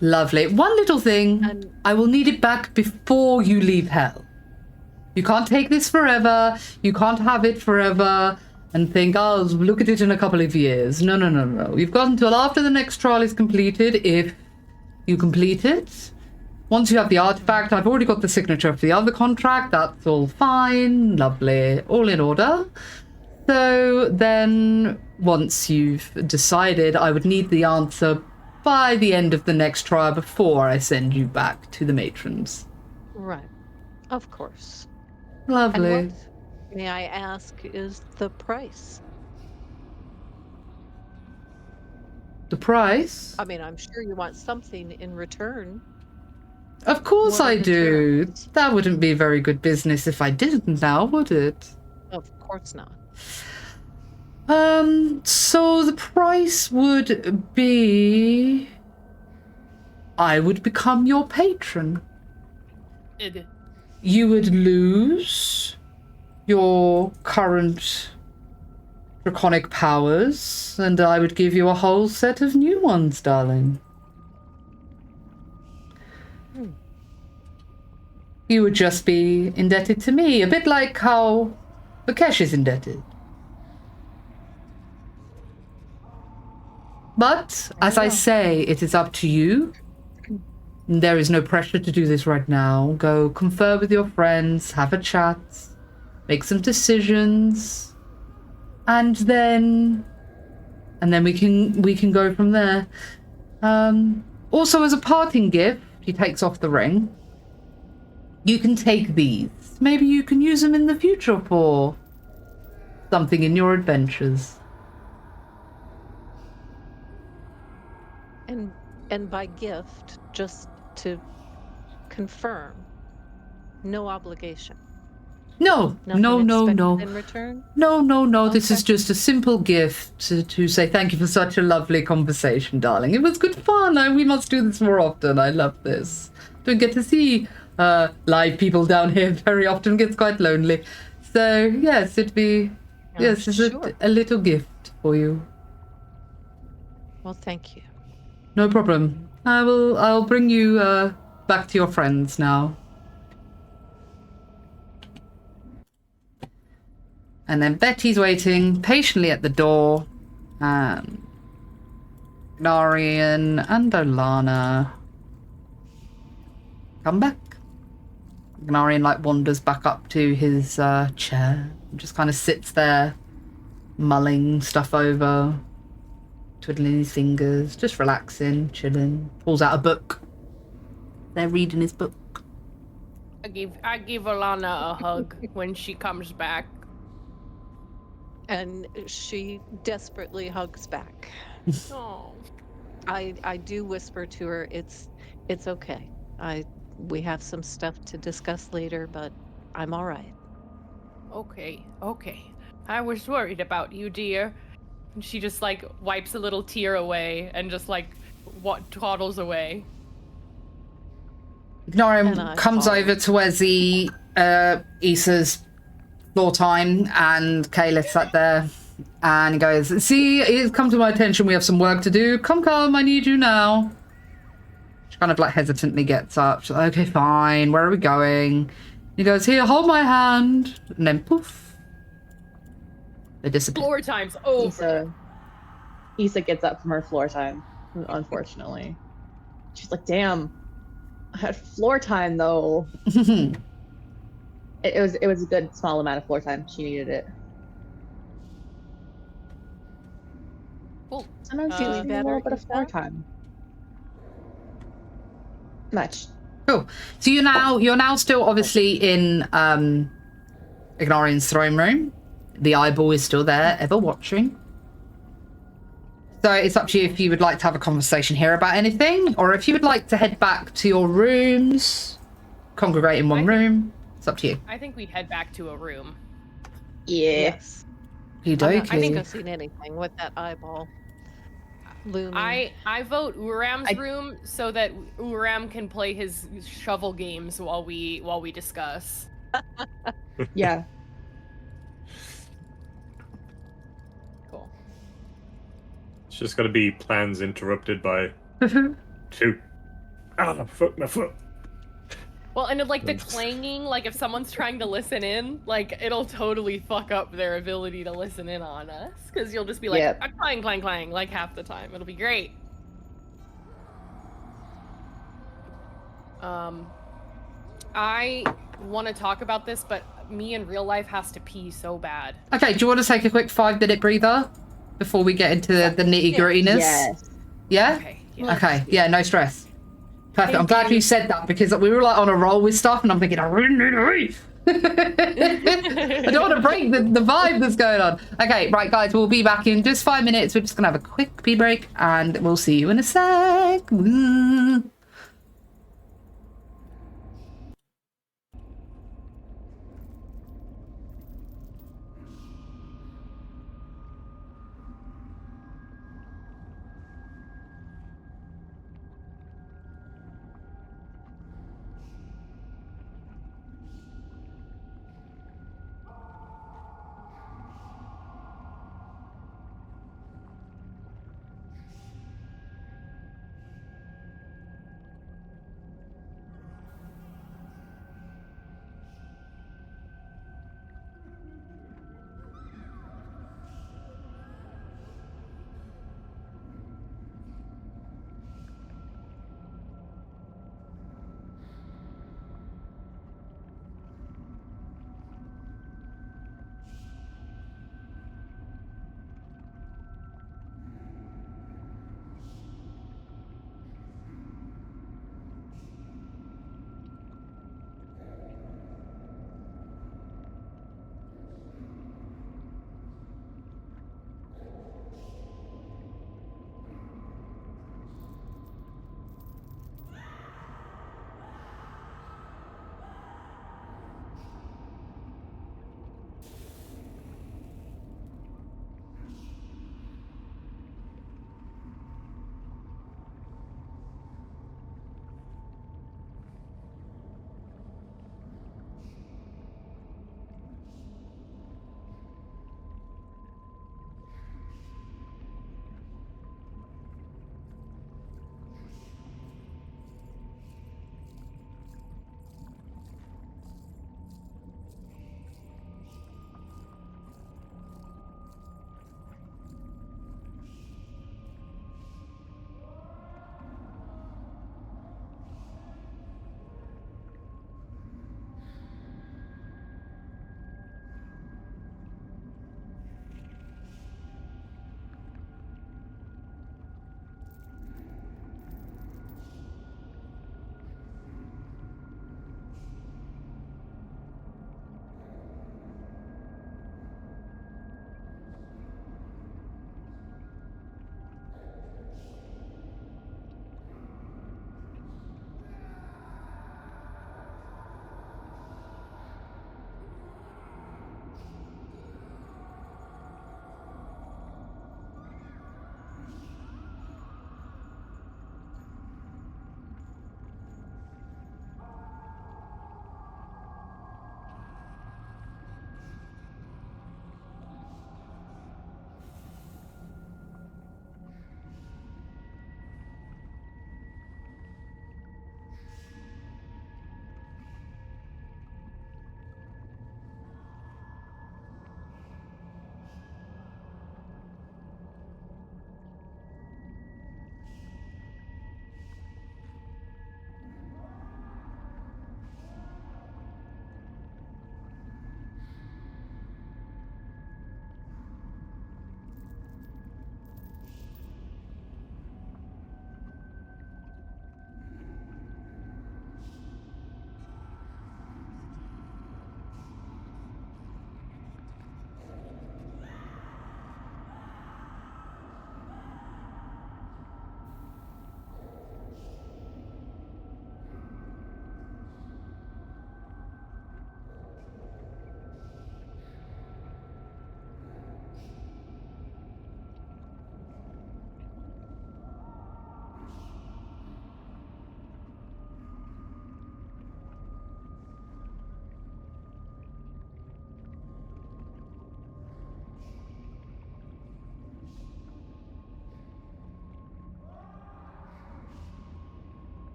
Speaker 1: Lovely. One little thing.
Speaker 4: And-
Speaker 1: I will need it back before you leave hell. You can't take this forever. You can't have it forever and think, I'll look at it in a couple of years. No, no, no, no. You've got until after the next trial is completed, if you complete it. Once you have the artifact, I've already got the signature for the other contract. That's all fine. Lovely. All in order. So then, once you've decided, I would need the answer by the end of the next trial before I send you back to the matrons.
Speaker 4: Right. Of course.
Speaker 1: Lovely.
Speaker 4: And what, may I ask, is the price?
Speaker 1: The price?
Speaker 4: I mean, I'm sure you want something in return.
Speaker 1: Of course
Speaker 4: What are
Speaker 1: I
Speaker 4: the
Speaker 1: do.
Speaker 4: terms?
Speaker 1: That wouldn't be very good business if I didn't now, would it?
Speaker 4: Of course not.
Speaker 1: So the price would be... I would become your patron. You would lose your current draconic powers, and I would give you a whole set of new ones, darling. You would just be indebted to me, a bit like how Vakesh is indebted. But, as I say, it is up to you. There is no pressure to do this right now. Go confer with your friends, have a chat, make some decisions, and then we can go from there. Also, as a parting gift, he takes off the ring. You can take these. Maybe you can use them in the future for something in your adventures.
Speaker 4: And by gift, just to confirm, no obligation.
Speaker 1: No,
Speaker 4: Nothing
Speaker 1: no,
Speaker 4: expected in return?
Speaker 1: No. This is
Speaker 4: Okay.
Speaker 1: just a simple gift to say thank you for such a lovely conversation, darling. It was good fun. We must do this more often. I love this. Don't get to see live people down here very often. Gets quite lonely. So, yes, it'd be... yes, it's
Speaker 4: sure.
Speaker 1: a little gift for you.
Speaker 4: Well, thank you.
Speaker 1: No problem. I'll bring you back to your friends now. And then Betty's waiting patiently at the door. Ignarion and Olana come back. Ignarion like wanders back up to his chair and just kind of sits there, mulling stuff over, twiddling his fingers, just relaxing, chilling. Pulls out a book. They're reading his book.
Speaker 3: I give Alana a hug when she comes back.
Speaker 4: And she desperately hugs back.
Speaker 3: Oh.
Speaker 4: I do whisper to her, it's okay. We have some stuff to discuss later, but I'm all right.
Speaker 3: Okay. I was worried about you, dear. And she just like wipes a little tear away and just like toddles away.
Speaker 1: Ignarion comes over to where Issa's floor time and Caliph sat there and he goes, see, it's come to my attention we have some work to do. Come, I need you now. She kind of like hesitantly gets up. She's like, okay, fine, where are we going? He goes, here, hold my hand. And then poof. They disappear.
Speaker 3: Floor time's over.
Speaker 2: Issa gets up from her floor time, unfortunately. She's like, damn. I had floor time though. it was a good small amount of floor time. She needed it.
Speaker 3: Cool.
Speaker 2: Sometimes you need a little bit of floor time. Much.
Speaker 1: Cool. So you're now still obviously in Ignarion's throne room. The eyeball is still there, ever watching. So it's up to you if you would like to have a conversation here about anything, or if you would like to head back to your rooms, congregate in one room. It's up to you.
Speaker 3: I think we'd head back to a room.
Speaker 4: Yes.
Speaker 1: You
Speaker 4: I don't think I've seen anything with that eyeball looming.
Speaker 3: I vote Uram's room so that Uram can play his shovel games while we discuss.
Speaker 2: Yeah.
Speaker 3: Cool.
Speaker 5: It's just got to be plans interrupted by two. Ah, my foot.
Speaker 3: Well, and like the clanging, like if someone's trying to listen in, like it'll totally fuck up their ability to listen in on us, because you'll just be like, clang, clang, clang, like half the time. It'll be great. I want to talk about this, but me in real life has to pee so bad.
Speaker 1: Okay, do you want to take a quick 5-minute breather before we get into the nitty-grittiness?
Speaker 2: Yes.
Speaker 1: Yeah? Okay, yeah, no stress. Perfect. I'm glad you said that, because we were like on a roll with stuff and I'm thinking, I really need to read. I don't want to break the vibe that's going on. Okay, right, guys, we'll be back in just 5 minutes. We're just going to have a quick pee break and we'll see you in a sec.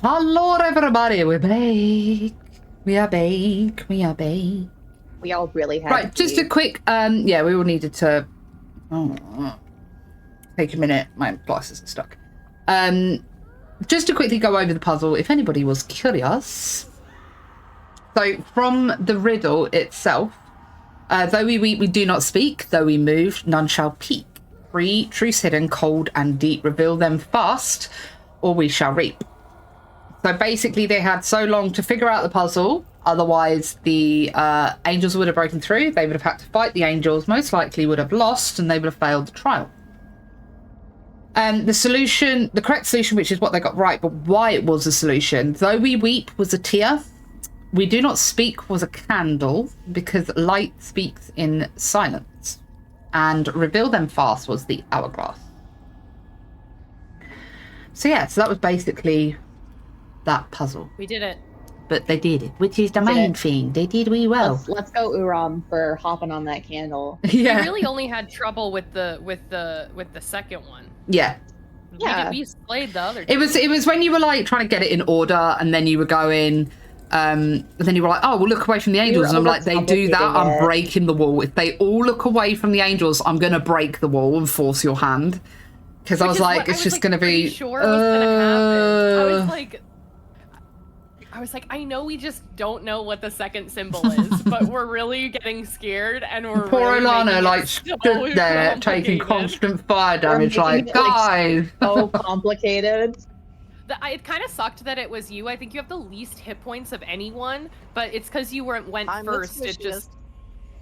Speaker 1: Hello, everybody. We're back. We are back. We are back.
Speaker 2: We all really had
Speaker 1: Right,
Speaker 2: to
Speaker 1: just a
Speaker 2: leave.
Speaker 1: quick. Yeah, we all needed to. Take a minute. My glasses are stuck. Just to quickly go over the puzzle, if anybody was curious. So, from the riddle itself, though we do not speak, though we move, none shall peak. Free, truths hidden, cold and deep, reveal them fast, or we shall reap. So basically, they had so long to figure out the puzzle, otherwise the angels would have broken through, they would have had to fight the angels, most likely would have lost, and they would have failed the trial. The correct solution, which is what they got right, but why it was a solution, though we weep was a tear, we do not speak was a candle, because light speaks in silence. And reveal them fast was the hourglass. So yeah, so that was basically that puzzle.
Speaker 3: We did it.
Speaker 1: But they did it, which is the main thing. They did we well.
Speaker 2: Let's go, Uram, for hopping on that candle.
Speaker 1: Yeah.
Speaker 3: We really only had trouble with the second one.
Speaker 1: Yeah.
Speaker 2: Yeah.
Speaker 3: We slayed the other two.
Speaker 1: It was when you were like trying to get it in order, and then you were going, and then you were like, oh, we'll look away from the angels. And I'm like, they do that, I'm breaking the wall. If they all look away from the angels, I'm gonna break the wall and force your hand. Because I was like, it's just gonna be.
Speaker 3: Sure what's gonna happen. I was like, I know we just don't know what the second symbol is, but we're really getting scared, and we're
Speaker 1: Poor
Speaker 3: really
Speaker 1: Alana, like,
Speaker 3: so
Speaker 1: stood there taking constant fire damage, like,
Speaker 2: it,
Speaker 1: guys.
Speaker 2: So complicated.
Speaker 3: It kind of sucked that it was you. I think you have the least hit points of anyone, but it's because you went first. It just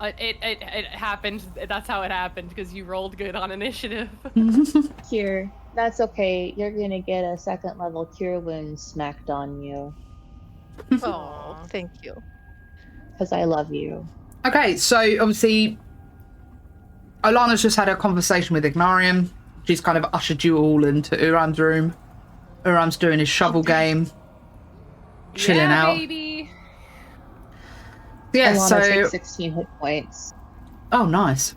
Speaker 3: it happened. That's how it happened, because you rolled good on initiative.
Speaker 2: Cure. That's okay. You're gonna get a second level cure wound smacked on you.
Speaker 4: Oh, thank you.
Speaker 2: Because I love you.
Speaker 1: Okay, so obviously, Alana's just had a conversation with Ignarion. She's kind of ushered you all into Uram's room. Uram's doing his shovel game, chilling out.
Speaker 3: Baby.
Speaker 1: Yeah,
Speaker 2: Alana
Speaker 1: so
Speaker 2: takes 16 hit points.
Speaker 1: Oh, nice.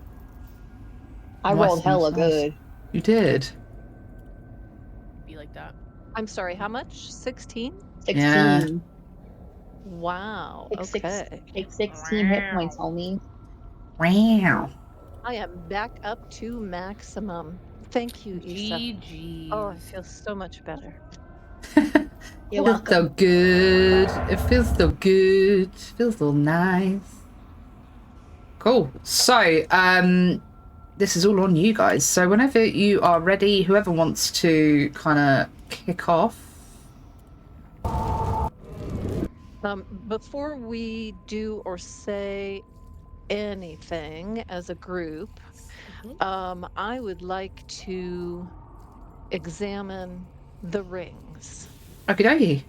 Speaker 2: I
Speaker 1: Nice,
Speaker 2: rolled hella
Speaker 1: nice.
Speaker 2: good.
Speaker 1: You did.
Speaker 3: Be like that.
Speaker 4: I'm sorry, how much? 16?
Speaker 2: 16.
Speaker 1: Yeah.
Speaker 4: Wow.
Speaker 2: Take
Speaker 4: Okay.
Speaker 2: Take 16 hit points, homie.
Speaker 1: Wow.
Speaker 4: I am back up to maximum. Thank you, Isa.
Speaker 3: GG.
Speaker 4: Oh, I feel so much better.
Speaker 2: You're
Speaker 1: Feels so good. It feels so good. Feels so nice. Cool. So, this is all on you guys. So whenever you are ready, whoever wants to kind of kick off.
Speaker 4: Before we do or say anything as a group, I would like to examine the rings.
Speaker 1: Okie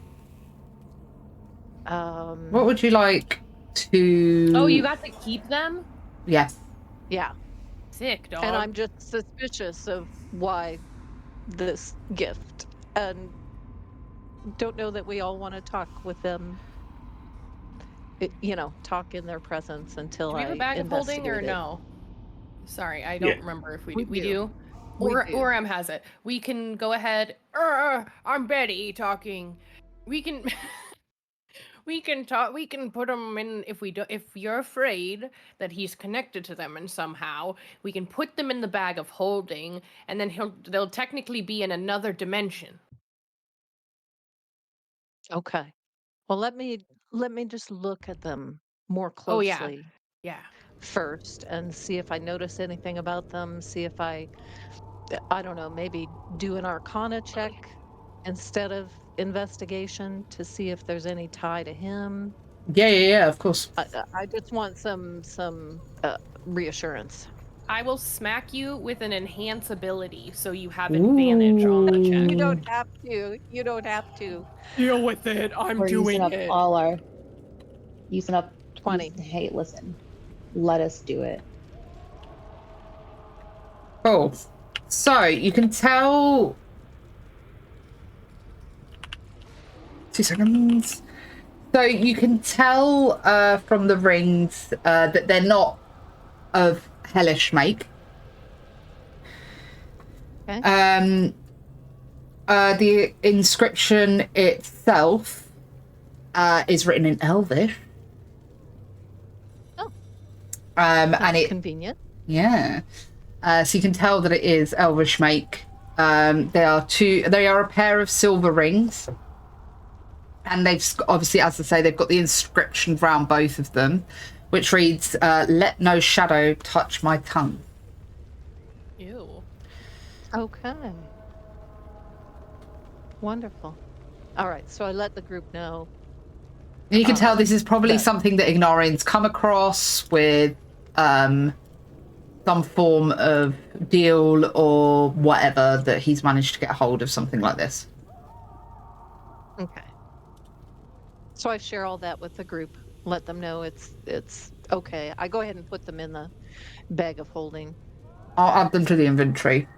Speaker 1: what would you like to...
Speaker 3: Oh, you got to keep them?
Speaker 1: Yeah.
Speaker 4: Yeah.
Speaker 3: Sick, dog.
Speaker 4: And I'm just suspicious of why this gift, and don't know that we all want to talk with them. Talk in their presence until
Speaker 3: do we have a bag of holding or no? Sorry, I don't remember if we do. We do. Oram has it. We can go ahead. I'm Betty talking. We can. We can talk. We can put them in if we do. If you're afraid that he's connected to them and somehow, we can put them in the bag of holding, and then they'll technically be in another dimension.
Speaker 4: Okay. Well, let me just look at them more
Speaker 3: Oh,
Speaker 4: closely
Speaker 3: yeah.
Speaker 4: first and see if I notice anything about them. See if I don't know, maybe do an Arcana check instead of investigation to see if there's any tie to him.
Speaker 1: Yeah, of course.
Speaker 4: I just want some reassurance.
Speaker 3: I will smack you with an enhance ability, so you have advantage on the check.
Speaker 4: You don't have to. You don't have to.
Speaker 3: Deal with it.
Speaker 2: We're using up all our... Using up
Speaker 4: 20.
Speaker 2: Hey, listen. Let us do it.
Speaker 1: Cool. So, you can tell... 2 seconds. So, you can tell from the rings that they're not of hellish make.
Speaker 4: Okay.
Speaker 1: The inscription itself is written in Elvish.
Speaker 4: Oh.
Speaker 1: And
Speaker 4: That's
Speaker 1: it
Speaker 4: convenient.
Speaker 1: Yeah. So you can tell that it is Elvish make. They are a pair of silver rings. And they've obviously, as I say, they've got the inscription around both of them, which reads, "Let no shadow touch my tongue."
Speaker 3: Ew.
Speaker 4: Okay. Wonderful. All right, so I let the group know.
Speaker 1: And you can tell this is probably
Speaker 4: that-
Speaker 1: something that Ignarion's come across with some form of deal or whatever, that he's managed to get a hold of something like this.
Speaker 4: Okay. So I share all that with the group, let them know it's okay. I go ahead and put them in the bag of holding.
Speaker 1: I'll add them to the inventory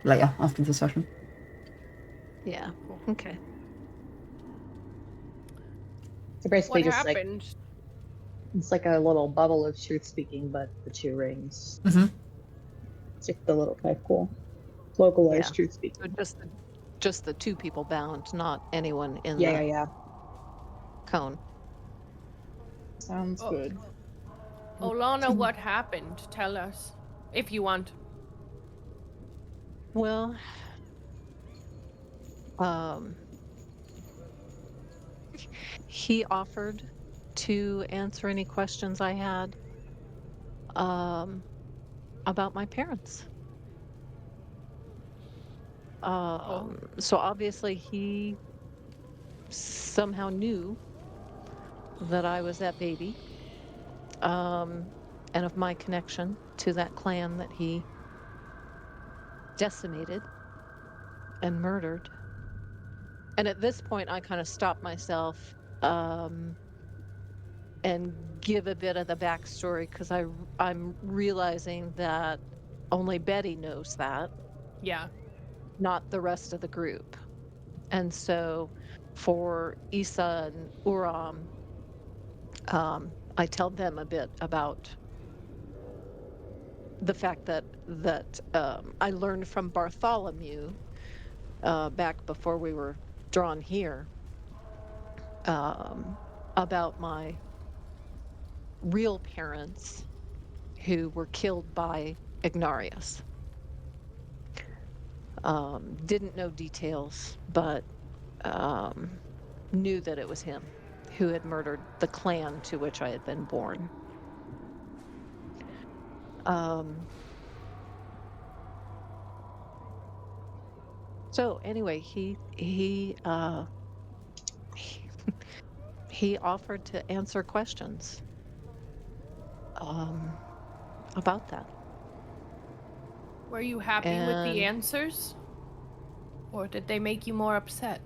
Speaker 1: later after the session.
Speaker 4: Yeah. Okay.
Speaker 2: So basically,
Speaker 3: What
Speaker 2: just
Speaker 3: happened?
Speaker 2: it's like a little bubble of truth speaking, but the 2 rings.
Speaker 1: Mm-hmm.
Speaker 2: It's just a little type cool, localized
Speaker 4: Yeah.
Speaker 2: truth speaking.
Speaker 4: So just the 2 people bound, not anyone in
Speaker 2: Yeah,
Speaker 4: the
Speaker 2: yeah.
Speaker 4: cone.
Speaker 2: Sounds
Speaker 3: Oh.
Speaker 2: good.
Speaker 3: Olana, what happened? Tell us, if you want.
Speaker 4: Well, he offered to answer any questions I had about my parents. So obviously he somehow knew that I was that baby, and of my connection to that clan that he decimated and murdered. And at this point, I kind of stopped myself and give a bit of the backstory, because I'm realizing that only Betty knows that,
Speaker 3: Yeah.
Speaker 4: not the rest of the group. And so for Issa and Uram, I tell them a bit about the fact that I learned from Bartholomew back before we were drawn here, about my real parents who were killed by Ignarius. Didn't know details, but knew that it was him who had murdered the clan to which I had been born. So anyway, he offered to answer questions about that.
Speaker 3: Were you happy with the
Speaker 4: And
Speaker 3: answers? Or did they make you more upset?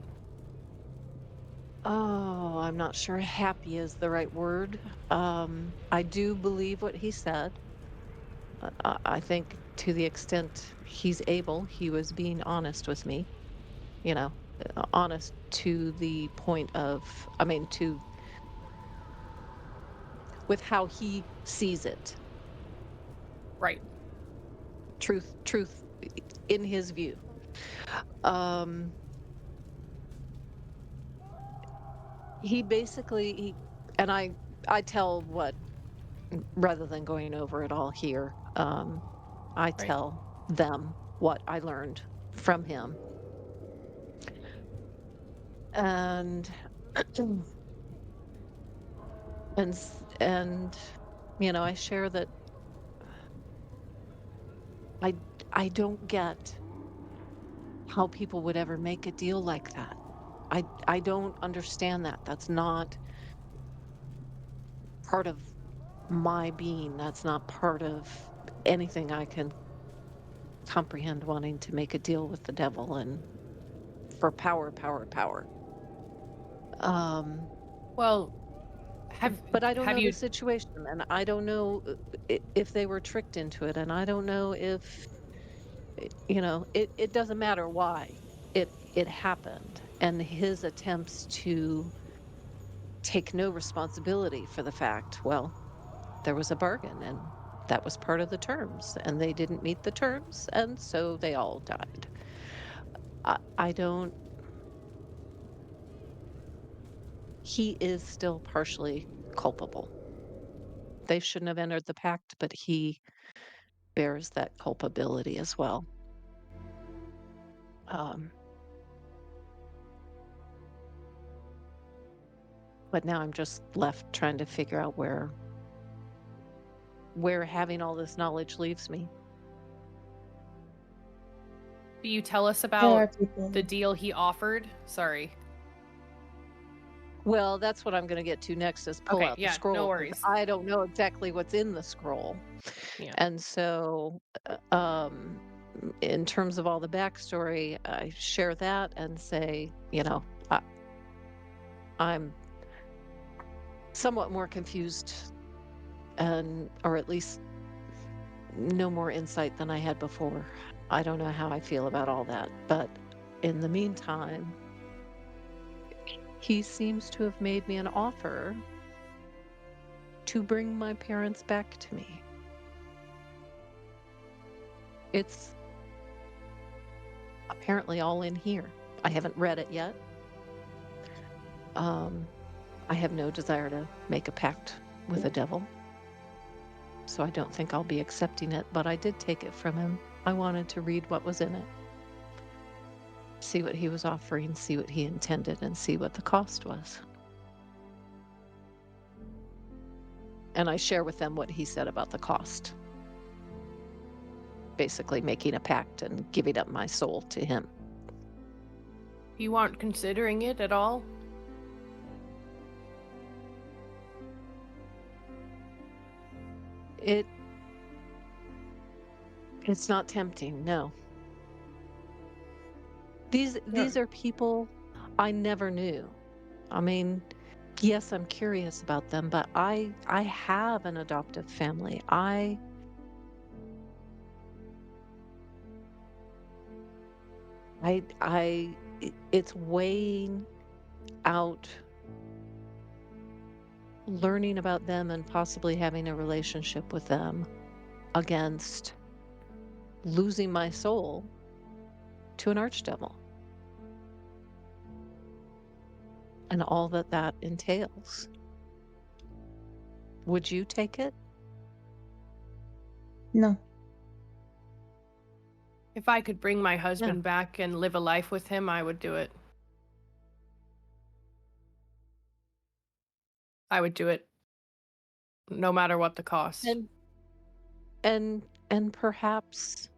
Speaker 4: oh, I'm not sure happy is the right word. I do believe what he said. I think to the extent he's able, he was being honest with me, honest to the point of, with how he sees it.
Speaker 3: Right.
Speaker 4: Truth in his view. He basically, and I tell what, rather than going over it all here, I tell them what I learned from him. And and I share that I don't get how people would ever make a deal like that. I don't understand that. That's not part of my being. That's not part of anything I can comprehend, wanting to make a deal with the devil and for power.
Speaker 3: Well,
Speaker 4: but I don't know
Speaker 3: you
Speaker 4: the situation, and I don't know if they were tricked into it, and I don't know if it doesn't matter why it happened, and his attempts to take no responsibility for the fact, well, there was a bargain and that was part of the terms, and they didn't meet the terms, and so they all died. I don't. He is still partially culpable. They shouldn't have entered the pact, but he bears that culpability as well. But now I'm just left trying to figure out where having all this knowledge leaves me.
Speaker 3: Do you tell us
Speaker 2: There
Speaker 3: about
Speaker 2: are people.
Speaker 3: the deal he offered? Sorry.
Speaker 4: Well, that's what I'm going to get to next is pull
Speaker 3: Okay,
Speaker 4: out the
Speaker 3: yeah,
Speaker 4: scroll.
Speaker 3: no
Speaker 4: 'Cause
Speaker 3: worries.
Speaker 4: I don't know exactly what's in the scroll.
Speaker 3: Yeah.
Speaker 4: And so, in terms of all the backstory, I share that and say, I'm somewhat more confused or at least no more insight than I had before. I don't know how I feel about all that. But in the meantime, he seems to have made me an offer to bring my parents back to me. It's apparently all in here. I haven't read it yet. I have no desire to make a pact with the devil, so I don't think I'll be accepting it, but I did take it from him. I wanted to read what was in it, see what he was offering, see what he intended, and see what the cost was. And I share with them what he said about the cost. Basically making a pact and giving up my soul to him.
Speaker 3: You aren't considering it at all?
Speaker 4: It's not tempting, no. These are people I never knew. I mean, yes, I'm curious about them, but I have an adoptive family. It's weighing out learning about them and possibly having a relationship with them against losing my soul to an archdevil and all that entails. Would you take it?
Speaker 2: No.
Speaker 3: If I could bring my husband back and live a life with him, I would do it. I would do it no matter what the cost.
Speaker 4: And perhaps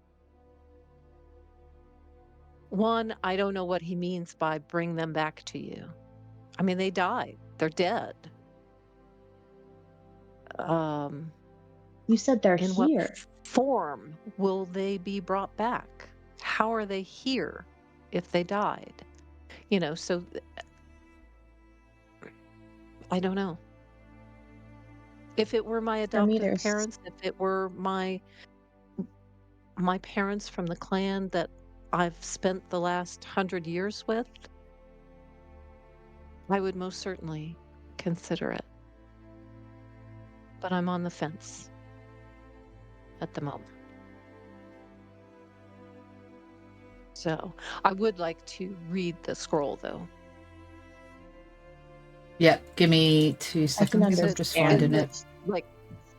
Speaker 4: one, I don't know what he means by bring them back to you. I mean, they died. They're dead.
Speaker 2: You said they're
Speaker 4: In
Speaker 2: here.
Speaker 4: what form will they be brought back? How are they here if they died? So I don't know. If it were my adoptive
Speaker 2: there's-
Speaker 4: parents, if it were my parents from the clan that I've spent the last 100 years with, I would most certainly consider it. But I'm on the fence at the moment. So I would like to read the scroll, though.
Speaker 1: Yep, give me 2 seconds. I'm just finding it.
Speaker 4: It's like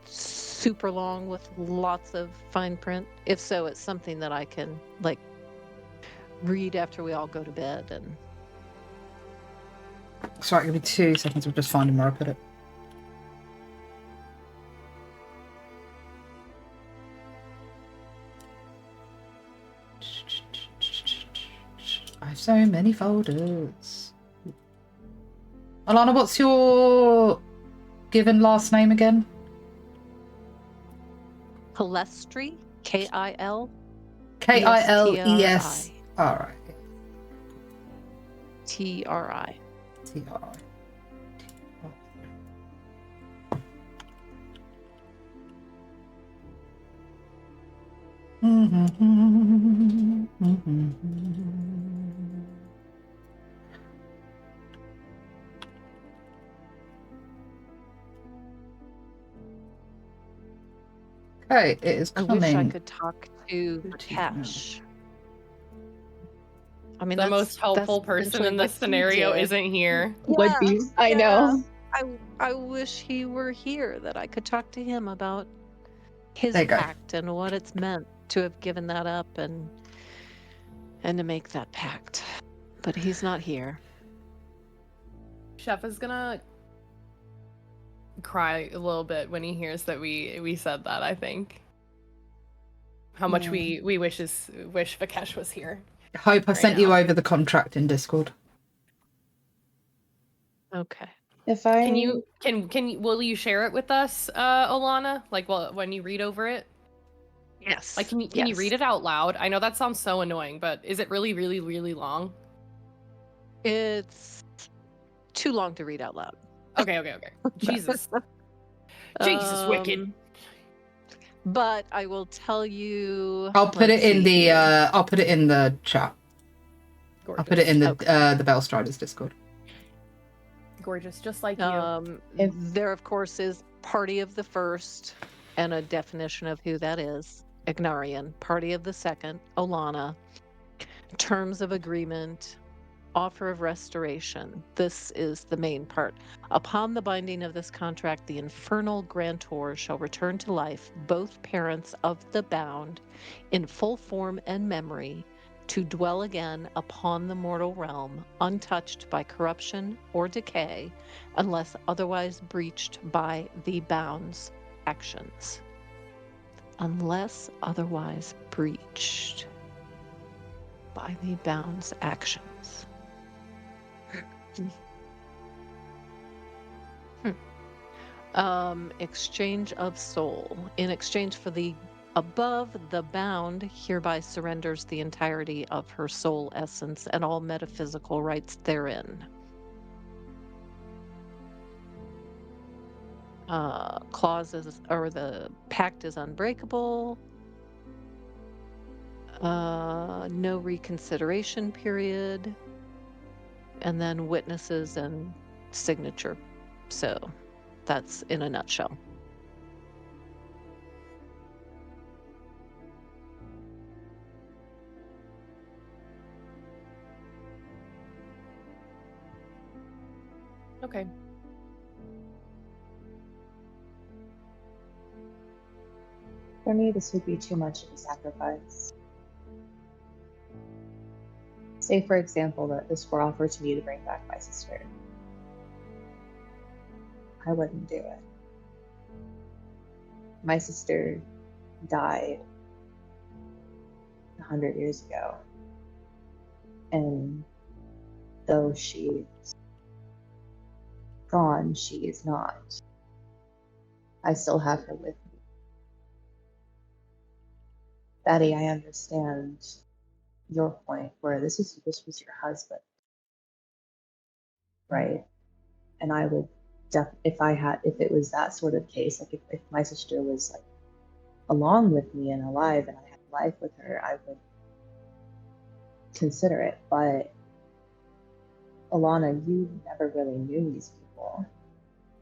Speaker 4: super long with lots of fine print. If so, it's something that I can read after we all go to bed. And
Speaker 1: Sorry, give me 2 seconds. I'm just finding where I put it. I have so many folders. Alana, what's your given last name again?
Speaker 4: Kilestri, K-I-L.
Speaker 1: K-I-L-E-S. All right.
Speaker 4: T-R-I.
Speaker 1: T-R-I. Okay, it is
Speaker 4: I
Speaker 1: coming.
Speaker 4: wish I could talk to Prakash. I mean,
Speaker 3: The most helpful person
Speaker 4: essentially
Speaker 3: in
Speaker 4: what
Speaker 3: this
Speaker 4: he
Speaker 3: scenario
Speaker 4: did.
Speaker 3: isn't here.
Speaker 2: Would
Speaker 4: Yeah,
Speaker 2: be. I
Speaker 4: yeah.
Speaker 2: know.
Speaker 4: I wish he were here, that I could talk to him about his
Speaker 1: There you go.
Speaker 4: pact and what it's meant to have given that up and to make that pact. But he's not here.
Speaker 3: Chef is gonna cry a little bit when he hears that we said that, I think. How much we wish Vikesh was here.
Speaker 1: Hope I
Speaker 3: Right
Speaker 1: sent you
Speaker 3: now.
Speaker 1: over the contract in Discord.
Speaker 4: Okay.
Speaker 2: If I
Speaker 3: Can you will you share it with us, Olana? Like, well, when you read over it?
Speaker 4: Yes.
Speaker 3: Like, can you read it out loud? I know that sounds so annoying, but is it really, really, really long?
Speaker 4: It's too long to read out loud.
Speaker 3: Okay. Jesus. Jesus, wicked.
Speaker 4: But I will tell you.
Speaker 1: I'll put it in the
Speaker 4: here.
Speaker 1: I'll put it in the chat.
Speaker 3: Gorgeous.
Speaker 1: I'll put it in the
Speaker 4: Okay.
Speaker 1: the Veilstriders Discord.
Speaker 3: Gorgeous, just like you.
Speaker 4: There, of course, is Party of the First and a definition of who that is. Ignarion. Party of the Second, Olana. Terms of agreement. Offer of restoration. This is the main part. Upon the binding of this contract, the infernal grantor shall return to life both parents of the bound in full form and memory, to dwell again upon the mortal realm, untouched by corruption or decay, unless otherwise breached by the bound's actions. Unless otherwise breached by the bound's actions. Exchange of soul. In exchange for the above, the bound hereby surrenders the entirety of her soul essence and all metaphysical rights therein. Clauses or the pact is unbreakable. No reconsideration period. And then witnesses and signature. So that's in a nutshell.
Speaker 3: Okay.
Speaker 2: For me, this would be too much of a sacrifice. Say, for example, that this were offered to me to bring back my sister. I wouldn't do it. My sister died 100 years ago. And though she's gone, she is not. I still have her with me. Betty, I understand your point where this was your husband, right? And I would if it was that sort of case, like if my sister was like along with me and alive and I had life with her, I would consider it. But Alana, you never really knew these people.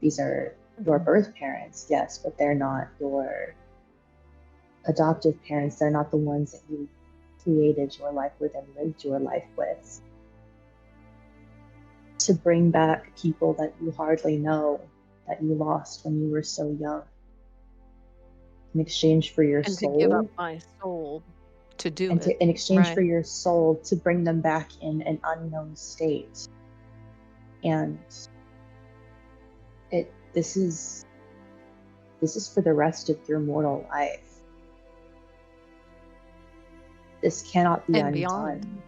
Speaker 2: These are your birth parents, yes, but they're not your adoptive parents. They're not the ones that you created your life with and lived your life with. To bring back people that you hardly know, that you lost when you were so young, in exchange for your soul.
Speaker 4: And to give up my soul to do
Speaker 2: and
Speaker 4: it.
Speaker 2: In exchange
Speaker 4: right.
Speaker 2: for your soul, to bring them back in an unknown state. And this is for the rest of your mortal life. This cannot be
Speaker 4: and
Speaker 2: undone.
Speaker 4: Beyond.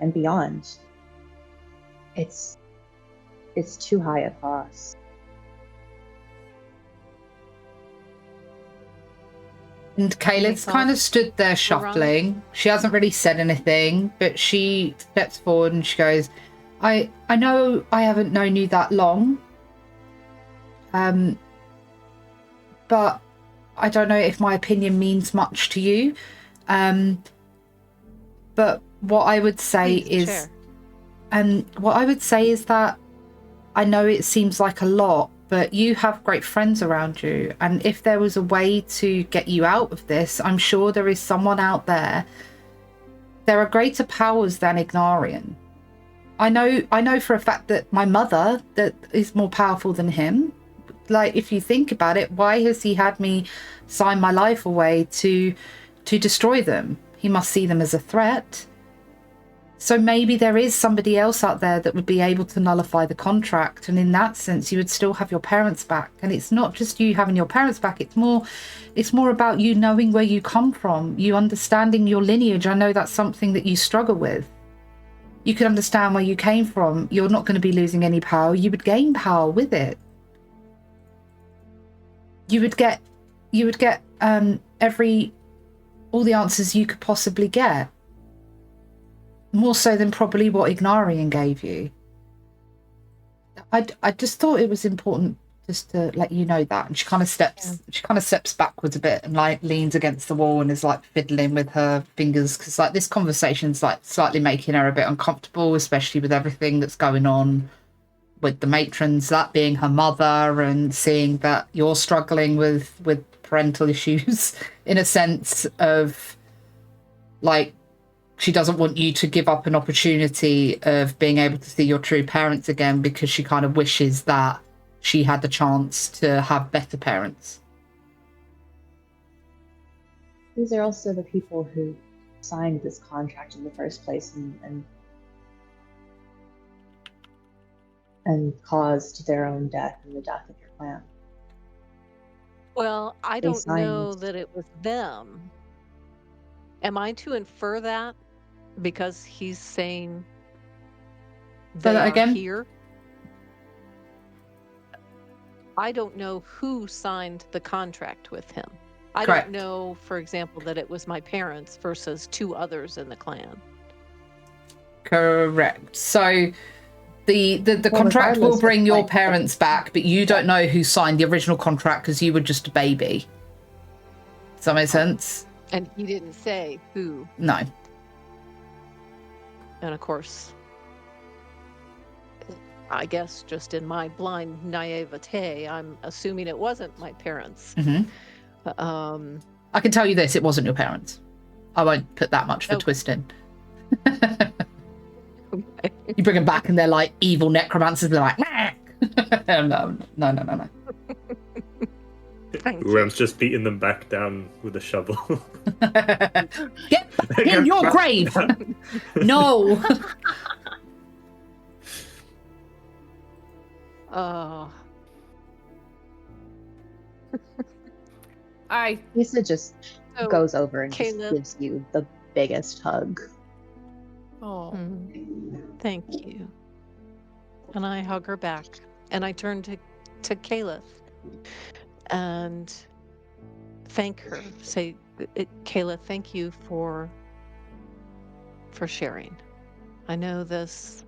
Speaker 2: And beyond. It's too high a cost.
Speaker 1: And Caleb's kind of stood there shuffling. She hasn't really said anything, but she steps forward and she goes, I know I haven't known you that long. But I don't know if my opinion means much to you. But what I would say is that I know it seems like a lot, but you have great friends around you. And if there was a way to get you out of this, I'm sure there is someone out there there are greater powers than Ignarion. I know for a fact that my mother that is more powerful than him. Like, if you think about it, why has he had me sign my life away to destroy them? He must see them as a threat. So maybe there is somebody else out there that would be able to nullify the contract, and in that sense you would still have your parents back. And it's not just you having your parents back, it's more about you knowing where you come from, you understanding your lineage. I know that's something that you struggle with. You could understand where you came from. You're not going to be losing any power. You would gain power with it. You would get all the answers you could possibly get. More so than probably what Ignarion gave you. I just thought it was important just to let you know that. And she kind of steps backwards a bit and like leans against the wall and is like fiddling with her fingers, because like this conversation's like slightly making her a bit uncomfortable, especially with everything that's going on with the matrons, that being her mother, and seeing that you're struggling with parental issues in a sense of like, she doesn't want you to give up an opportunity of being able to see your true parents again, because she kind of wishes that she had the chance to have better parents.
Speaker 2: These are also the people who signed this contract in the first place and caused their own death and the death of your clan.
Speaker 4: Well, I
Speaker 2: They
Speaker 4: don't know
Speaker 2: signed-
Speaker 4: that it was them. Am I to infer that because he's saying
Speaker 1: Say
Speaker 4: they
Speaker 1: that
Speaker 4: are
Speaker 1: again?
Speaker 4: here? I don't know who signed the contract with him. I
Speaker 1: Correct.
Speaker 4: don't know, for example, that it was my parents versus two others in the clan.
Speaker 1: Correct. So the
Speaker 2: Well,
Speaker 1: contract will
Speaker 2: regardless,
Speaker 1: bring
Speaker 2: it's
Speaker 1: your
Speaker 2: like-
Speaker 1: parents back, but you don't know who signed the original contract because you were just a baby. Does that make sense?
Speaker 4: And he didn't say who.
Speaker 1: No.
Speaker 4: And of course, I guess just in my blind naivete, I'm assuming it wasn't my parents.
Speaker 1: Hmm. I can tell you this, it wasn't your parents. I won't put that much of a
Speaker 4: Okay.
Speaker 1: twist in. You bring them back and they're like evil necromancers. They're like, no.
Speaker 4: Thank you.
Speaker 5: Uram's just beating them back down with a shovel.
Speaker 1: Get back in your grave. No.
Speaker 4: Oh,
Speaker 2: Lisa just
Speaker 4: so
Speaker 2: goes over and just
Speaker 4: Caleb-
Speaker 2: gives you the biggest hug.
Speaker 3: Oh.
Speaker 4: thank you. And I hug her back, and I turn to Caleb and thank her. Say, Caleb, thank you for sharing. I know this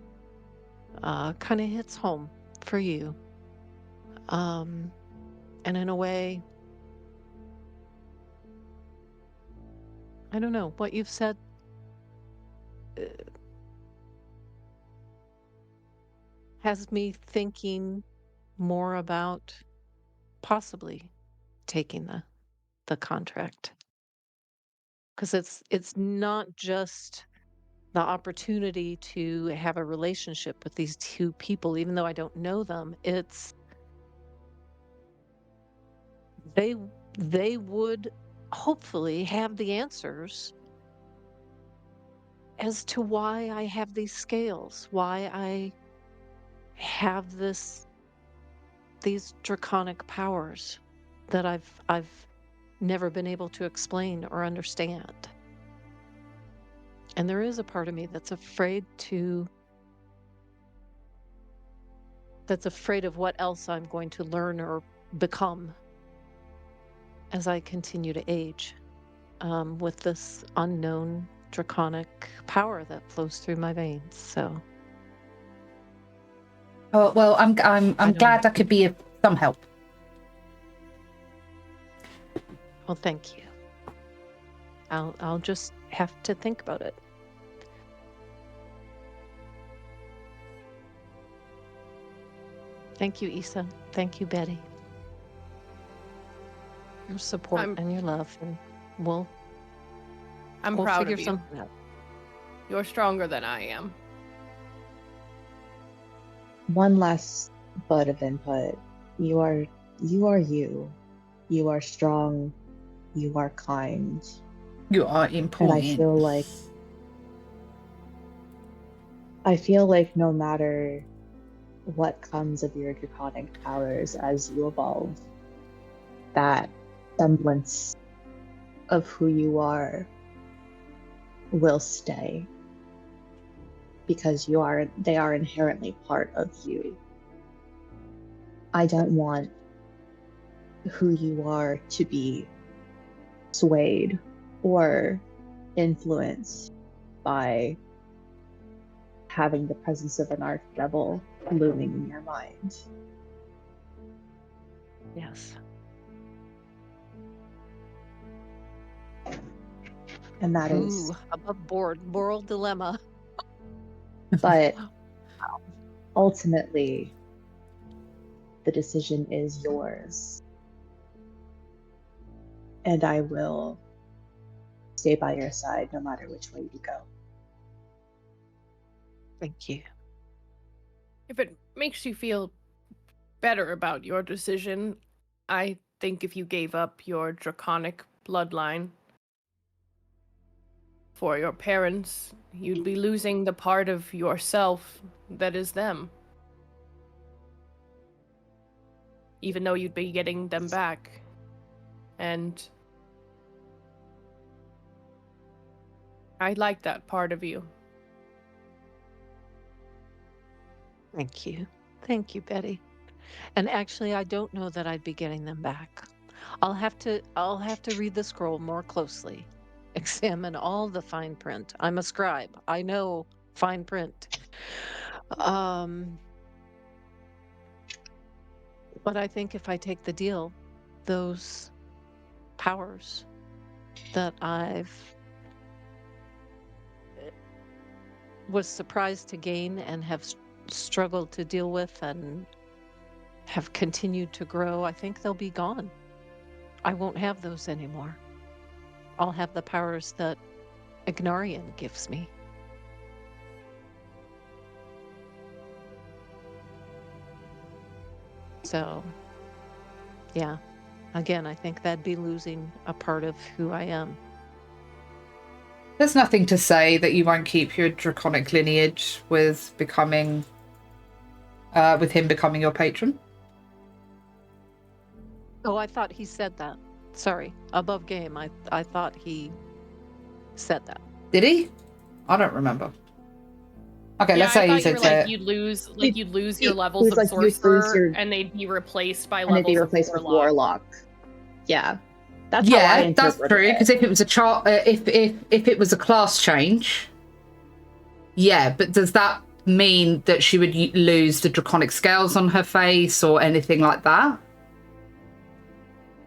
Speaker 4: kind of hits home for you, and in a way, I don't know what you've said. Has me thinking more about possibly taking the contract, because it's not just the opportunity to have a relationship with these two people, even though I don't know them. It's they would hopefully have the answers as to why I have these scales, why I have these draconic powers that I've never been able to explain or understand. And there is a part of me that's afraid of what else I'm going to learn or become as I continue to age, with this unknown draconic power that flows through my veins. So,
Speaker 1: Oh, well, I'm
Speaker 4: don't
Speaker 1: glad I could be of some help.
Speaker 4: well, thank you. I'll just have to think about it. Thank you, Issa. Thank you, Betty. Your support
Speaker 3: I'm-
Speaker 4: and your love, and we'll
Speaker 3: I'm
Speaker 4: we'll
Speaker 3: proud
Speaker 4: figure
Speaker 3: of you.
Speaker 4: something out.
Speaker 3: You're stronger than I am.
Speaker 2: One last bit of input. You are you. You are strong. You are kind.
Speaker 1: You are
Speaker 2: And
Speaker 1: important.
Speaker 2: I feel like no matter what comes of your draconic powers as you evolve, that semblance of who you are will stay. Because they are inherently part of you. I don't want who you are to be swayed or influenced by having the presence of an archdevil looming in your mind.
Speaker 4: Yes.
Speaker 2: And that is,
Speaker 4: above board, moral dilemma.
Speaker 2: but ultimately, the decision is yours. And I will stay by your side no matter which way you go.
Speaker 4: Thank you.
Speaker 3: If it makes you feel better about your decision, I think if you gave up your draconic bloodline for your parents, you'd be losing the part of yourself that is them. Even though you'd be getting them back. And I like that part of you.
Speaker 4: Thank you. Thank you, Betty. And actually, I don't know that I'd be getting them back. I'll have to read the scroll more closely. Examine all the fine print. I'm a scribe. I know fine print. But I think if I take the deal, those powers that I've was surprised to gain and have struggled to deal with and have continued to grow, I think they'll be gone. I won't have those anymore. I'll have the powers that Ignarion gives me. So, yeah. Again, I think that'd be losing a part of who I am.
Speaker 1: There's nothing to say that you won't keep your draconic lineage with becoming, with him becoming your patron.
Speaker 4: Oh, I thought he said that. Sorry, above game. I thought he said that.
Speaker 1: Did he? I don't remember. Okay,
Speaker 3: Yeah,
Speaker 1: let's say he said
Speaker 3: like you'd lose your levels of
Speaker 2: like you'd lose
Speaker 3: sorcerer,
Speaker 2: your-
Speaker 3: and they'd be replaced by
Speaker 2: And
Speaker 3: levels
Speaker 2: it'd be replaced
Speaker 3: of
Speaker 2: with
Speaker 3: warlock.
Speaker 2: warlock. Yeah. That's how I
Speaker 1: yeah, that's
Speaker 2: interpreted
Speaker 1: true.
Speaker 2: it.
Speaker 1: Because if it was if it was a class change, yeah. But does that mean that she would lose the draconic scales on her face or anything like that?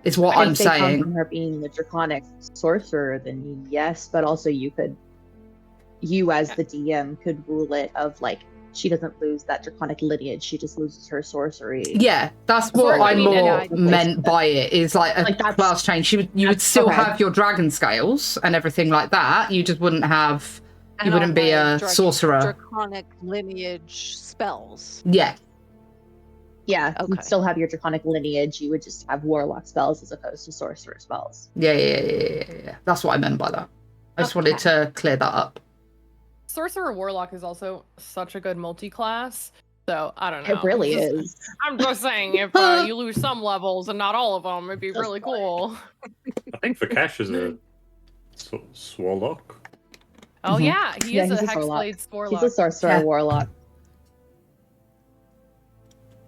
Speaker 1: Is what I'm
Speaker 2: If they come
Speaker 1: saying.
Speaker 2: from her being the draconic sorcerer, then yes, but also you as the DM could rule it of like she doesn't lose that draconic lineage, she just loses her sorcery.
Speaker 1: Yeah, that's what I meant by it. Is like a class change. You would still have your dragon scales and everything like that. You just wouldn't have. You wouldn't be a sorcerer.
Speaker 4: Draconic lineage spells.
Speaker 1: Yeah.
Speaker 2: Yeah, you'd still have your draconic lineage. You would just have warlock spells as opposed to sorcerer spells.
Speaker 1: Yeah. That's what I meant by that. I just wanted to clear that up.
Speaker 3: Sorcerer Warlock is also such a good multi-class, so I don't know.
Speaker 2: It really is.
Speaker 3: I'm just saying, if you lose some levels and not all of them, it'd be really cool.
Speaker 5: I think Vikesh is a Swarlock.
Speaker 3: Oh yeah, he is a
Speaker 2: he's
Speaker 3: Hexblade Warlock.
Speaker 2: He's a sorcerer warlock.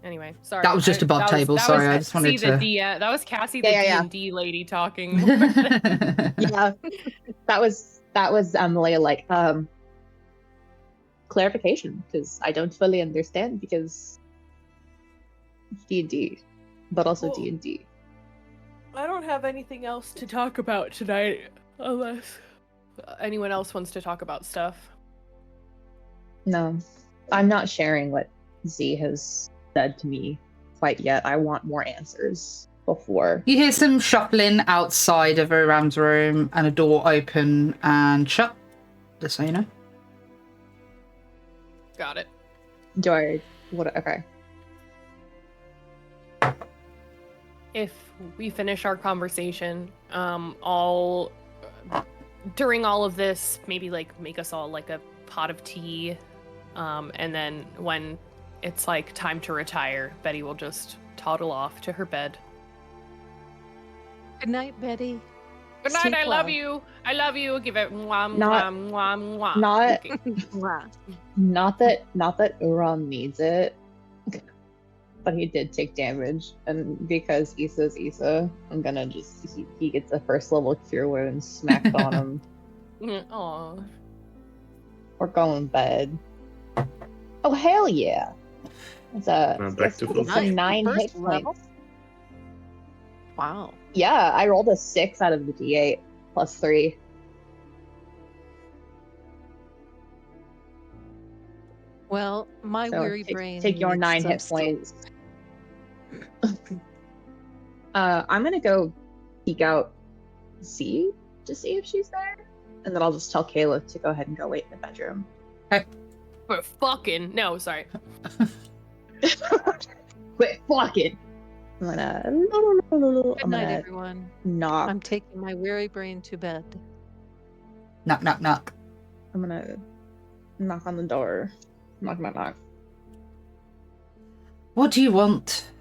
Speaker 3: Anyway, sorry.
Speaker 1: That was just above table. Sorry, I just wanted to.
Speaker 3: That was Cassie, the D&D lady talking.
Speaker 2: Yeah, that was Emily. Like, clarification, because I don't fully understand because D&D, but also D&D.
Speaker 3: I don't have anything else to talk about tonight, unless anyone else wants to talk about stuff.
Speaker 2: No, I'm not sharing what Z has said to me quite yet. I want more answers before.
Speaker 1: You hear some shuffling outside of Uram's room and a door open and shut, just so you know.
Speaker 3: Got it.
Speaker 2: George, what? Okay.
Speaker 3: If we finish our conversation, I'll during all of this maybe like make us all like a pot of tea, and then when it's like time to retire, Betty will just toddle off to her bed.
Speaker 4: Good night, Betty.
Speaker 3: Good night.
Speaker 4: Sleep
Speaker 3: I love
Speaker 4: well.
Speaker 3: you. I love you. Give it mwah,
Speaker 2: Not-
Speaker 3: mwah, mwah, mwah.
Speaker 2: not-
Speaker 3: Okay.
Speaker 4: Mwah.
Speaker 2: Not that Uram needs it, but he did take damage, and because Issa's Issa, I'm gonna just he gets a first level cure wound smacked on him.
Speaker 3: Aw.
Speaker 2: We're going bed. Oh hell yeah! It's
Speaker 5: Back to full.
Speaker 2: it's a 9 hit
Speaker 4: First level?
Speaker 2: points.
Speaker 4: Wow.
Speaker 2: Yeah, I rolled a 6 out of the D8 plus 3.
Speaker 4: Well, my
Speaker 2: So
Speaker 4: weary
Speaker 2: take,
Speaker 4: brain
Speaker 2: take your
Speaker 4: needs
Speaker 2: 9
Speaker 4: some
Speaker 2: hit
Speaker 4: sleep.
Speaker 2: points. I'm gonna go peek out, see if she's there, and then I'll just tell Kayla to go ahead and go wait in the bedroom.
Speaker 3: But fucking no, sorry.
Speaker 2: Quit fucking. I'm gonna.
Speaker 4: Good
Speaker 2: I'm
Speaker 4: night,
Speaker 2: gonna
Speaker 4: everyone.
Speaker 2: knock.
Speaker 4: I'm taking my weary brain to bed.
Speaker 1: Knock, knock, knock.
Speaker 2: I'm gonna knock on the door. Knock, knock, knock.
Speaker 1: What do you want?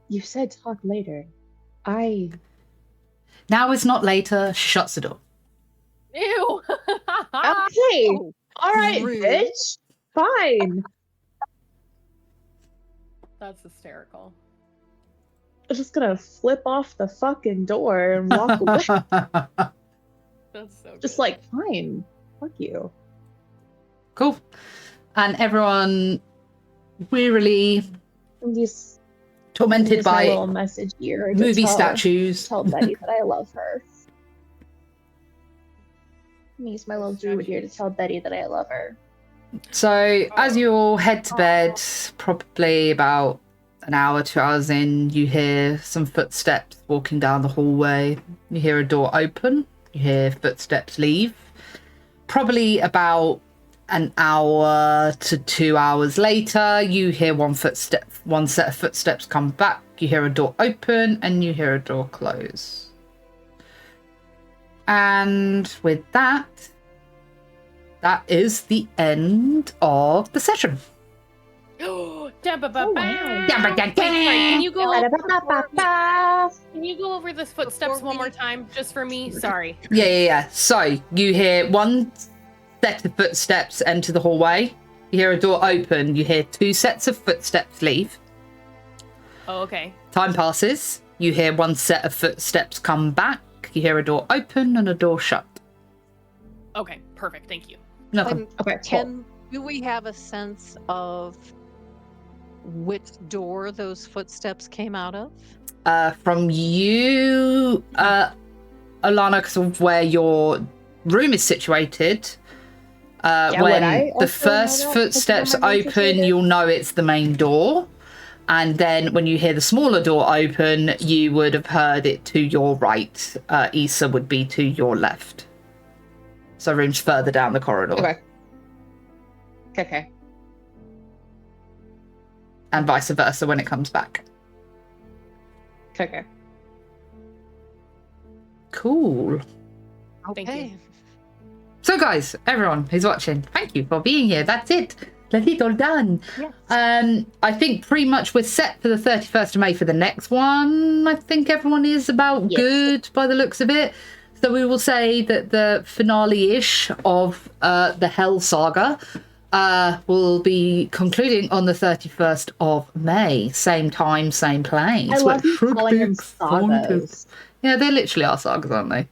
Speaker 2: You said talk later.
Speaker 1: Now is not later. She shuts the door.
Speaker 3: Ew.
Speaker 2: Okay.
Speaker 4: Oh,
Speaker 2: All right,
Speaker 4: rude.
Speaker 2: bitch. Fine.
Speaker 3: That's hysterical.
Speaker 2: I'm just gonna flip off the fucking door and walk away.
Speaker 3: That's so
Speaker 2: Just
Speaker 3: good.
Speaker 2: like, fine. Fuck you.
Speaker 1: Cool. And everyone wearily
Speaker 2: I'm just
Speaker 1: tormented
Speaker 2: use my
Speaker 1: by
Speaker 2: little message here to
Speaker 1: movie
Speaker 2: tell,
Speaker 1: statues.
Speaker 2: Tell Betty that I love her. I'm gonna use my little druid here to tell Betty that I love her.
Speaker 1: So as you all head to bed, probably about an hour, 2 hours in, you hear some footsteps walking down the hallway. You hear a door open. You hear footsteps leave. Probably about an hour to 2 hours later, you hear one set of footsteps come back. You hear a door open and you hear a door close. And with that is the end of the session.
Speaker 2: wow.
Speaker 3: Can you go?
Speaker 2: Ba-da-ba-ba-ba-ba.
Speaker 3: Can you go over the footsteps
Speaker 4: Before
Speaker 3: one
Speaker 4: we-
Speaker 3: more time, just for me? Sorry.
Speaker 1: Yeah. So you hear one set of footsteps enter the hallway. You hear a door open. You hear 2 sets of footsteps leave.
Speaker 3: Oh, okay.
Speaker 1: Time passes. You hear one set of footsteps come back. You hear a door open and a door shut.
Speaker 3: Okay, perfect. Thank you.
Speaker 1: No.
Speaker 4: And
Speaker 2: Okay, cool.
Speaker 4: do we have a sense of which door those footsteps came out of?
Speaker 1: From you, Alana, because of where your room is situated,
Speaker 2: Yeah,
Speaker 1: when
Speaker 2: would I
Speaker 1: the
Speaker 2: also
Speaker 1: first
Speaker 2: know that?
Speaker 1: footsteps
Speaker 2: Because of where my room is
Speaker 1: open,
Speaker 2: situated?
Speaker 1: you'll know it's the main door. And then when you hear the smaller door open, you would have heard it to your right. Issa would be to your left. So room's further down the corridor.
Speaker 2: Okay.
Speaker 1: And vice versa when it comes back.
Speaker 2: Okay.
Speaker 1: Cool.
Speaker 3: Thank
Speaker 4: Okay.
Speaker 3: you.
Speaker 1: So guys, everyone who's watching, thank you for being here. That's it. That's it, all done.
Speaker 4: Yes.
Speaker 1: I think pretty much we're set for the 31st of May for the next one. I think everyone is about
Speaker 2: Yes.
Speaker 1: good by the looks of it. So we will say that the finale-ish of the Hell Saga will be concluding on the 31st of May. Same time, same place.
Speaker 2: I love you
Speaker 1: should
Speaker 2: calling
Speaker 1: be
Speaker 2: them
Speaker 1: informative.
Speaker 2: sagas.
Speaker 1: Yeah, they literally are sagas, aren't they?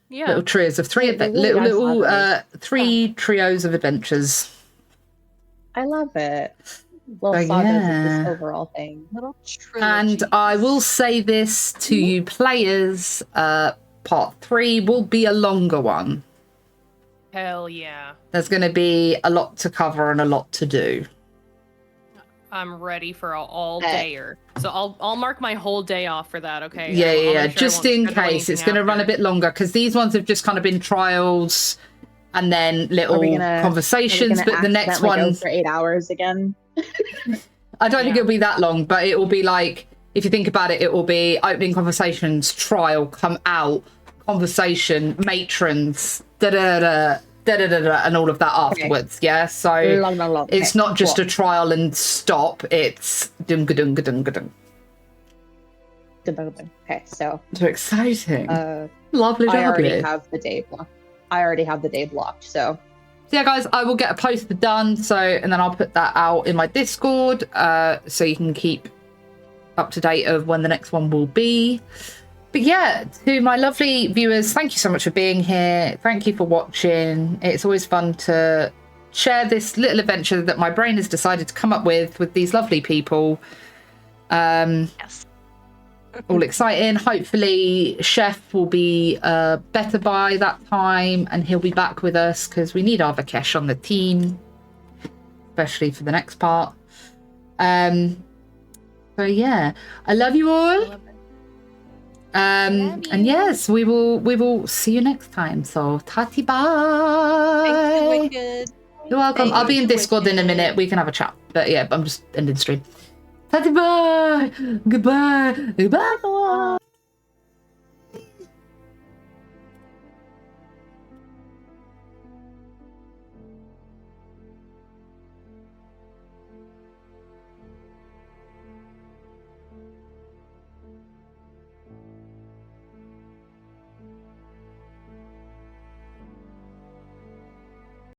Speaker 3: Yeah.
Speaker 1: Little trios of three,
Speaker 2: They really are
Speaker 1: little
Speaker 2: sagas.
Speaker 1: three trios of adventures.
Speaker 2: I love it. Little
Speaker 1: Oh,
Speaker 2: sagas is
Speaker 1: yeah.
Speaker 2: this overall thing.
Speaker 4: Little
Speaker 1: And I will
Speaker 4: trilogies.
Speaker 1: say this to you players, part 3 will be a longer one.
Speaker 3: Hell yeah.
Speaker 1: There's going to be a lot to cover and a lot to do.
Speaker 3: I'm ready for an all-dayer. So I'll mark my whole day off for that, okay? I'll
Speaker 1: Yeah.
Speaker 3: make sure I
Speaker 1: Just
Speaker 3: won't
Speaker 1: in
Speaker 3: schedule
Speaker 1: case. It's
Speaker 3: anything
Speaker 1: going to run a
Speaker 3: after.
Speaker 1: bit longer because these ones have just kind of been trials and then little conversations. But the next one,
Speaker 2: go for 8 hours again.
Speaker 1: I don't think it'll be that long, but it will be like, if you think about it, it will be opening conversations, trial, come out, conversation, matrons, and all of that afterwards. Yeah, so it's not just a trial and stop. It's dunga dunga dunga dung.
Speaker 2: Okay, so
Speaker 1: exciting. Lovely.
Speaker 2: I already have the day blocked. So
Speaker 1: yeah, guys, I will get a poster done. So, and then I'll put that out in my Discord, so you can keep up to date of when the next one will be. But yeah, to my lovely viewers, thank you so much for being here. Thank you for watching. It's always fun to share this little adventure that my brain has decided to come up with these lovely people.
Speaker 4: Yes.
Speaker 1: All exciting. Hopefully Chef will be better by that time and he'll be back with us because we need our Vakesh on the team, especially for the next part. So yeah, I love you all. And yes, we will see you next time. So tati, bye.
Speaker 4: Thank you, Wicked.
Speaker 1: You're welcome. I'll be in Discord in a minute. We can have a chat. But yeah, I'm just ending the stream. Tati, bye. Goodbye. Goodbye.